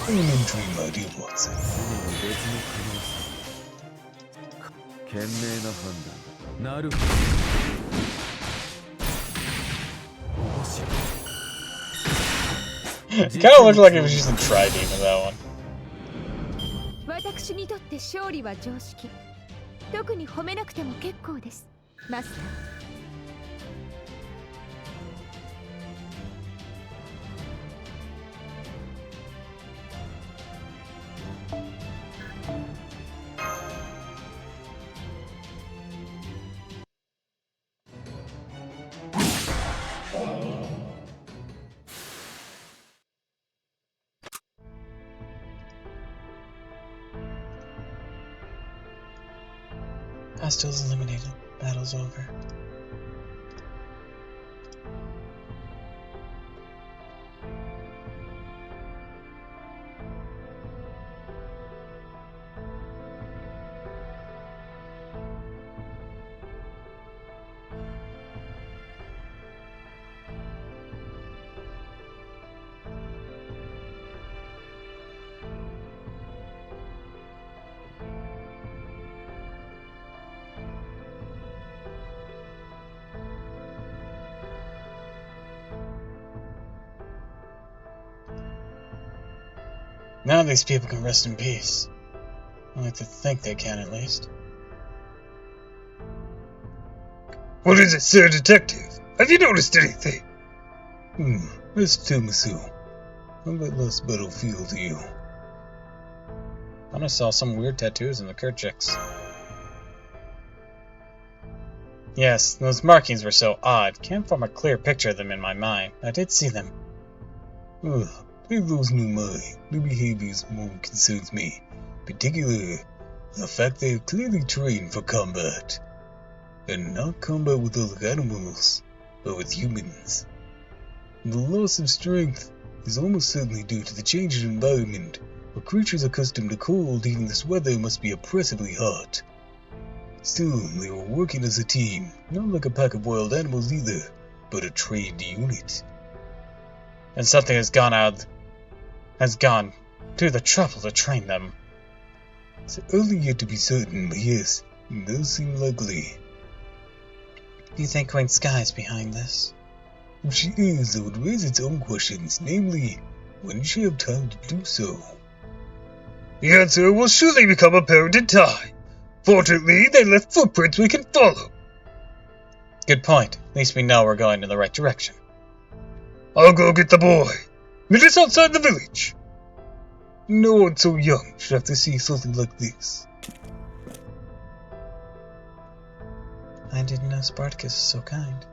Elementary, my dear Watson. 常に別の可能性。賢明な判断。なるほど。面白い。 It kind of looked like it was just a tri-beam in that one. 私にとって勝利は常識。特に褒めなくても結構です。マスター。Hostiles eliminated. Battle's over. Now these people can rest in peace. I like to think they can, at least. What is it, sir, detective? Have you noticed anything? Just tell me so. How that Lostbelt feel to you? I just saw some weird tattoos in the Kerchiks. Yes, those markings were so odd. Can't form a clear picture of them in my mind. I did see them. Ugh, leave those no mind. Their behaviors more concerns me. Particularly, the fact they are clearly trained for combat. And not combat with other animals, but with humans. The loss of strength is almost certainly due to the change in environment, where creatures accustomed to cold even this weather must be oppressively hot. Still, they were working as a team, not like a pack of wild animals either, but a trained unit. and something has gone to the trouble to train them. It's early yet to be certain, but yes, it does seem likely. Do you think Queen Sky's behind this? If she is, it would raise its own questions, namely, when did she have time to do so? The answer will surely become apparent in time. Fortunately, they left footprints we can follow. Good point. At least we know we're going in the right direction. I'll go get the boy. Meet us outside the village. No one so young should have to see something like this. I didn't know Spartacus was so kind.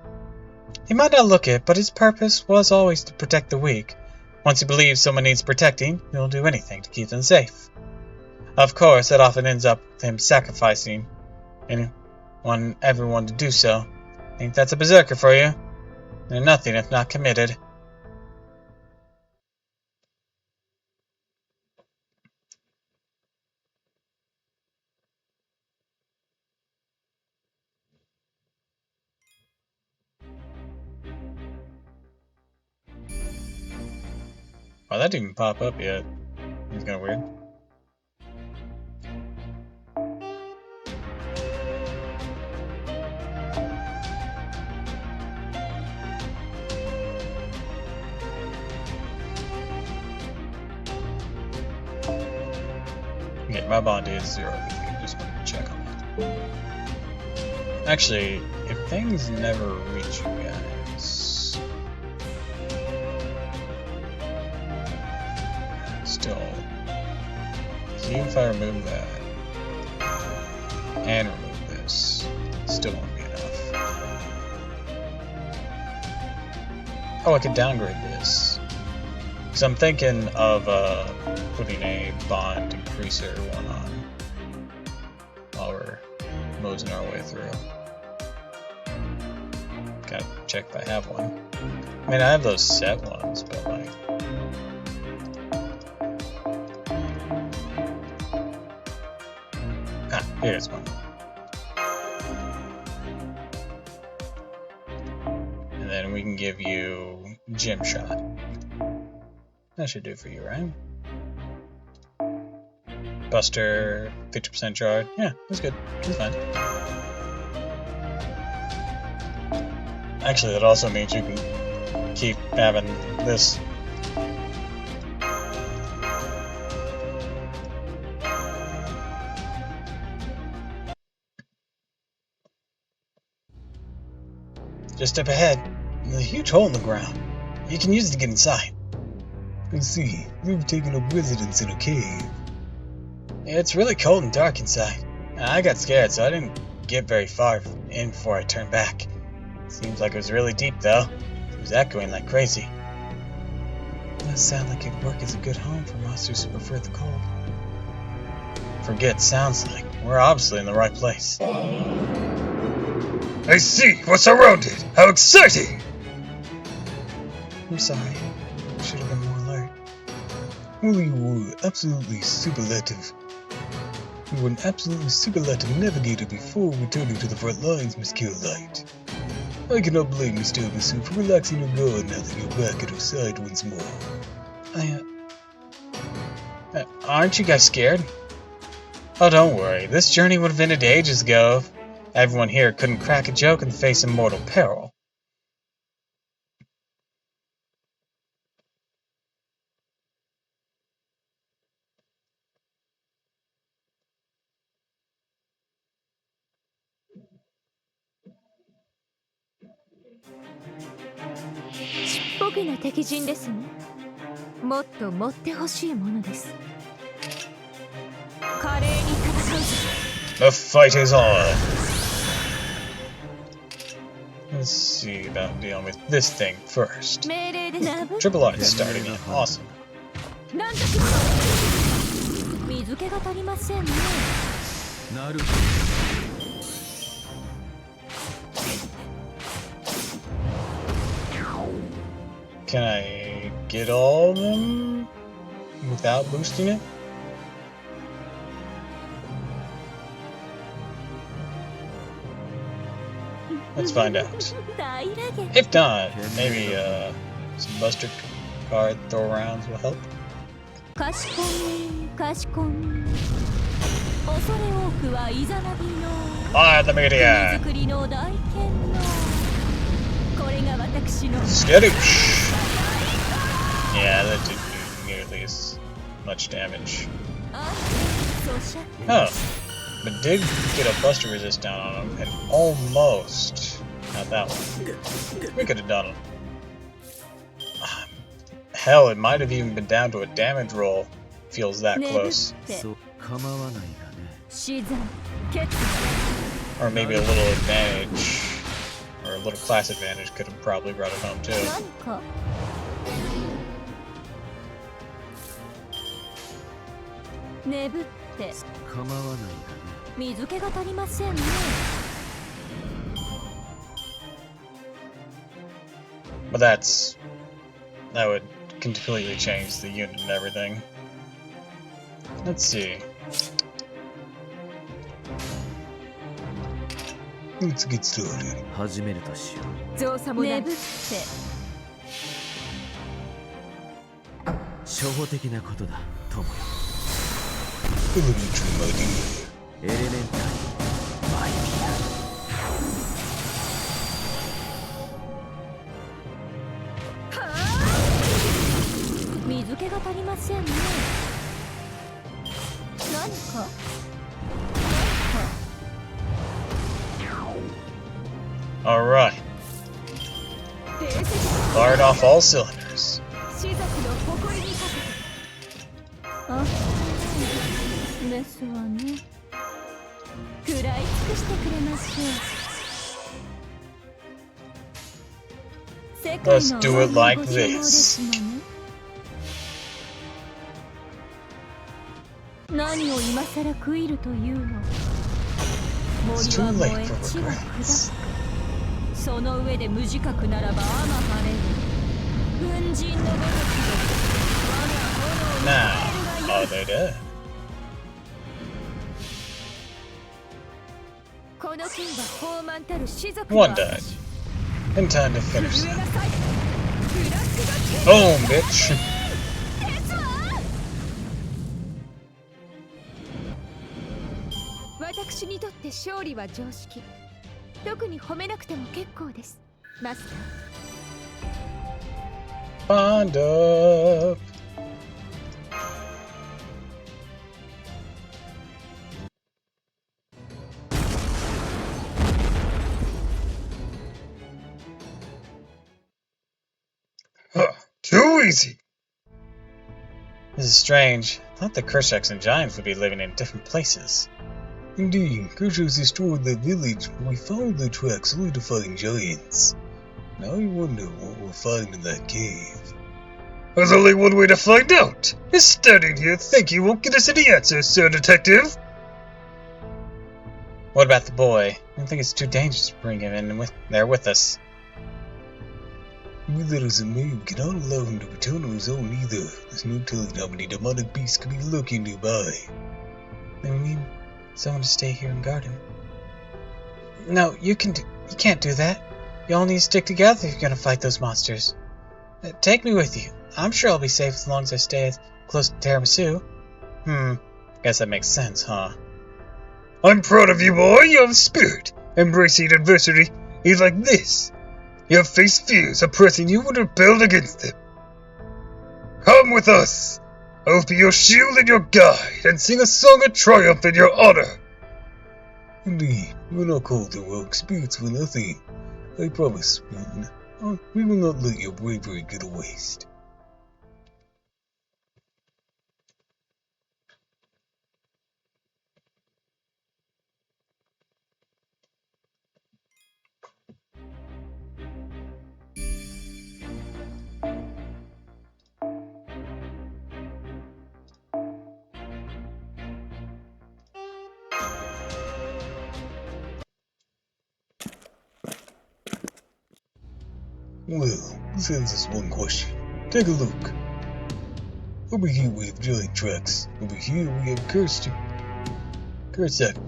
He might not look it, but his purpose was always to protect the weak. Once he believes someone needs protecting, he'll do anything to keep them safe. Of course, that often ends up with him sacrificing everyone to do so. I think that's a berserker for you. They're nothing if not committed. Oh, that didn't even pop up yet. It's kind of weird. Okay, my bond is 0 with you. Just wanted to check on that. Actually, if things never reach you guys, still, see if I remove that and remove this, still won't be enough. Oh, I could downgrade this. Because I'm thinking of putting a bond increaser one on while we're moseying our way through. Gotta check if I have one. I mean, I have those set ones, but like... Ah, here's one. And then we can give you Gym Shot. That should do for you, right? Buster, 50% charge. Yeah, that's good. That's fine. Actually, that also means you can keep having this. Just up ahead, there's a huge hole in the ground. You can use it to get inside. I see, you've taken up residence in a cave. It's really cold and dark inside. I got scared, so I didn't get very far in before I turned back. Seems like it was really deep, though. It was echoing like crazy. It does sound like it'd work as a good home for monsters who prefer the cold. Forget sounds like. We're obviously in the right place. I see what's around it. How exciting! I'm sorry. I should have been more alert. Well, you were absolutely superlative. You were an absolutely superlative navigator before returning to the front lines, Miss Caroline. I cannot blame Mr. Obisu for relaxing her guard now that you're back at her side once more. Aren't you guys scared? Oh, don't worry. This journey would have ended ages ago if everyone here couldn't crack a joke and face immortal peril. The fight is on. Let's see about dealing with this thing first. Triple R is starting in. Awesome. Can I get all of them without boosting it? Let's find out. If not, maybe some Buster card throw arounds will help. かしこみかしこみ恐れ多くはイザナビの Ah, the 国 media! 作りの大剣のこれが私の Skittish! Yeah, that didn't do nearly as much damage. あそうしゃ Huh. But did get a Buster Resist down on him, and almost. Not that one. We could have done it. Hell, it might have even been down to a damage roll. Feels that 眠っ close. てそう構わないがね。死罪決 Or maybe a little advantage. Or a little class advantage could have probably brought it home too. 何か眠って構わないがね。水気が足りませんね But that would completely change the unit and everything. Let's see. Let's get started. 始めるとしよう。造作も眠って初歩的なことだ、友よ。 Elementary, my dear. エレメンタリー、マイデ水気が足りませんね何か Alright. 冷静 Fired off all cylinders. 士族の誇りにかけてあですわね食らい尽くしてくれましょう世界 Let's の do it like ご注文で this. すもの何を今さら食いるというの It's 森 too は late 燃え for 地は regrets. 砕くその上で無自覚ならばあま晴れる軍人のごときで我 Now, が are they dead? この剣は傲慢たる士族 One died. In time to 震 finish え that. なさいブラックが剣 Boom, bitch! ですわ私にとって勝利は常識特に褒めなくても結構ですマスター Bond up! Huh, too easy. This is strange. I thought the Kershaks and Giants would be living in different places. Indeed, Kershak's destroyed that village, but we followed the tracks only to find giants. Now I wonder what we'll find in that cave. There's only one way to find out. Just standing here think you won't get us any answers, Sir Detective. What about the boy? I don't think it's too dangerous to bring him in there with us. With that as a man, we cannot allow him to return on his own either. There's no telling how many demonic beasts could be lurking nearby. Then we need someone to stay here and guard him. No, you can't do that. You all need to stick together if you're gonna fight those monsters. Take me with you. I'm sure I'll be safe as long as I stay as close to Tiramisu. Guess that makes sense, huh? I'm proud of you, boy. You have spirit. Embracing adversity is like this. You have faced fears oppressing you and rebelled against them. Come with us. I will be your shield and your guide, and sing a song of triumph in your honor. Indeed, we're not called heroic spirits for nothing. I promise, we will not let your bravery go to waste. Well, this answers one question. Take a look. Over here we have giant tracks. Over here we have Kersak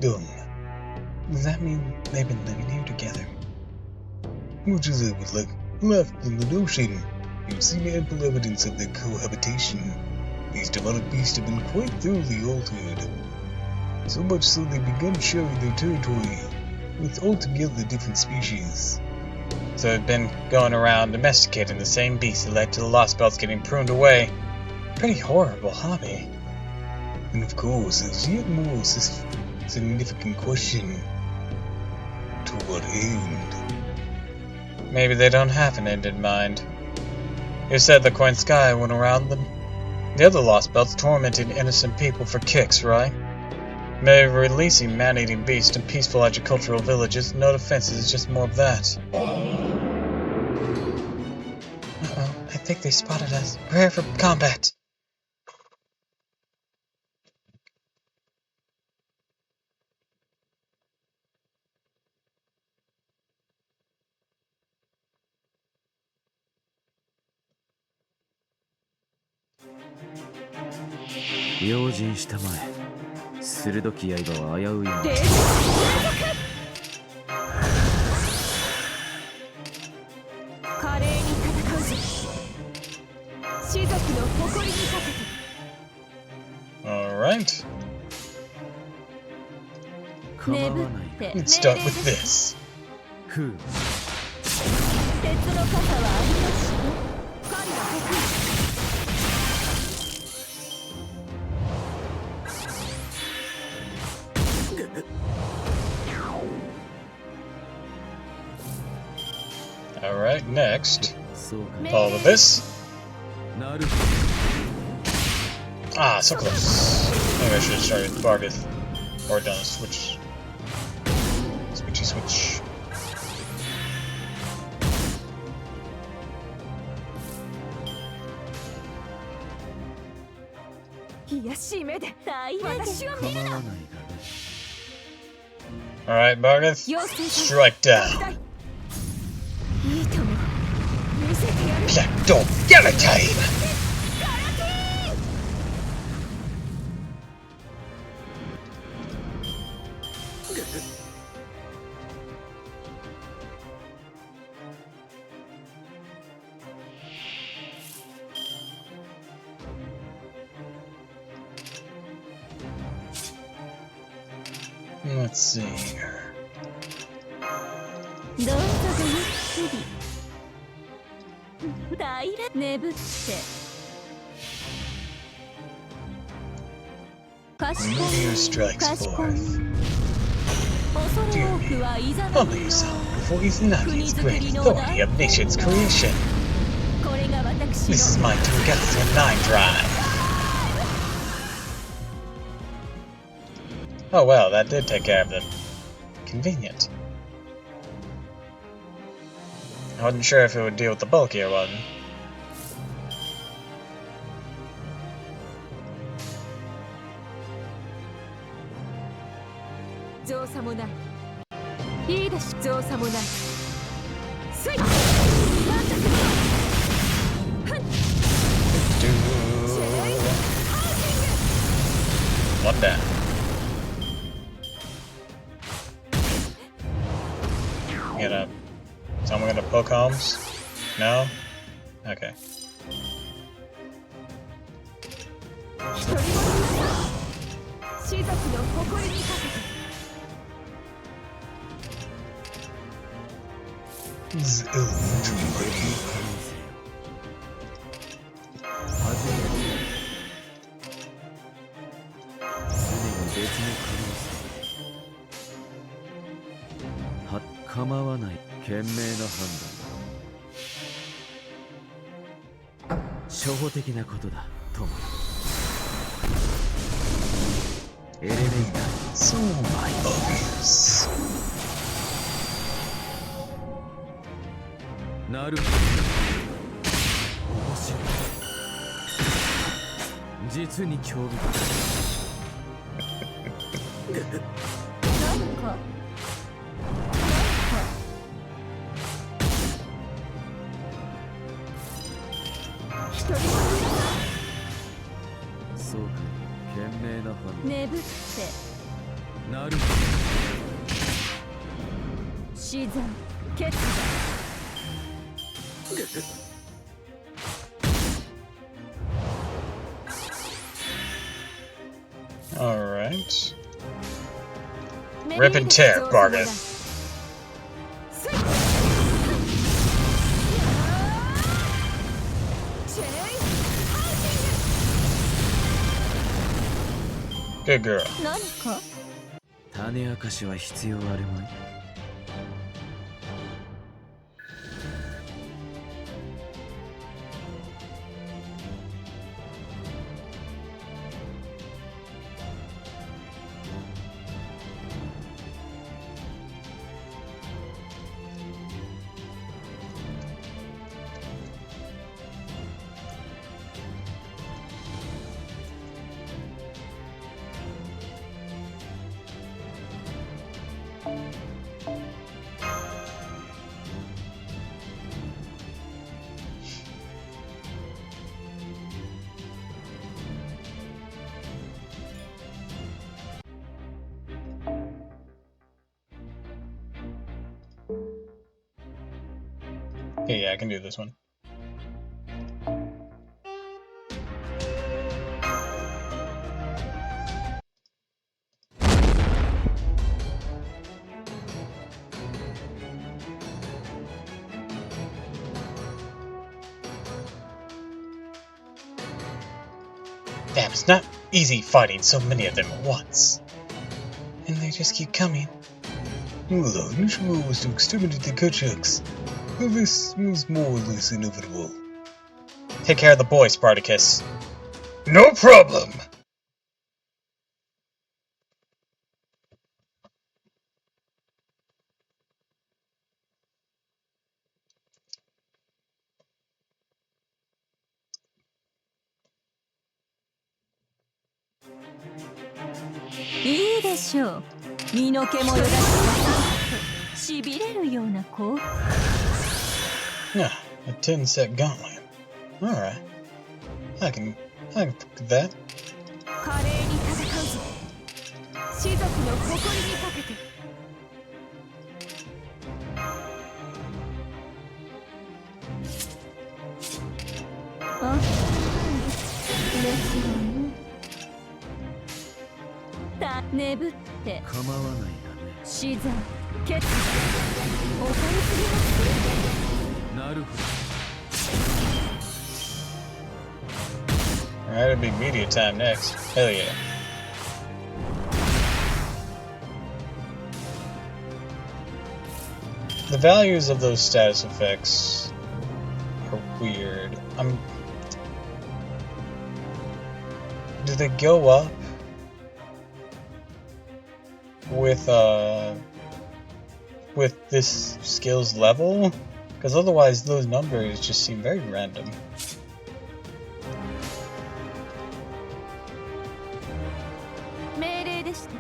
dung. Does that mean they've been living here together? Much as I would like left in the notion, You've seen ample evidence of their cohabitation. These demonic beasts have been quite thoroughly altered. So much so they've begun sharing their territory with altogether different species. So they've been going around domesticating the same beasts that led to the Lostbelts getting pruned away. Pretty horrible hobby. And of course, there's yet more significant question. To what end? Maybe they don't have an end in mind. You said the Coin Sky went around them. The other Lostbelts tormented innocent people for kicks, right? Maybe releasing man-eating beasts in peaceful agricultural villages, no defenses, is just more of that. Uh-oh, I think they spotted us. Prepare for combat!用心したまえ。鋭き刃は危ういもの。華麗に戦うぞ。士族の誇りにかけて。Alright, 構わないが。 let's start with this. ふう。鉄の傘はありますしね。狩りは得意。Alright, next. そうか。 All of this. なる。 Ah, so close. Maybe I should have started with Bargith. Or done a switch. Switchy switch. いやしい目で私を見るな。構わないがね。 Alright, Bargith. 妖精さん Strike down. いいとも見せてやる。 Black Dog Galatine! Let's see here. どうぞごゆっくり。平ら眠って賢 Meteor い strikes 賢い forth. 恐れ多くはいざな Humble うよ yourself before his Navi's great authority of nation's creation. これが私 This is の my Tungusian 9 drive. Oh well, that did take care of them. Convenient. I wasn't sure if it would deal with the bulkier one. 造作もないいいでしょ造作もないスイッチ One down. Gonna... Someone gonna poke Holmes? No? Okay. 一人も士族の誇りにかけて Is elementary ready? 初めて。すでに別の可能性。は、構わない。賢明な判断。初歩的なことだ、友。エレメンター。 So obvious. なるほど。面白い。実に興味深い。何か一人もそうか、賢明な判断。眠ってなるほ死産決断 Alright. Rip and tear, Bargath. Good girl. 何か種明かしは必要あるまい。Okay, yeah, I can do this one. Damn, it's not easy fighting so many of them at once. And they just keep coming. Well, our initial goal was to exterminate the Kachucks. Well, this was more or less inevitable. Take care of the boy, Spartacus. No problem!いいでしょう。身の毛もよだししびれるような子。Yeah, a 10-set gauntlet. Alright. I can put that. 華麗に戦うぞ。士族の誇りにかけて。あ、ですよね。眠って構わないがね。死罪決怒りすぎます。なるほど。Alright, it'll be media time next. Hell yeah. The values of those status effects are weird. Do they go up with this skills level? Because otherwise those numbers just seem very random. 命令でした。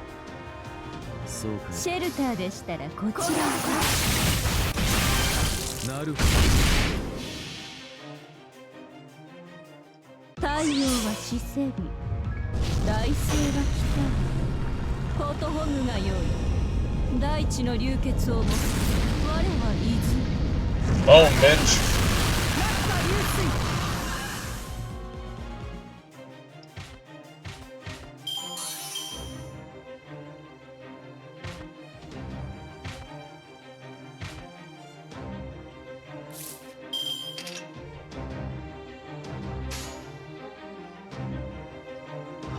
そうかい。シェルターでしたらこちら。なるほ太陽は死せり、大星は来たり。ことほぐがよい。大地の流血をもつ我は伊豆。 Oh, bitch. 落下流水。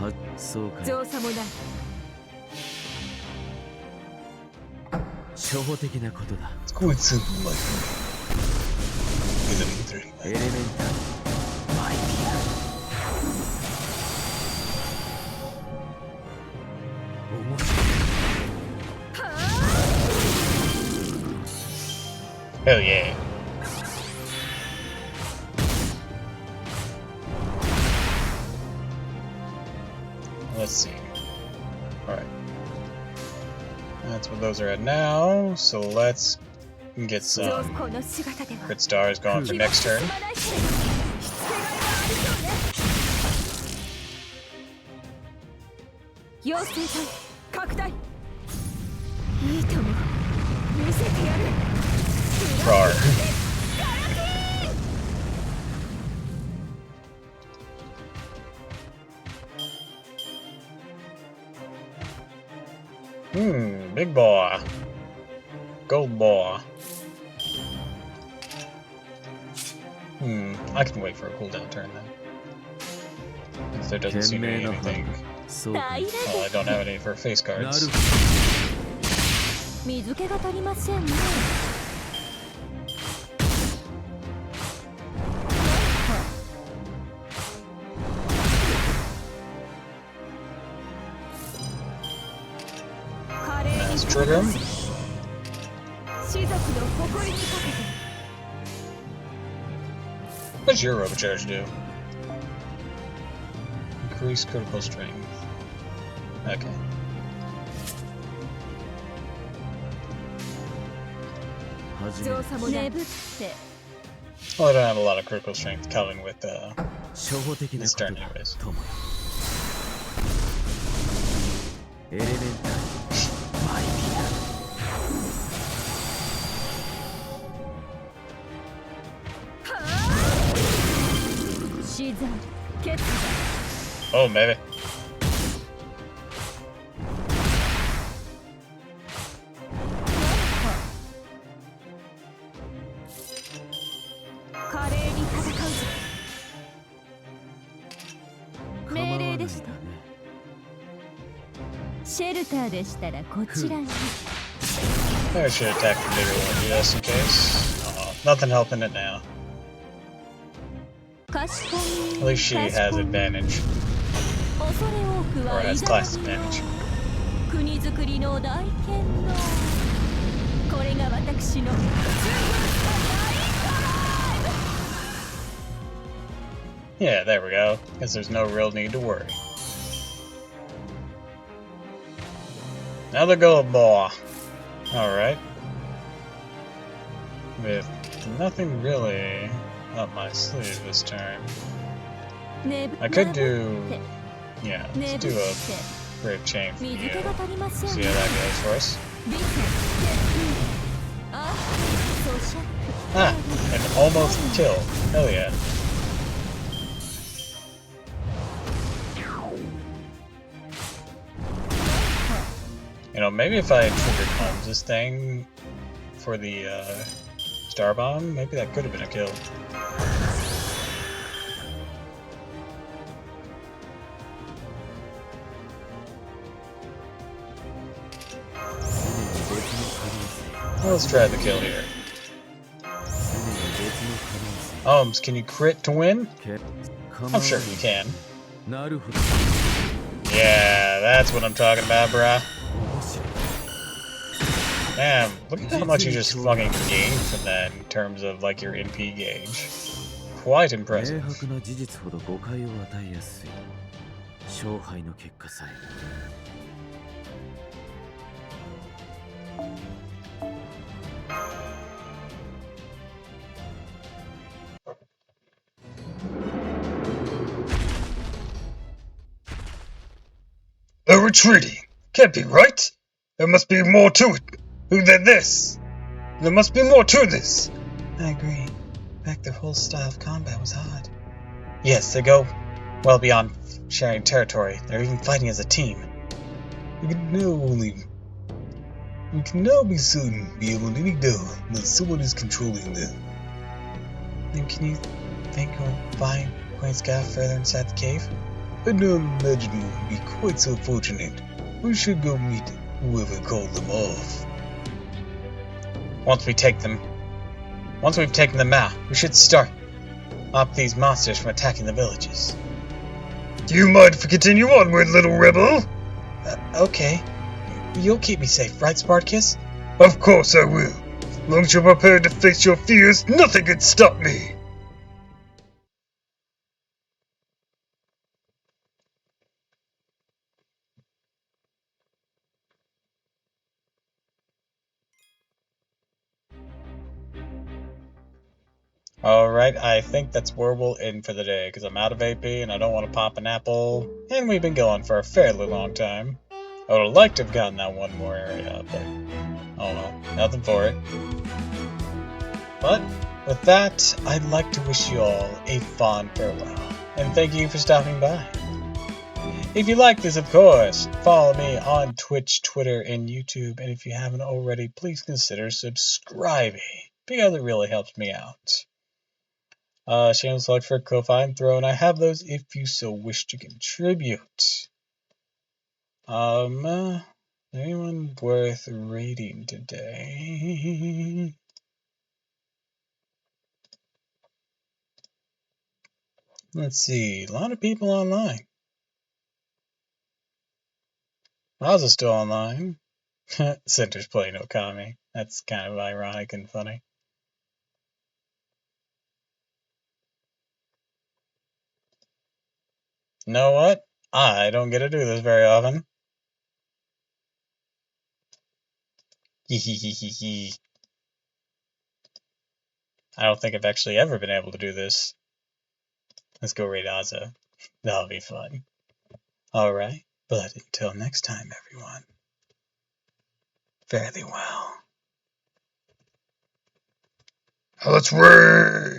は、そうかい。造作もない。初歩的なことだ。 It's quite simple, my friend. Elementary. エレメンタルマイ面白い。 Hell yeah. Let's see. Alright. That's what those are at now, so let's get some crit stars going for next turn. 妖精隊拡大。いいとも見せてやる。 Rar. Big boy. Gold boy. I can wait for a cooldown turn then. If there doesn't seem to be anything. そうか。 Oh, I don't have any for face なる cards. 水気が足りませんね。 Let's trigger him. 士族の誇りにかけて。 What's your overcharge do? Increase critical strength. Okay. 始める。造作も眠って。 Well, I don't have a lot of critical strength coming with 初歩的な this こと turn だ anyways. とも。エレメンタルマイビア。死罪決 Oh, maybe. 華麗に戦うぞ。命令でした。シェルターでしたらこちらへ。 Maybe I should attack the bigger one just in case. Oh, nothing helping it now. かしこみ。 At least she has advantage. 恐れ多く Or は has いざ class advantage. 国づくりの大剣のこれが私の Yeah, there we go. Guess there's no real need to worry. Another gold boy. Alright. With nothing really up my sleeve this turn. I could do... Yeah, let's do a brave chain for you. See how that goes for us. Ah, an almost kill. Hell yeah. You know, maybe if I triggered Holmes' thing for the Star Bomb, maybe that could have been a kill. Well, let's try the kill here. Holmes, can you crit to win? I'm sure you can. なるほど。 Yeah, that's what I'm talking about, bruh. Damn, look at how much you just fucking gained from that in terms of, like, your NP gauge. Quite 明 impressive. 白な事実ほど誤解を与えやすい。勝敗の結果さえ。 They're retreating. Can't be right. There must be more to it than this. There must be more to this. I agree. In fact, their whole style of combat was odd. Yes, they go well beyond sharing territory. They're even fighting as a team. We can now be certain beyond any doubt that someone is controlling them. Then can you think we'll find Queen's Scout further inside the cave? I don't imagine it would be quite so fortunate. We should go meet whoever called them off. Once we've taken them out, we should stop these monsters from attacking the villages. Do you mind if we continue onward, little rebel? Okay. You'll keep me safe, right, Spartacus? Of course I will. As long as you're prepared to face your fears, nothing can stop me. Alright, I think that's where we'll end for the day, because I'm out of AP and I don't want to pop an apple, and we've been going for a fairly long time. I would have liked to have gotten that one more area, but oh well, nothing for it. But with that, I'd like to wish you all a fond farewell, and thank you for stopping by. If you like this, of course, follow me on Twitch, Twitter, and YouTube. And if you haven't already, please consider subscribing, because it really helps me out. Shameless plug for Ko-Fi and Throne. I have those if you so wish to contribute. Anyone worth rating today? Let's see. A lot of people online. Oz is still online. Center's playing Okami. That's kind of ironic and funny. You know what? I don't get to do this very often. I don't think I've actually ever been able to do this. Let's go raid Ozza. That'll be fun. Alright, but until next time, everyone. Fare thee well. Let's raid!